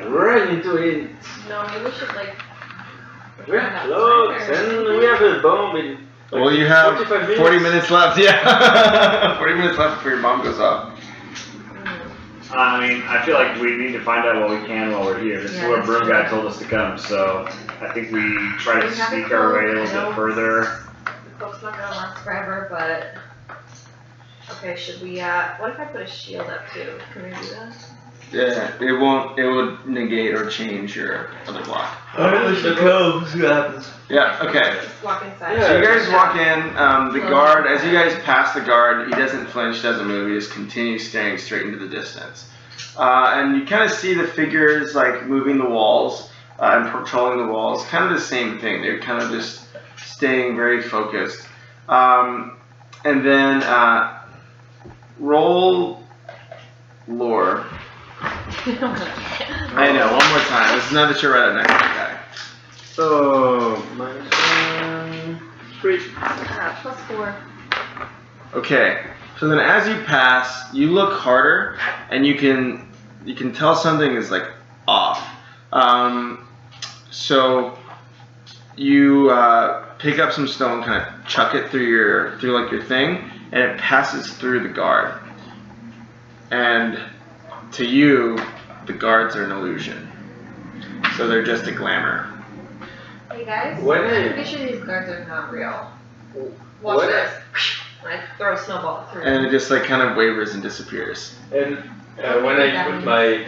run into it. no, maybe we should like. We're close and we have a bomb in. Like, Well, you have 45 40 minutes left. Yeah, 40 minutes left before your bomb goes off. I mean, I feel like we need to find out what we can while we're here. This is where that's Broom true. Guy told us to come, so I think we try to We have it sneak our way a closed, I little bit know. further. The cloak's not gonna last forever, but. Okay, should we, what if I put a shield up too? Can we do that? Yeah, it would negate or change your other block. See what happens. Yeah, okay. Just walk inside. Yeah. So you guys walk in, the guard, as you guys pass the guard, he doesn't flinch, doesn't move, he just continues staring straight into the distance. And you kind of see the figures like moving the walls and patrolling the walls, kind of the same thing, they're kind of just staying very focused. And then roll lore. I know, one more time, this is now that you're right up next to the guy. So, -3. +4. Okay, so then as you pass, you look harder, and you can tell something is like off. So you pick up some stone, kind of chuck it through your thing, and it passes through the guard. And to you, the guards are an illusion. So they're just a glamour. Hey guys, When I'm I- pretty sure these guards are not real. Watch When I- this. And I throw a snowball through. And it just like kind of wavers and disappears. And when I put my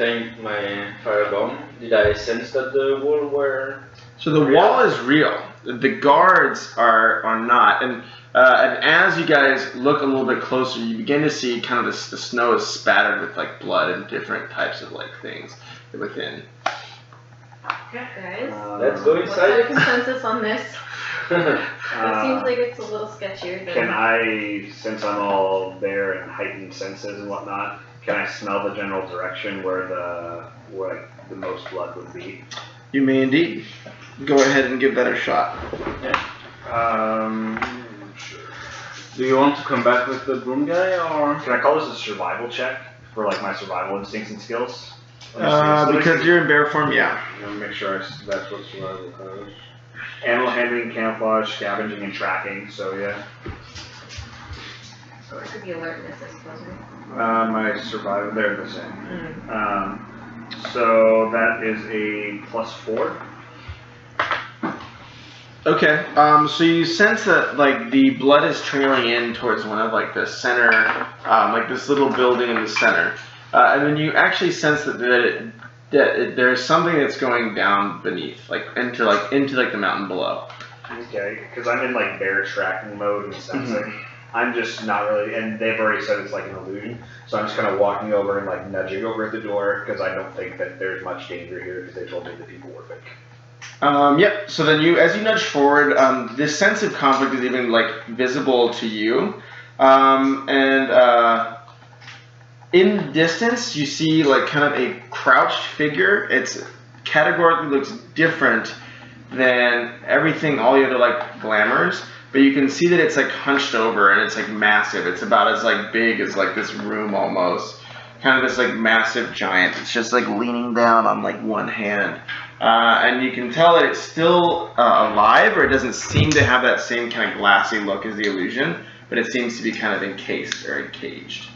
firebomb, did I sense that the wall were? So the wall is real. The guards are not. And as you guys look a little bit closer, you begin to see kind of the snow is spattered with like blood and different types of like things within. Okay, guys. Let's go What's inside our it. consensus on this? It seems like it's a little sketchier than. Can I, since I'm all there and heightened senses and whatnot, can I smell the general direction where the most blood would be? You may indeed. Go ahead and give that a shot. Sure. Do you want to come back with the Broom Guy or? Can I call this a survival check for like my survival instincts and skills? Let me Because see. you're in bear form, yeah. I'm gonna make sure that's what survival has. Animal handling, camouflage, scavenging, and tracking. So yeah. Or it could be alertness, I suppose, right? My survival, they're the same. So that is a +4. Okay, so you sense that like the blood is trailing in towards one of like the center, like this little building in the center, and then you actually sense that there's something that's going down beneath, like into the mountain below. Okay, because I'm in like bear tracking mode and sensing. I'm just not really, and they've already said it's like an illusion, so I'm just kind of walking over and like nudging over at the door because I don't think that there's much danger here because they told me the people were fake. Yep. So then as you nudge forward, this sense of conflict is even like visible to you, and in distance you see like kind of a crouched figure. It's categorically looks different than all the other like glamours, but you can see that it's like hunched over and it's like massive. It's about as like big as like this room almost. Kind of this like massive giant. It's just like leaning down on like one hand. And you can tell that it's still alive, or it doesn't seem to have that same kind of glassy look as the illusion, but it seems to be kind of encased or encaged.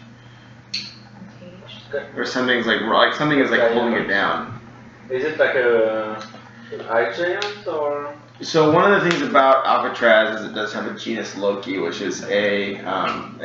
Or something's like something is like holding it down. Is it like a ice giant or? So one of the things about Alcatraz is it does have a genus Loki, which is a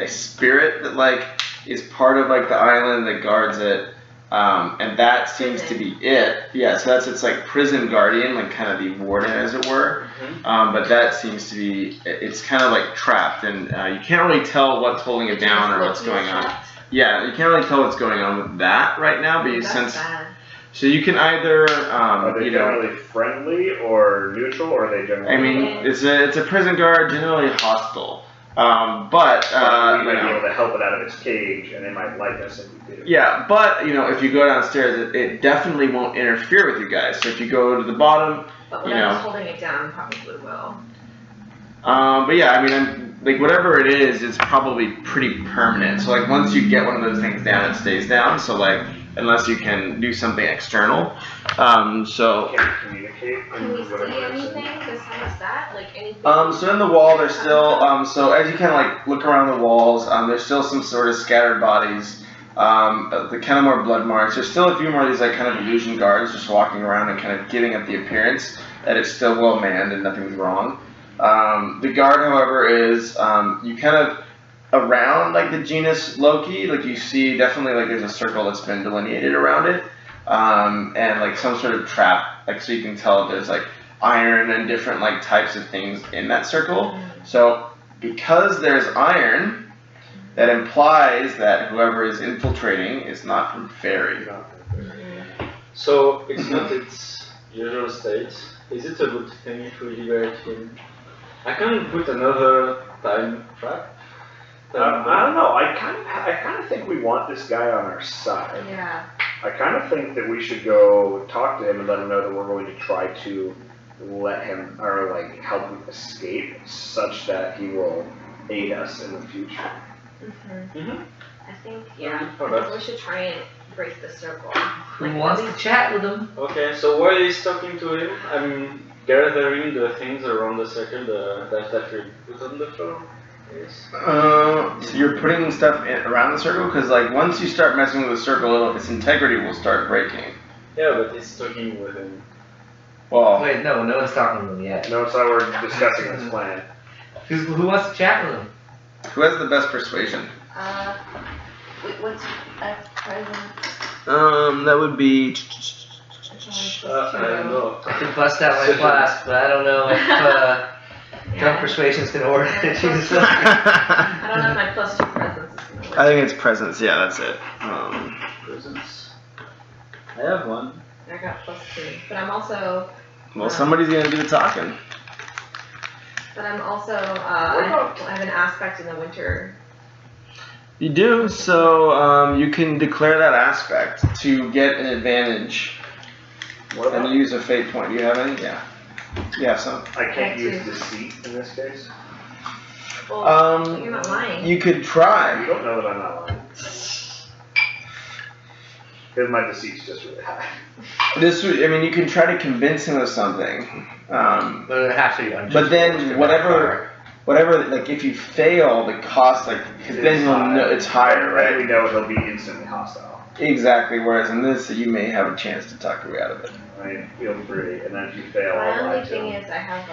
spirit that like is part of like the island that guards it. And that seems to be it. Yeah, so that's its like prison guardian, like kind of the warden as it were. But that seems to be, it's kind of like trapped, and you can't really tell what's holding it down or what's going on. Yeah, you can't really tell what's going on with that right now, but you sense. Bad. So you can either, Are they generally friendly or neutral, or are they generally? I mean, it's a prison guard, generally hostile. But we might be able to help it out of its cage, and they might like us if we do. Yeah, but if you go downstairs, it definitely won't interfere with you guys. So if you go to the bottom, But whatever's holding it down probably will. But yeah, I mean, like whatever it is, it's probably pretty permanent. So like once you get one of those things down, it stays down. So like unless you can do something external, so. Can we communicate? Can we see anything besides that? Like anything? So in the wall, there's still, so as you kind of like look around the walls, there's still some sort of scattered bodies, the kind of more blood marks. There's still a few more of these like kind of illusion guards just walking around and kind of giving it the appearance that it's still well manned and nothing's wrong. The guard, however, is, you kind of, around like the genus Loki, like you see definitely like there's a circle that's been delineated around it, and like some sort of trap, like so you can tell there's like iron and different like types of things in that circle. So because there's iron, that implies that whoever is infiltrating is not from fairy. So it's not its usual state. Is it a good thing if we liberate him? I can put another time trap. I don't know. I kind of think we want this guy on our side. Yeah. I kind of think that we should go talk to him and let him know that we're going to try to let him or like help him escape, such that he will aid us in the future. I think I Oh, think we should try and break the circle. Who wants to chat with him? Okay, so while he's talking to him, I'm gathering the things around the circle that we put on the floor. Yes. So you're putting stuff around the circle? Because like once you start messing with the circle, its integrity will start breaking. Yeah, but he's talking with him. Well, Wait, no one's talking to him yet. No, so we're discussing this plan. Who wants to chat with him? who has the best persuasion? What's present? That would be. I don't know. I can bust out my flask, but I don't know if drunk persuasion's gonna work. Jesus. I don't know if my +2 presence is gonna work. I think it's presence. Yeah, that's it. Presents. I have one. I got +2, but I'm also. Well, somebody's gonna do the talking. But I'm also, I have an aspect in the winter. You do, so you can declare that aspect to get an advantage. What And about? use a fate point. Do you have any? Yeah. You have some. I can't I use do. deceit in this case. Well, you're not lying. You could You try. don't know that I'm not lying. Because my deceit's just really high. You can try to convince him of something. But it has to be unjust. But then whatever, like if you fail, the cost, like, because then It's he'll high. know it's higher, And we right? know he'll be instantly hostile. Exactly. Whereas in this, you may have a chance to talk your way out of it. I mean, feel free, and then if you fail, My I'll lie only to thing him. is I have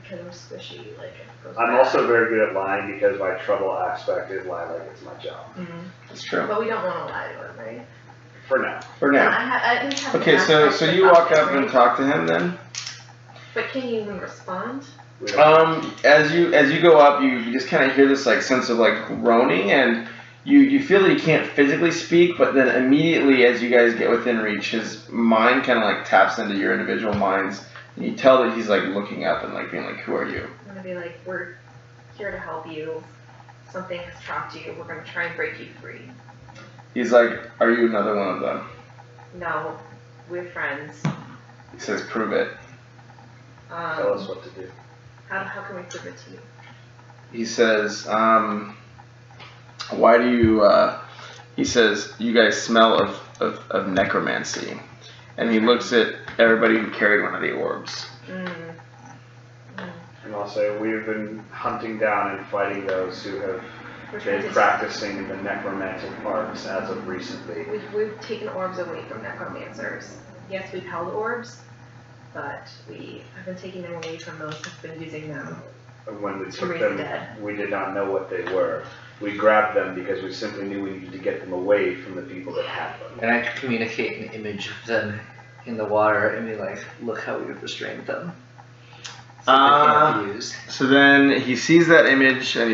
because I'm squishy, like it goes I'm bad. also very good at lying because my trouble aspect is lie like it's my job. That's true. But we don't want to lie to him, right? For now. For now. I at least have an Okay, so aspect you about walk it, up and right? talk to him then. But can you even respond? We don't- As you go up, you just kind of hear this like sense of like groaning, and you feel that he can't physically speak, but then immediately as you guys get within reach, his mind kind of like taps into your individual minds, and you tell that he's like looking up and like being like, "Who are you?" I'm gonna be like, we're here to help you. Something has trapped you. We're gonna try and break you free. He's like, "Are you another one of them?" No, we're friends. He says, "Prove it." Tell us what to do. How can we prove it to you? He says, "Why do you?" He says, "You guys smell of necromancy," and he looks at everybody who carried one of the orbs. And I'll say we've been hunting down and fighting those who have We're trying been to. practicing in the necromantic arts as of recently. We've taken orbs away from necromancers. Yes, we've held orbs, but we have been taking them away from those who've been using them. And when we To took raise the them, dead. we did not know what they were. We grabbed them because we simply knew we needed to get them away from the people that had them. And I communicate an image of them in the water and be like, look how we've restrained them. So they can't be used. So then he sees that image, and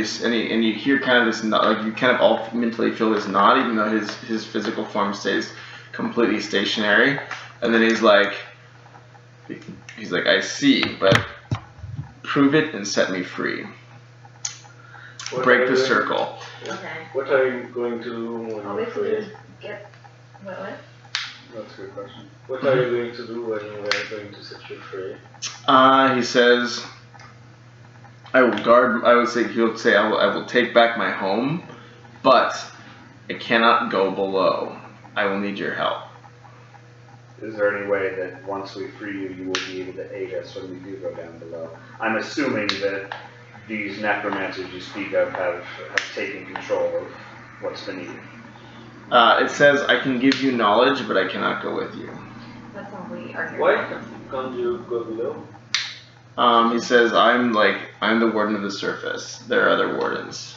you hear kind of this nod, like you kind of all mentally feel this nod, even though his physical form stays completely stationary. And then he's like, I see, but prove it and set me free. What are Break you the doing- circle. Okay. What are you going to do when All we you're have to do is free? get what? That's a good question. What are you going to do when you are going to set you free? He says, I will guard. He'll say, I will take back my home, but it cannot go below. I will need your help. Is there any way that once we free you, you will be able to aid us when we do go down below? I'm assuming that these necromancers you speak of have taken control of what's beneath. It says, I can give you knowledge, but I cannot go with you. That's all we are here. Why can't you go below? He says, I'm the warden of the surface. There are other wardens.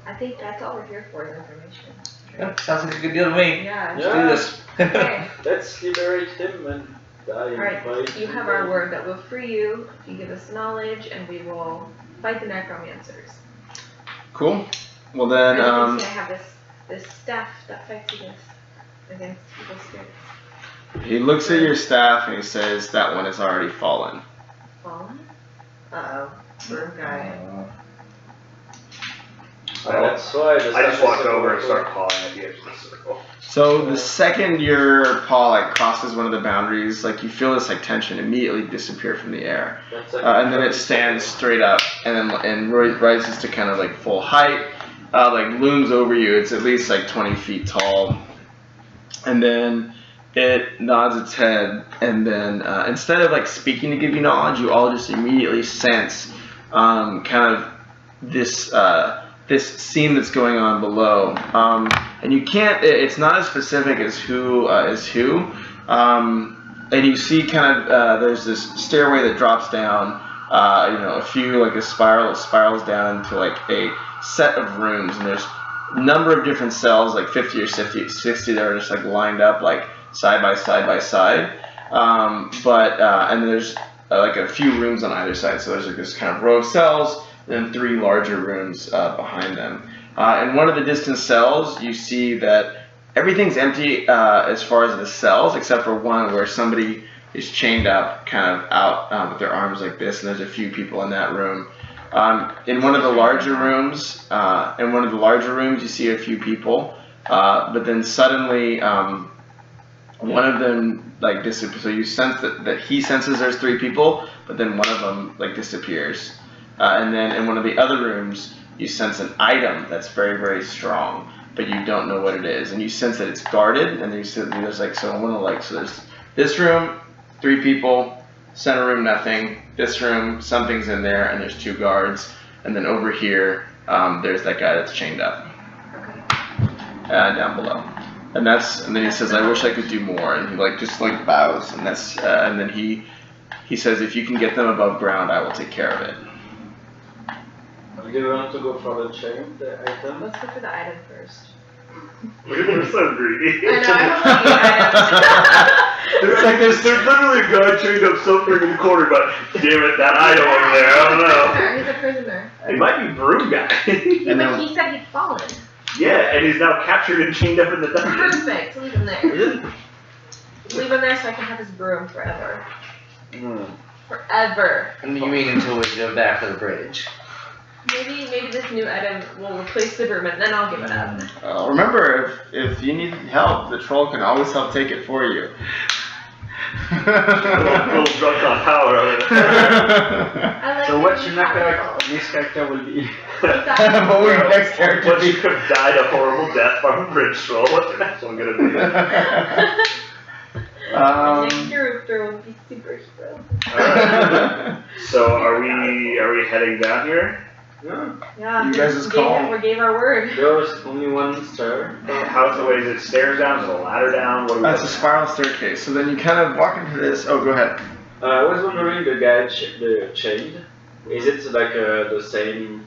I think that's all we're here for is information. Yep, sounds like a good deal to me. Yeah. Let's do this. Okay. Let's liberate him and die in Alright, fight. you have our word that we'll free you if you give us knowledge, and we will fight the necromancers. Cool. Well then, I have this staff that fights against evil spirits. he looks at your staff and he says, that one has already fallen. Fallen? Uh-oh. Broom Guy. That's why the I just staff walked is so over and powerful. started pawing at the edge of the circle. So the second your paw like crosses one of the boundaries, like you feel this like tension immediately disappear from the air, That's like and then it stands straight up and rises to kind of like full height, like looms over you. It's at least like 20 feet tall, and then it nods its head, and then instead of like speaking to give you knowledge, you all just immediately sense kind of this scene that's going on below, and you can't. It's not as specific as who is who, and you see kind of there's this stairway that drops down, a few like a spirals down into like a set of rooms, and there's a number of different cells, like 50 or 60 that are just like lined up like side by side, and there's like a few rooms on either side, so there's like this kind of row of cells. Then 3 larger rooms behind them. In one of the distant cells, you see that everything's empty as far as the cells, except for one where somebody is chained up, kind of out with their arms like this, and there's a few people in that room. In one of the larger rooms, you see a few people, but then suddenly one of them like disappears. So you sense that he senses there's 3 people, but then one of them like disappears. And then in one of the other rooms, you sense an item that's very, very strong, but you don't know what it is, and you sense that it's guarded. And there's like so there's this room, 3 people. Center room, nothing. This room, something's in there, and there's 2 guards. And then over here, there's that guy that's chained up. Down below. And then he says, "I wish I could do more." And he just bows, and and then he says, "If you can get them above ground, I will take care of it." Do you want to go for the chain, the item? Let's go for the item first. We're so greedy. I know, I don't know the items. There's literally a guy chained up somewhere in the corner, but damn it, that item over there, I don't know. He's a prisoner. It might be Broom Guy. But he said he'd fallen. Yeah, and he's now captured and chained up in the dungeon. Perfect. Leave him there. Leave him there so I can have his broom forever. Forever. And you mean until we go back to the bridge? Maybe this new item will replace the broom, and then I'll give it up. Remember, if you need help, the troll can always help take it for you. A little drunk on power over there. I like So it what's being your next powerful. character will be? What would your next character Once be? you have died a horrible death from a bridge troll, what's your next one gonna be? The next character will be superhero. Alright. So are we heading down here? Yeah. Yeah. You guys' call. We gave our word. There's only one stair. How's the way? Is it stairs down? Is it a ladder down? What are we That's a doing? spiral staircase. So then you kind of walk into this. Oh, go ahead. I was wondering, the guy, the chain, is it like the same,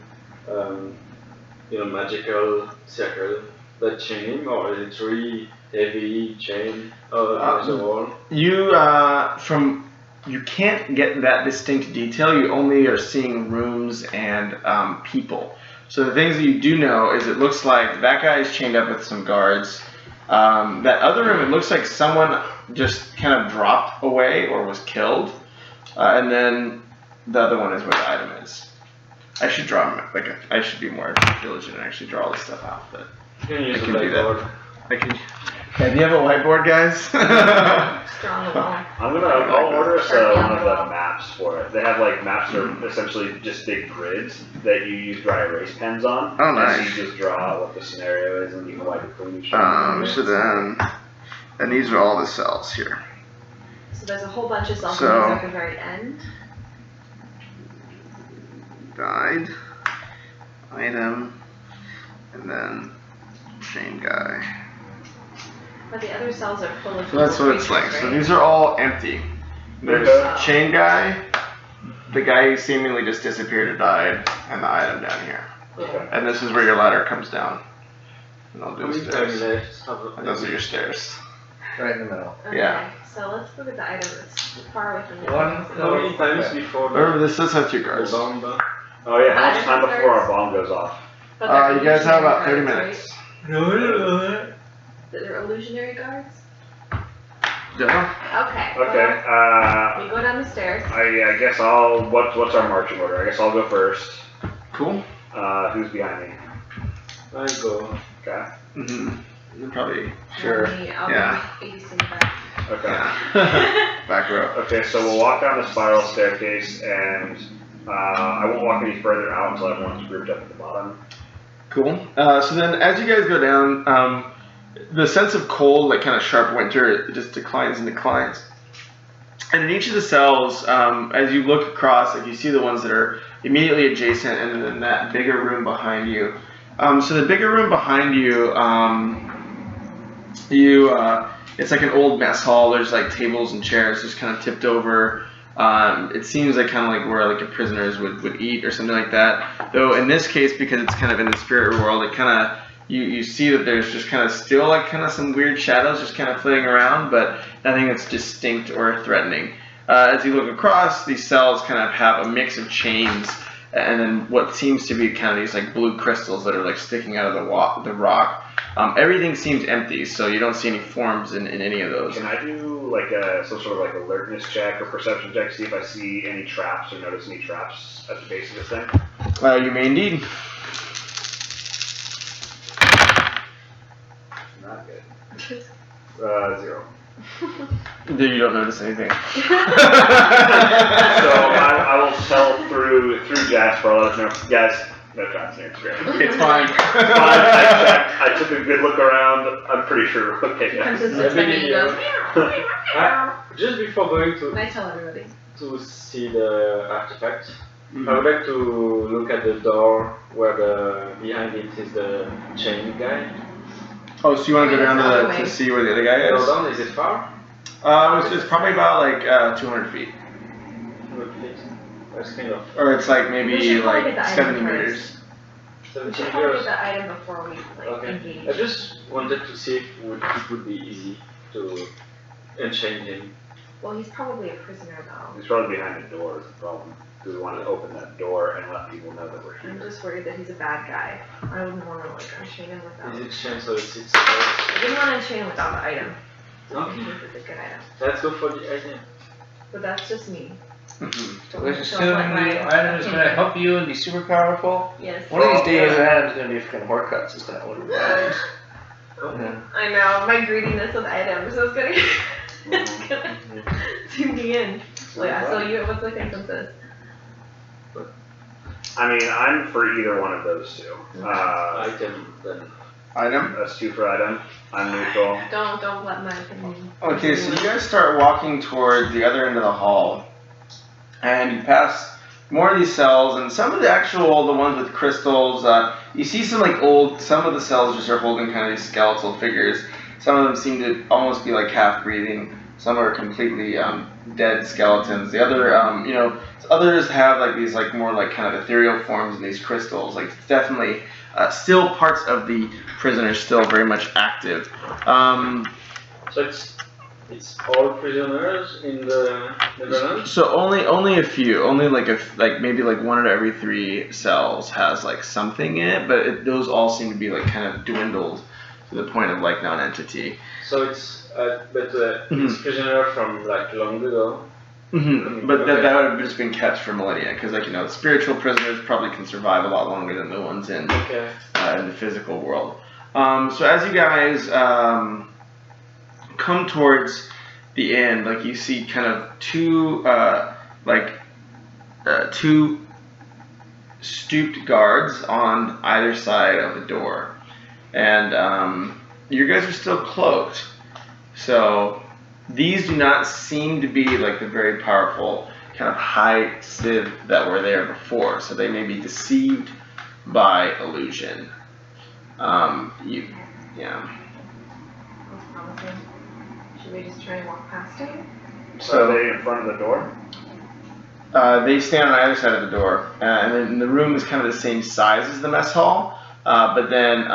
magical circle that chain him, or is it really heavy chain on the wall? You can't get that distinct detail. You only are seeing rooms and people. So the things that you do know is it looks like that guy is chained up with some guards. That other room, it looks like someone just kind of dropped away or was killed. And then the other one is where the item is. I should draw I should be more diligent and actually draw all this stuff out, but You can use I a can do that. whiteboard. I can. Yeah, do you have a whiteboard, guys? Strong the wall. I'll order us one of the maps for it. They have maps that are essentially just big grids that you use dry erase pens on. Oh, And nice. so you just draw out what the scenario is and you can wipe it clean. So then, and these are all the cells here. So there's a whole bunch of self So- at the very end. Died, item, and then chain guy. But the other cells are full of So that's what it's like. creatures, So right? these are all empty. There's Okay. chain guy, the guy who seemingly just disappeared or died, and the item down here. Okay. And this is where your ladder comes down. And I'll do How the many times stairs. left? Have And those are your stairs. Right in the middle. Okay, Yeah. so let's look at the item that's far away from the One. others. How many times before Remember, this does have 2 the guards. bomb? Oh yeah, how much time before our bomb goes off? But they're You guys have about 30 illusionary minutes. guards, right? They're illusionary guards? Yeah. Okay. Okay, well, we go down the stairs. I guess what's our marching order? I guess I'll go first. Cool. Who's behind me? I go. Okay. Mm-hmm. Probably. Sure. I'll Yeah. be facing back. Okay. Yeah. Back row. Okay, so we'll walk down the spiral staircase and I won't walk any further out until everyone's grouped up at the bottom. Cool. So then, as you guys go down, the sense of cold, like kind of sharp winter, it just declines and declines. And in each of the cells, as you look across, like you see the ones that are immediately adjacent, and then that bigger room behind you. So the bigger room behind you, it's like an old mess hall. There's like tables and chairs just kind of tipped over. It seems like kind of like where like your prisoners would eat or something like that. Though in this case, because it's kind of in the spirit world, it kind of you see that there's just kind of still like kind of some weird shadows just kind of flitting around, but nothing that's distinct or threatening. As you look across, these cells kind of have a mix of chains and then what seems to be kind of these like blue crystals that are like sticking out of the rock. Everything seems empty, so you don't see any forms in any of those. Can I do like some sort of like alertness check or perception check, see if I see any traps or notice any traps at the base of this thing? You may indeed. Not good. 0. You don't notice anything. So I will tell through Jasper, I'll let him know, guys, no traps near Great. It's fine. I took a good look around. I'm pretty sure. Okay, guys. Just before going to I tell everybody. see the artifact, I would like to look at the door where behind it is the chain guy. Oh, so you want to go down to see where the other guy Go is? down, is it far? It's probably about like 200 feet. 100 feet. That's kind of Or it's like We maybe should probably like get the 70 item meters. We 17 should probably years. get the item before we like Okay. engage. I just wanted to see if it would be easy to enchain him. Well, he's probably a prisoner though. He's probably behind the door is the problem. Do we want to open that door and let people know that we're I'm here? just worried that he's a bad guy. I wouldn't want to like unchain him without. Is it chained so it's I didn't want to unchain him without the item. Okay. This is a good item. Let's go for the item. But that's just me. Mhm. Don't- Let's don't assume let my the item is gonna opinion- help you and be super powerful. Yes. One of these days, the item's gonna be fucking haircuts. Is kind of what it is. I know, my greediness with items is gonna it's gonna do me in. So yeah, so what's the consensus? I mean, I'm for either one of those two. Item then. Item? That's 2 for item. I'm neutral. Don't let my opinion. Okay, so you guys start walking towards the other end of the hall, and you pass more of these cells, and some of the ones with crystals, you see some some of the cells just are holding kind of these skeletal figures. Some of them seem to almost be like half breathing. Some are completely dead skeletons. The other, others have like these more like kind of ethereal forms in these crystals. Like it's definitely still parts of the prisoners still very much active. So it's all prisoners in the Netherlands? So only a few, only maybe one out of every 3 cells has like something in it, but those all seem to be like kind of dwindled to the point of like non-entity. So it's it's prisoner from like long ago. Mm-hmm. But that would have just been kept for millennia, because spiritual prisoners probably can survive a lot longer than the ones in the physical world. So as you guys come towards the end, like you see kind of 2 stooped guards on either side of the door, and you guys are still cloaked. So these do not seem to be like the very powerful kind of high civ that were there before. So they may be deceived by illusion. That's promising. Should we just try and walk past him? So are they in front of the door? They stand on either side of the door, and then the room is kind of the same size as the mess hall. But then,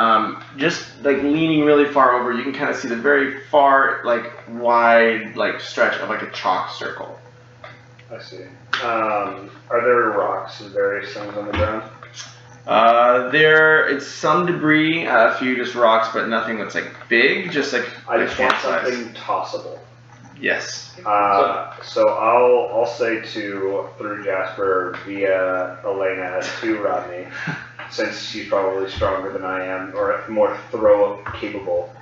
just like leaning really far over, you can kind of see the very far, wide, stretch of like a chalk circle. I see. Are there rocks and various things on the ground? It's some debris, a few just rocks, but nothing that's like big, just like I just want hand-sized. something tossable. Yes. So I'll say through Jasper via Elena to Rodney, since she's probably stronger than I am, or more throw capable.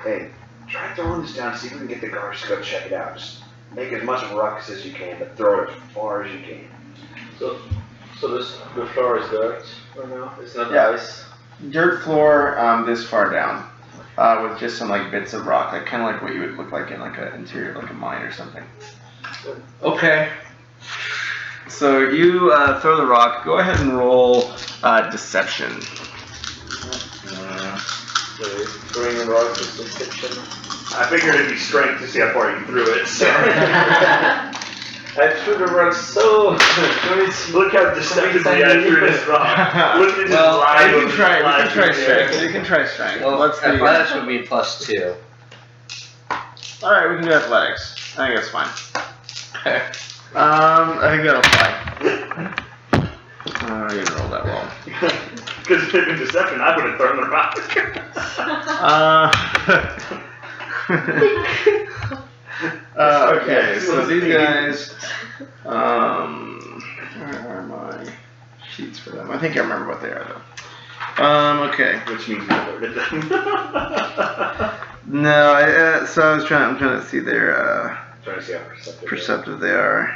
Hey, try throwing this down, see if we can get the guards to go check it out. Just make as much of a ruckus as you can, but throw it as far as you can. So the floor is dirt right now? It's not ice? Dirt floor, this far down, with just some bits of rock, kind of like what you would look like in an interior of a mine or something. Okay. So you throw the rock. Go ahead and roll deception. Throwing a rock is deception. I figured it'd be strength to see how far you threw it. So I threw the rock so look how deceptively I threw this rock. Look at this line. You can try strength. You can try strength. Well, Let's see. athletics would be +2. All right, we can do athletics. I think that's fine. I think that'll fly. You didn't roll that well. Because if it had been deception, I would have thrown the rock. Okay, so these guys, where are my sheets for them? I think I remember what they are though. Okay. Which means you alerted them. No, so I'm trying to see their, Trying to see how perceptive they are.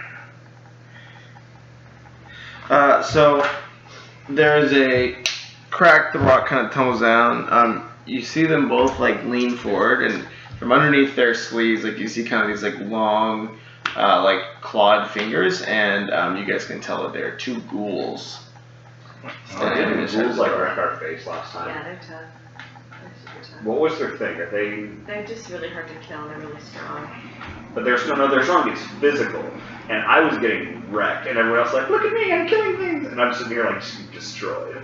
So there's a crack, the rock kind of tumbles down. You see them both like lean forward, and from underneath their sleeves, like you see kind of these like long, like clawed fingers, and you guys can tell that they're two ghouls. Didn't the ghouls like wreck our face last time? Yeah, they're tough. They're super tough. What was their thing? Are they? They're just really hard to kill. They're really strong. But they're strong. It's physical, and I was getting wrecked, and everyone else like, look at me, I'm killing things, and I'm sitting here like just destroyed.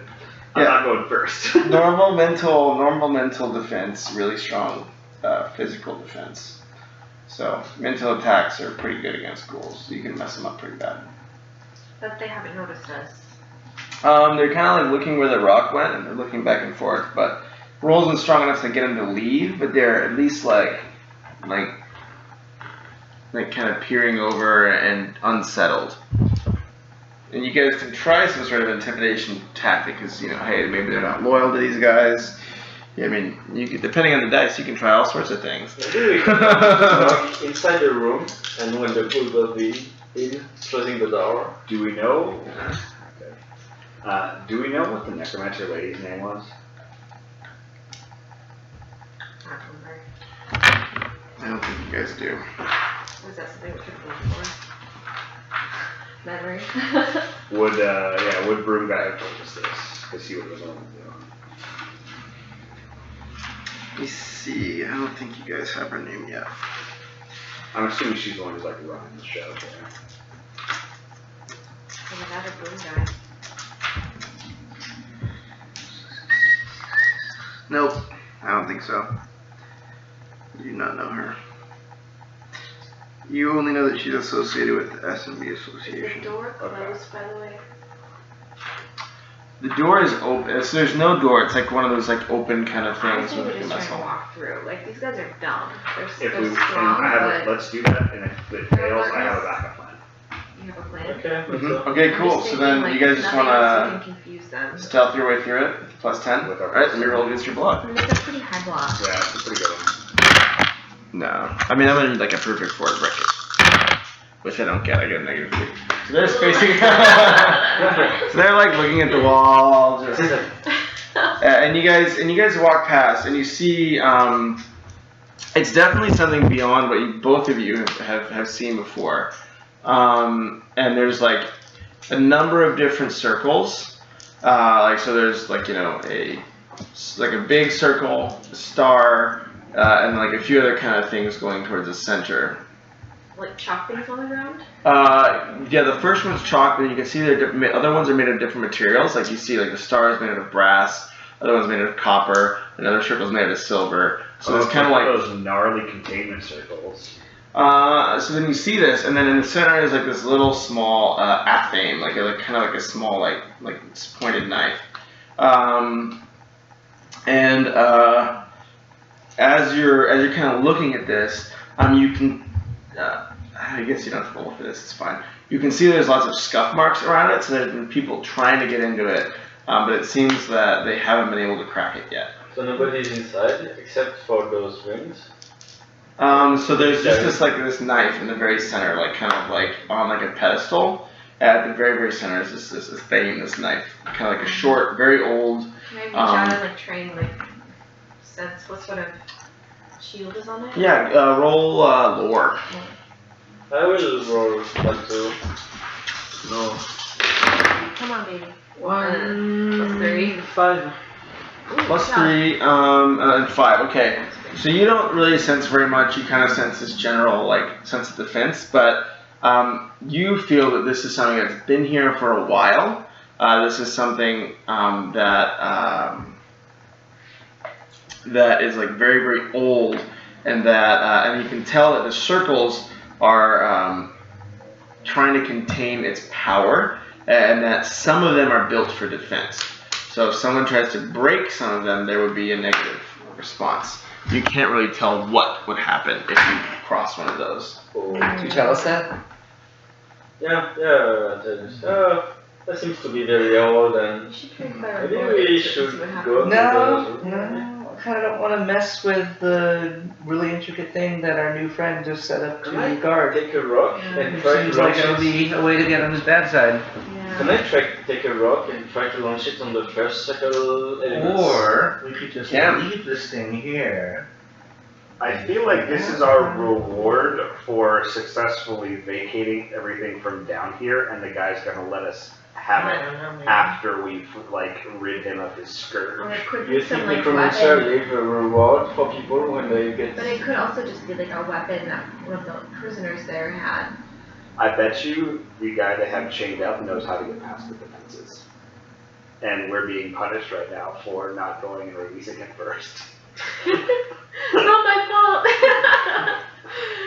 I'm not going first. normal mental defense, really strong physical defense. So mental attacks are pretty good against ghouls. You can mess them up pretty bad. But they haven't noticed us. They're kind of like looking where the rock went, and they're looking back and forth. But Roll isn't strong enough to get them to leave, but they're at least like kind of peering over and unsettled. And you guys can try some sort of intimidation tactic, because hey, maybe they're not loyal to these guys. I mean, you could, depending on the dice, you can try all sorts of things. Maybe we can walk inside the room, and when the ghoul will be in, closing the door. Do we know? Okay. Do we know what the necromancer lady's name was? I don't remember. I don't think you guys do. Was that something we could have looked for? Memory. Would Broom Guy have told us this? Because he would have known. Let me see. I don't think you guys have her name yet. I'm assuming she's the one who's like running the show here. Another Broom Guy. Nope. I don't think so. You do not know her. You only know that she's associated with the SMB Is the Association. door closed, by the way? The door is open. So there's no door. It's like one of those like open kind of things Honestly, with we're like a just trying to muscle. walk through. Like, these guys are dumb. If They're we strong, but let's do that, and if it fails, I have a backup plan. you have a plan. Okay. Okay, I'm cool. just So thinking, then like, you guys just nothing else want can confuse them. to stealth your way through it. Plus 10. With our Alright, let me roll against your block. I mean, it's a pretty high block. Yeah, it's a pretty good one. No. I mean, I'm in like a perfect forward bracket. Which I don't get. I get a -3. So they're spacing. So they're like looking at the wall. Just, and you guys walk past, and you see it's definitely something beyond what both of you have seen before. And there's like a number of different circles. So there's like a big circle, a star, and like a few other kind of things going towards the center. Like chalk things on the ground? Yeah, the first one's chalk, but you can see the other ones are made of different materials. Like you see, like the star is made out of brass, other one's made out of copper, another circle's made out of silver. So it's kind of like those gnarly containment circles. So then you see this, and then in the center is like this little small athame, like kind of like a small like pointed knife. As you're kind of looking at this, you can. I guess you don't have to roll for this, it's fine. You can see there's lots of scuff marks around it, so there's been people trying to get into it, but it seems that they haven't been able to crack it yet. So nobody's inside except for those rings? So there's just this knife in the very center, like kind of like on like a pedestal. At the very, very center is this thing, this knife. Kind of like a short, very old. Can I reach out and like train, like, sense what sort of shield is on it? Yeah, roll lore. I will roll that too. No. Come on, baby. 1 plus 3. 5. Ooh, Plus good job. 3, and 5. Okay. So you don't really sense very much. You kind of sense this general like sense of defense, but you feel that this is something that's been here for a while. This is something that is like very, very old, and and you can tell that the circles are trying to contain its power, and that some of them are built for defense. So if someone tries to break some of them, there would be a negative response. You can't really tell what would happen if you cross one of those. Could you tell us that? Yeah, that seems to be very old, and You should try fire maybe bullet we and see should what go happens. to No, I kind of don't want to mess with the really intricate thing that our new friend just set up to Can I guard. take a rock Yeah. and It try seems to like launch it would it? be a way to get on his bad side. Can Yeah. I take a rock and try to launch it on the first circle elements? Or we could just Yeah. leave this thing here. I feel like this is our reward for successfully vacating everything from down here, and the guy's gonna let us have I it don't know, maybe. after we've like rid him of his Or scourge. it could You be some think like Necromancer weapon. leave a reward for people when they get... But it could also just be like a weapon that one of the prisoners there had. I bet you the guy they have chained up knows how to get past the defenses. And we're being punished right now for not going and releasing him first. Not my fault.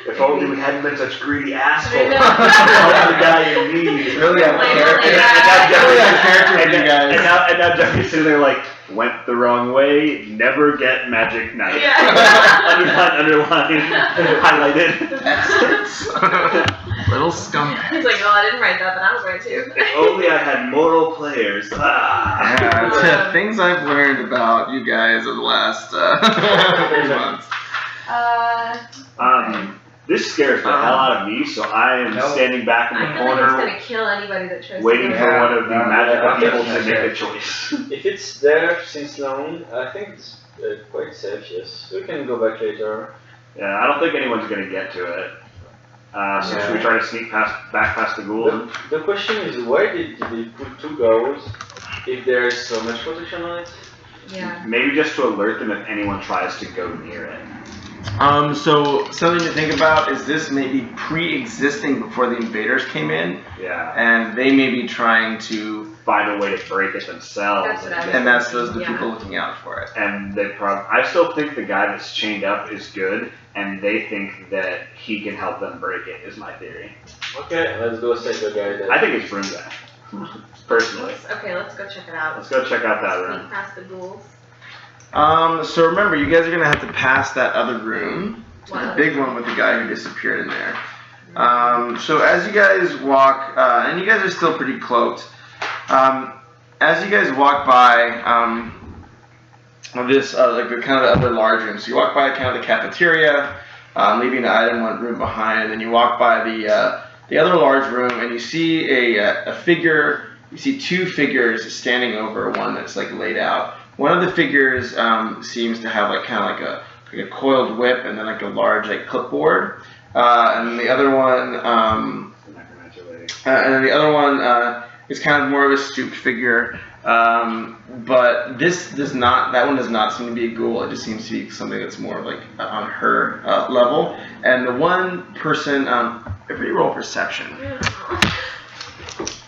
If only we hadn't been such greedy assholes. I know. Help the guy in need. It's really out of Like, character. like, It's really out of character for And you now- guys. and now Jeffy's sitting there like, went the wrong way, never get magic knife. Yeah. underline, highlighted. Little skunk. He's like, oh, I didn't write that, but I was right too. If only I had moral players. Ah. Yeah, it's, things I've learned about you guys over the last few months. This scares the hell out of me, so I am No. standing back in I the feel like it's corner, gonna kill anybody that tries waiting to for go one of the No, magical yeah, people yeah, to yeah. make a choice. If it's there since long, I think it's quite safe, yes. We can go back later. Yeah, I don't think anyone's gonna get to it. So should we try to sneak back past the ghoul? The question is, why did they put 2 goals if there is so much protection on it? Yeah. Maybe just to alert them if anyone tries to go near it. So something to think about is this may be pre-existing before the invaders came in, Yeah. and they may be trying to, Find a way to break it themselves. That's what I was and that's those the Yeah. people looking out for it. And they I still think the guy that's chained up is good, and they think that he can help them break it, is my theory. Okay, let's go save the guy then. I think it's Broom Guy, personally. Okay, let's go check it out. Let's go check out that room. Sneak past the ghouls. So remember, you guys are gonna have to pass that other room, the Wow. big one with the guy who disappeared in there. So as you guys walk, and you guys are still pretty cloaked, as you guys walk by this like the kind of the other large room, so you walk by kind of the cafeteria, leaving the item room behind, and then you walk by the other large room, and you see a figure. You see 2 figures standing over one that's like laid out. One of the figures seems to have like kind of like a coiled whip and then like a large like clipboard, and the other one is kind of more of a stooped figure. But this does not. That one does not seem to be a ghoul. It just seems to be something that's more of like on her level. And the one person, everybody roll perception.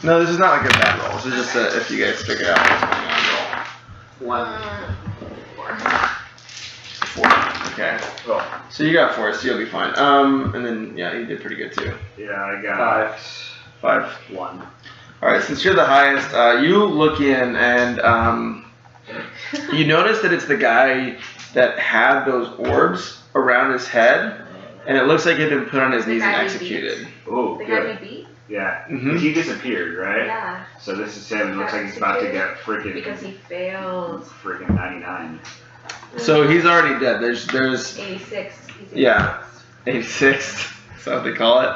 No, this is not like a bad roll. This is just if you guys figure out what's going on. Roll. 4. Okay. Oh, So you got 4, so you'll be fine. And then yeah, you did pretty good too. yeah, I got 5. 1. All right, since you're the highest, you look in and you notice that it's the guy that had those orbs around his head, and it looks like it had been put on his The knees and guy we executed. Oh, The good. guy we beat? Yeah. Mhm. He disappeared, right? Yeah. So this is him. It looks like he's about to get Because he failed. freaking 99. So he's already dead. There's 86. He's 86. Yeah. 86. Is that what they call it?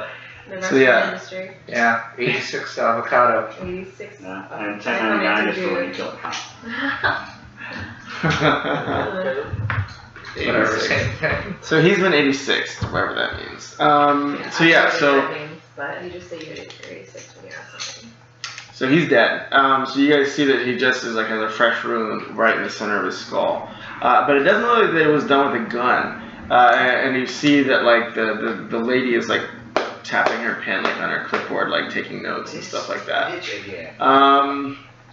The So, restaurant yeah. industry. Yeah, 86 avocado. 86. Yeah. And 1099 is for when you kill a cop. Whatever, same thing. So he's been 86, whatever that means. So yeah, so But you just say you're 86 when you ask something. so he's dead. So you guys see that he just is like has a fresh wound right in the center of his skull. But it doesn't look like that it was done with a gun. And you see that like the lady is like tapping her pen like on her clipboard, like taking notes and stuff like that.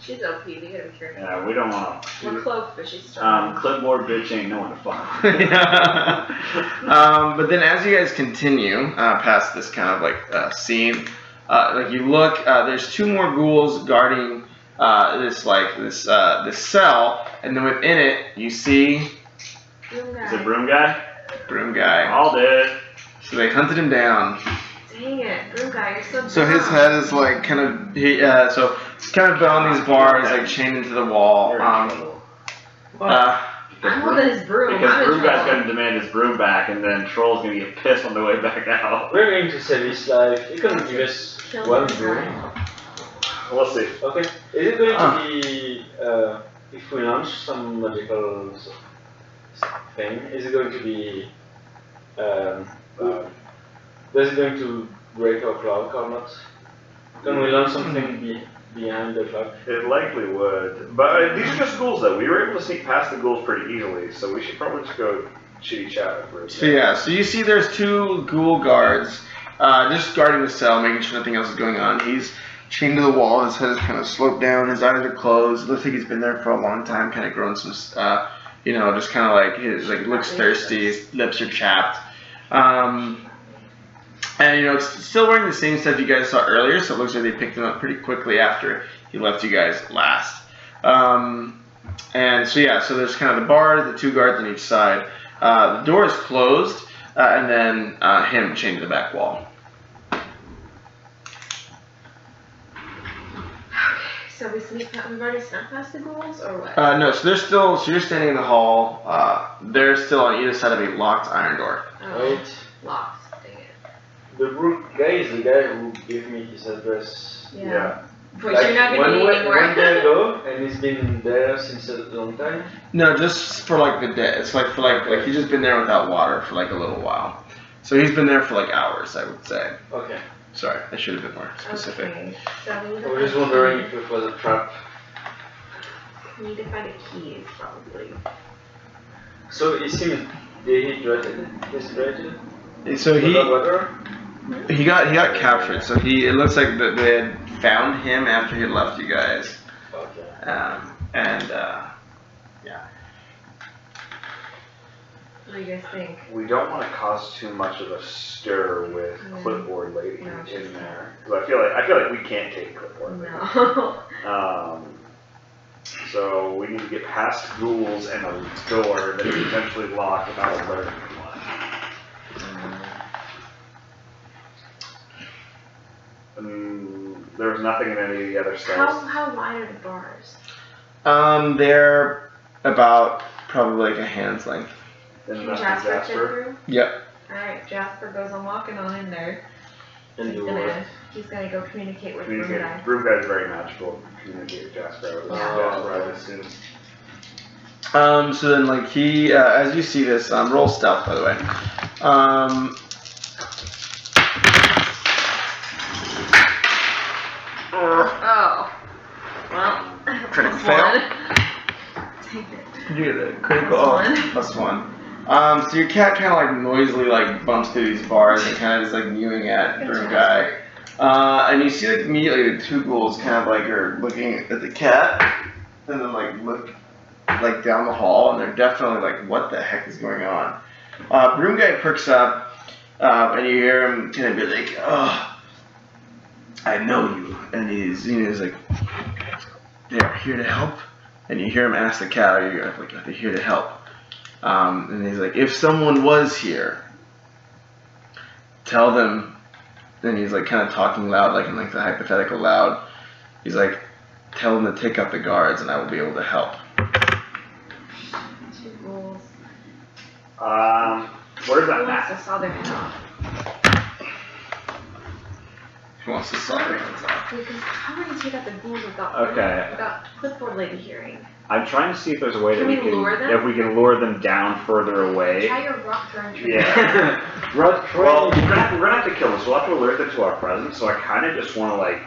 She's OP, we gotta be careful. Yeah, we don't want We're to. cloaked, but she's strong. Clipboard bitch ain't no one to fuck. But then as you guys continue past this kind of like scene, like you look, there's 2 more ghouls guarding this cell, and then within it you see Broom Is it Guy. Broom Guy? Broom Guy. I'll do it. So they hunted him down. Dang it, Broom Guy, you're so So his dumb. head is like kind of so it's kind of been on these bars, like chained into the wall. You're in trouble. I'm holding his broom. Because I'm in Broom Guy's trouble. gonna demand his broom back, and then Troll's gonna get pissed on the way back out. We're going to save his life. You can give us Kill one Broom broom. Guy. We'll see. Okay. Is it going to be if we launch some magical thing? Is it going to be is it going to break our clock or not? Can we launch something behind the clock? It likely would, but these are just ghouls though. We were able to sneak past the ghouls pretty easily, so we should probably just go chitty chat over it. So yeah, so you see there's 2 ghoul guards just guarding the cell, making sure nothing else is going on. He's chained to the wall, his head is kind of sloped down, his eyes are closed. It looks like he's been there for a long time, kind of grown some, just kind of like his looks thirsty, his lips are chapped. And it's still wearing the same stuff you guys saw earlier, so it looks like they picked him up pretty quickly after he left you guys last. And so yeah, so there's kind of the bar, the 2 guards on each side. The door is closed, and then him chained to the back wall. So we've already snuck past the ghouls, or what? No, so they're still. So you're standing in the hall. They're still on either side of a locked iron door. Oh, Wait. locked. Dang it. The Broom Guy is the guy who gave me his address. Yeah. But Like, you're not gonna need any more. one day ago, and he's been there since a long time. No, just for like the day. It's like for like he's just been there without water for like a little while. So he's been there for like hours, I would say. Okay. Sorry, I should have been more specific. Okay. So we I was just wondering if it was a trap. need to find a key, probably. So he seems dehydrated. So Without water? he got captured. So it looks like that they had found him after he had left you guys. Okay. Yeah. What do you guys think? We don't want to cause too much of a stir with Clipboard Lady No, she's in there. 'Cause I feel like we can't take Clipboard Lady. No. So we need to get past ghouls and a door that is potentially locked without alerting anyone. There's nothing in any of the other cells. How wide are the bars? They're about probably like a hand's length. Then Can that's Jasper fit Jasper. through? Yep. Alright, Jasper goes on walking on in there. And do what? He's gonna go communicate with Broom Guy. Communicate. Broom Guy's very magical. Communicate with Jasper. Jasper, I would assume. So then like he, as you see this, roll stealth by the way. Oh. Well, Critical plus fail. one. Take it. You get a critical. Plus one. +1. So your cat kind of like noisily like bumps through these bars and kind of is like mewing at Broom Guy. And you see like immediately the 2 ghouls kind of like are looking at the cat and then like look like down the hall and they're definitely like, what the heck is going on? Broom Guy perks up and you hear him kind of be like, oh, I know you. And he's like, they're here to help. And you hear him ask the cat, are they here to help? And he's like, if someone was here, tell them. Then he's like kind of talking loud, like in like the hypothetical loud. He's like, tell them to take out the guards and I will be able to help. 2 ghouls. Where's that Who wants map? to saw their head off? He wants to saw their hands off. Because how are you take out the ghouls without Clipboard Lady hearing? I'm trying to see if there's a way Can that we lure them? if we can lure them down further away. Try your rock throwing trick. Yeah. Run, Well, we're gonna have to kill them, so we'll have to alert them to our presence. So I kind of just want to like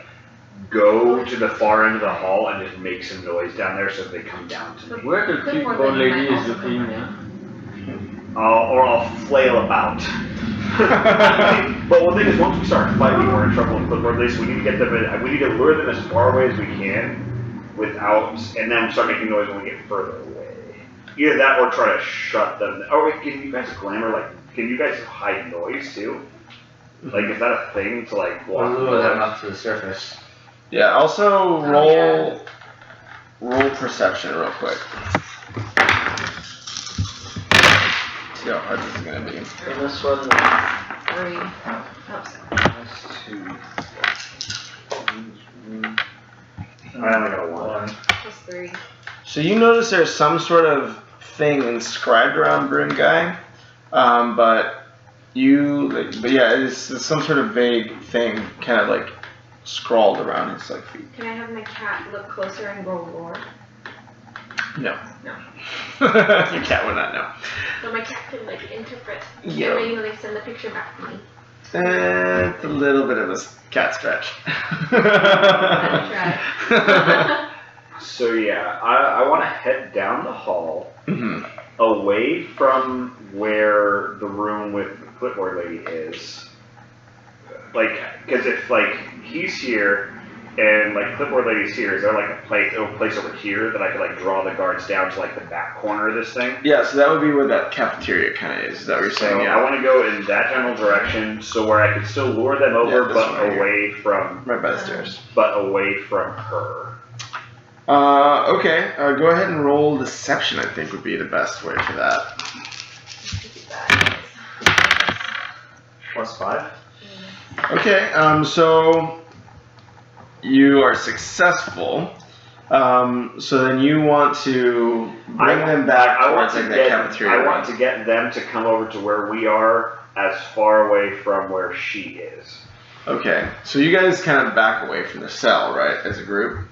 go to the far end of the hall and just make some noise down there so that they come down to me. Where the Clipboard Clipboard Lady Lady might is also looking, come yeah? Or I'll flail about. But one thing is, once we start fighting, we're in trouble with Clipboard Lady. So we need to get them in. We need to lure them as far away as we can, and then start making noise when we get further away. Either that, or try to shut them. Oh wait, can you guys glamour? Like, can you guys hide noise too? Like, is that a thing to like We'll walk lure them the up to the surface. Yeah. Also Oh, roll perception real quick. See how hard this is gonna be. And this one, 3. Oh, sorry. I only got a 1. Plus 3. So you notice there's some sort of thing inscribed around Broom Guy, but it's some sort of vague thing, kind of like scrawled around his like feet. Can I have my cat look closer and roll lore? No. No. Your cat would not know. So my cat can like interpret. Yeah. And maybe when they send the picture back to me. It's a little bit of a cat stretch. I'll try. So yeah, I want to head down the hall, Mhm. away from where the room with the clipboard lady is. Like, because if like he's here and like clipboard lady's here, is there like a place over here that I could like draw the guards down to like the back corner of this thing? Yeah, so that would be where that cafeteria kind of is. Is that what you're saying? So Yeah. I want to go in that general direction, so where I could still lure them over, Yeah, this but one right here. away from Right by the stairs. her. Okay. Go ahead and roll deception. I think would be the best way for that. Plus 5. Okay. So you are successful. So then you want to bring them back towards like that cafeteria. I want to get them to come over to where we are, as far away from where she is. Okay. So you guys kind of back away from the cell, right, as a group.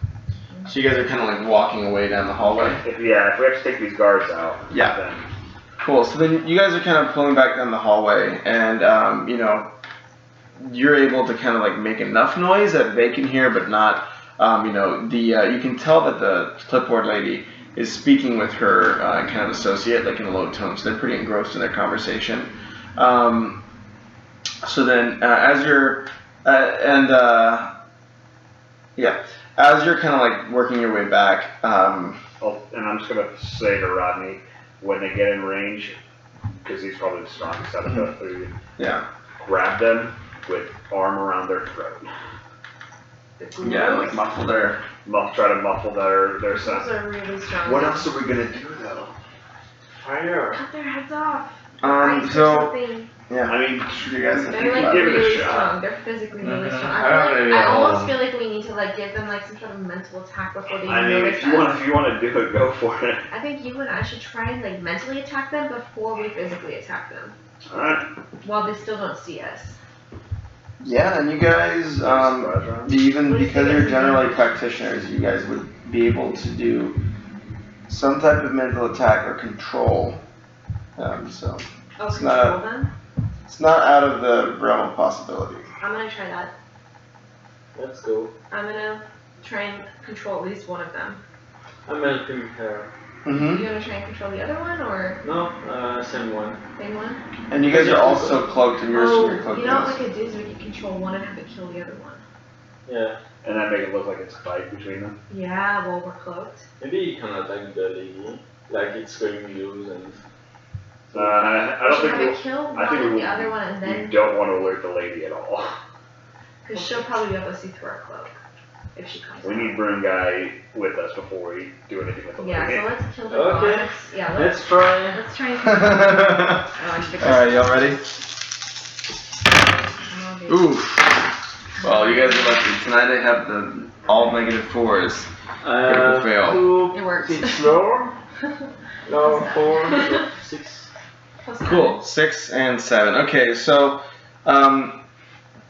So you guys are kind of like walking away down the hallway. If we have to take these guards out, Yeah. then Cool. So then you guys are kind of pulling back down the hallway, and you're able to kind of like make enough noise that they can hear, but not. You can tell that the clipboard lady is speaking with her kind of associate, like in a low tone. So they're pretty engrossed in their conversation. So then, as you're as you're kind of like working your way back. and I'm just gonna say to Rodney, when they get in range, because he's probably the strongest out of the three, Yeah. grab them with arm around their throat. Yeah, like muffle their. Try to muffle their Those sound. are really strong. What else are we gonna do though? fire. Cut their heads off. Um, Ice or so- something. Yeah. I mean, You guys have They're to like Give it a really shot. strong. They're physically really Mhm. strong. I don't I really almost know. feel like we need to like give them like some sort of mental attack before they I mean, notice if you us. want to do it, go for it. I think you and I should try and like mentally attack them before we physically attack them, All right. while they still don't see us. Yeah, and you guys, Surprise round. even What do you because think you're is generally the- practitioners, you guys would be able to do some type of mental attack or control. So Oh, It's control not- them? it's not out of the realm of possibility. I'm gonna try that. Let's go. I'm gonna try and control at least one of them. I'm helping her. Mm-hmm. You gonna try and control the other one or No, same one. same one? And you guys are also cloaked, and yours Oh, are cloaked. you know what we could do is we could control one and have it kill the other one. Yeah. And then make it look like it's a fight between them. Yeah, while we're cloaked. Maybe you can attack the lady. Like it's going loose and. I We don't should think have it kill I one think and we the other one and we then, don't want to alert the lady at all. cause she'll probably be able to see through our cloak if she comes We out. need Broom Guy with us before we do anything with the Yeah, lady. so let's kill the Okay. guards. Yeah, Let's try. let's try and kill them. Oh, Alright, y'all ready? Ooh. Oof. Well, you guys are lucky. Tonight I have the all -4s. Critical fail. It works. It's low. Low 4, 6. Plus Cool. 6 and 7. Okay, so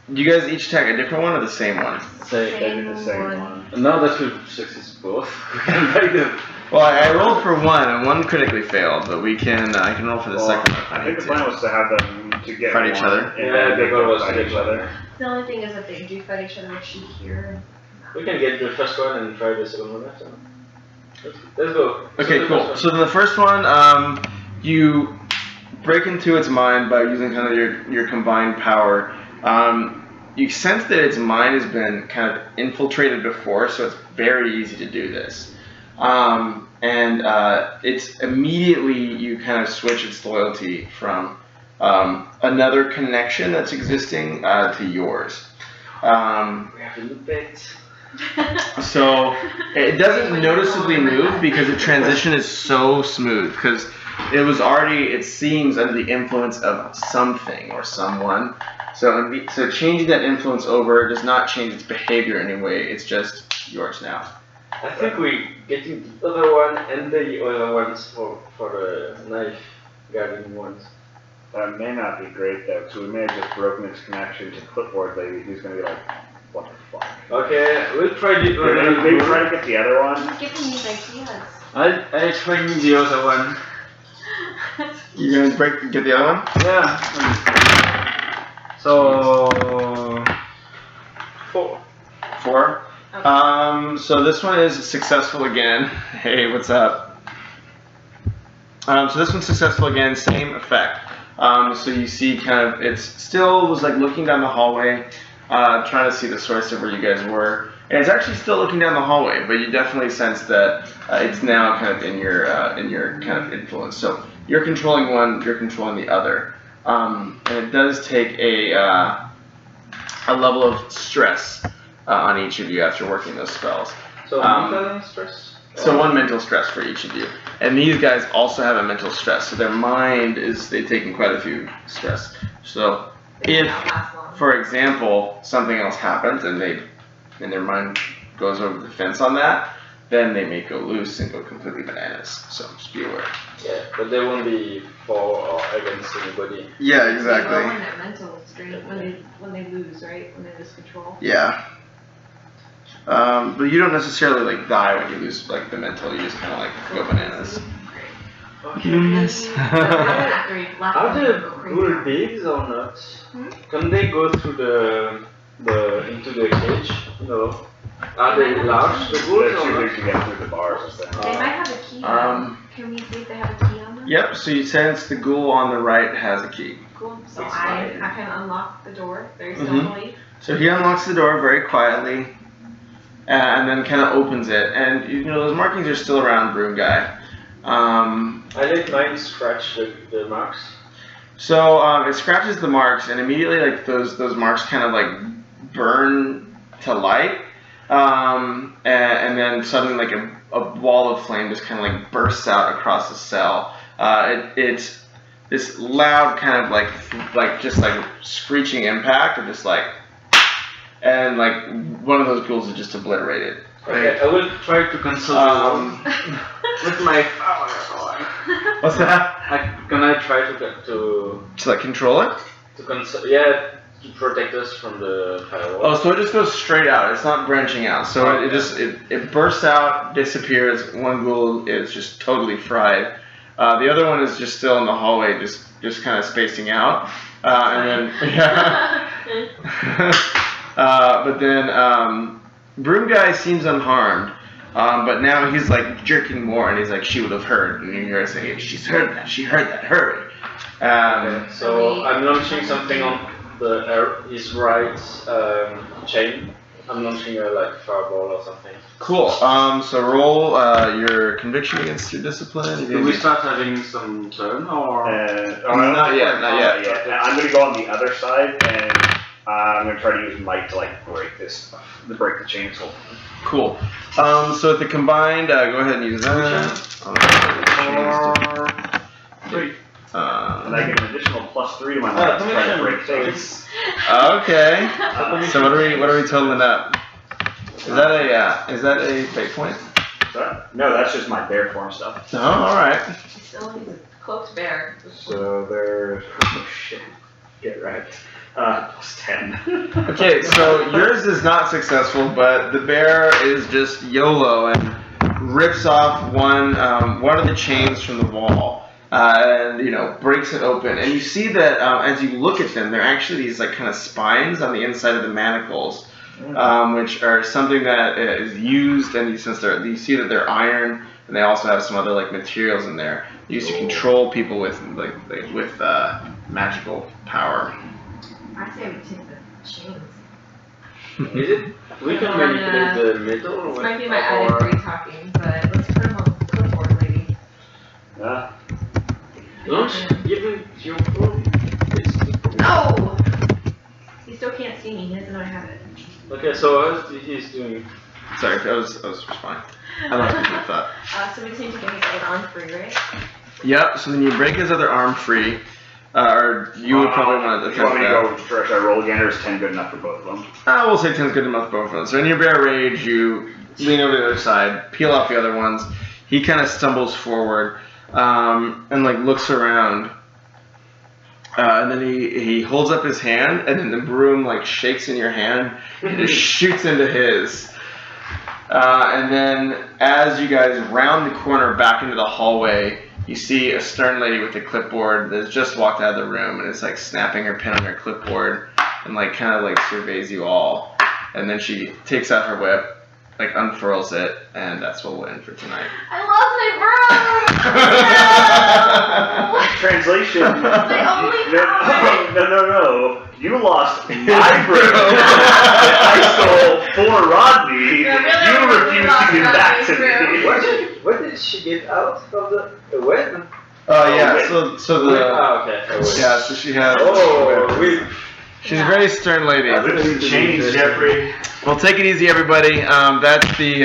you guys each attack a different one or the same one? Say. Same The same one. one. Now that we've succeeded both, we can make them. Well, I rolled for one and one critically failed, but we can I can roll for the Well, second one if I I think need the plan to. was to have them to get Fight each one, other? and Yeah, then the make goal them was fight to each get other. The only thing is if they do fight each other, would she hear? We can get the first one and try the second one after. Let's go. Okay, So the cool. first So then the first one, you break into its mind by using kind of your combined power. You sense that its mind has been kind of infiltrated before, so it's very easy to do this. It's immediately you kind of switch its loyalty from another connection that's existing to yours. We have to loop it. So it doesn't noticeably move because the transition is so smooth because it was already, it seems, under the influence of something or someone. So changing that influence over does not change its behavior in any way. It's just yours now. I think we're getting the other one and the other ones for the knife guarding ones. That may not be great though, because we may have just broken his connection to clipboard lady. Who's gonna be like, what the fuck? Okay, we'll try the They're gonna maybe try to get the other one. He's giving these ideas. I try the other one. You're gonna get the other one? Yeah. So 4. 4. Okay. So this one is successful again. Hey, what's up? So this one's successful again, same effect. So you see kind of, it's still was like looking down the hallway, trying to see the source of where you guys were. And it's actually still looking down the hallway, but you definitely sense that it's now kind of in your kind of influence. So you're controlling one, you're controlling the other. And it does take a level of stress on each of you after working those spells. So mental stress? So 1 mental stress for each of you. And these guys also have a mental stress, so their mind is, they've taken quite a few stress. So They if, cannot last long. for example, something else happens and their mind goes over the fence on that, then they may go loose and go completely bananas. So just be aware. Yeah, but they won't be for or against anybody. Yeah, They go in their mental state when they lose, right? When they lose control. Yeah. But you don't necessarily like die when you lose like the mental. You just kind of like go bananas. Goodness. After you've left Are them, the they go crazy. ghoul bigs or not? Can they go through the into the cage? No. Are they large, the ghouls They're or too not? big to get through the bars and stuff. They might have a key. Can we see if they have a key on them? Yep. So you sense the ghoul on the right has a key. Cool. So It's I fine. can unlock the door very Mhm. stealthily. So he unlocks the door very quietly, and then kind of opens it. And you know those markings are still around Broom Guy. I let mine scratch the marks. So it scratches the marks, and immediately like those marks kind of like burn to light, and then suddenly like a wall of flame just kind of like bursts out across the cell. It's this loud kind of like just like screeching impact, or just like, and like one of those ghouls is just obliterated. Okay, I will try to console with my. What's that? Can I try to To like control it? console? Yeah, to protect us from the firewall. Oh, so it just goes straight out. It's not branching out. So it bursts out, disappears. One ghoul is just totally fried. The other one is just still in the hallway, just kind of spacing out. And then yeah. But then Broom Guy seems unharmed. But now he's like jerking more, and he's like, she would have heard. And you hear her saying, she's heard that. She heard that. Hurry. Okay, so I'm launching something on his right chain. I'm launching a like fireball or something. Cool. So roll your conviction against your discipline. do we start having some turn or? Not yet. Not yet. I'm gonna go on the other side, and I'm gonna try to use might to like break the chainsaw. Cool. So at the combined, go ahead and use that. And I get an additional +3 to my might to try to break things. Okay. So what are we totaling up? Is that a fate point? No, that's just my bear form stuff. Oh, all right. Still, he's a cloaked bear. So there's oh shit, get right. +10. Okay, so yours is not successful, but the bear is just YOLO and rips off one of the chains from the wall. And breaks it open, and you see that as you look at them, they're actually these like kind of spines on the inside of the manacles, which are something that is used, and you see that they're iron, and they also have some other like materials in there used to control people with with magical power. I say we take the chains. Is it? We can manipulate the metal. This might be my added free talking, but let's put him on the clipboard, lady. Launch, give it your phone. Okay, so what he's doing? Sorry, I was just fine. I lost my thought. So we just need to get his other arm free, right? Yep, so then you break his other arm free. Or you would probably want to You want attempt me to that. go, should I roll again, or is 10 good enough for both of them? We'll say 10's good enough for both of them. So in your bear rage, you lean over to the other side, peel off the other ones. He kind of stumbles forward and like looks around. And then he holds up his hand, and then the broom like shakes in your hand and just shoots into his. And then as you guys round the corner back into the hallway, you see a stern lady with a clipboard that has just walked out of the room and is like snapping her pen on her clipboard and like kind of like surveys you all. And then she takes out her whip, like unfurls it, and that's what we'll end for tonight. I lost my broom! Translation. My only ally. No. You lost my broom that I stole for Rodney. Yeah, You refused to give back to me. What did she get out of the web? Yeah, so the Okay. yeah, so she has Oh, she's a very stern lady. Change, Jeffrey. Well, take it easy, everybody. That's the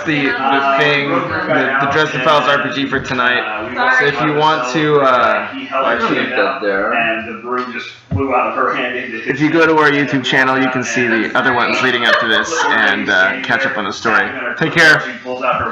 thing, the Dresden Files RPG for tonight. So if you want to, He held her hand up, and the broom just flew out of her hand into his if you go to our YouTube channel, you can see the other ones leading up to this and catch up on the story. Take care. She pulls out her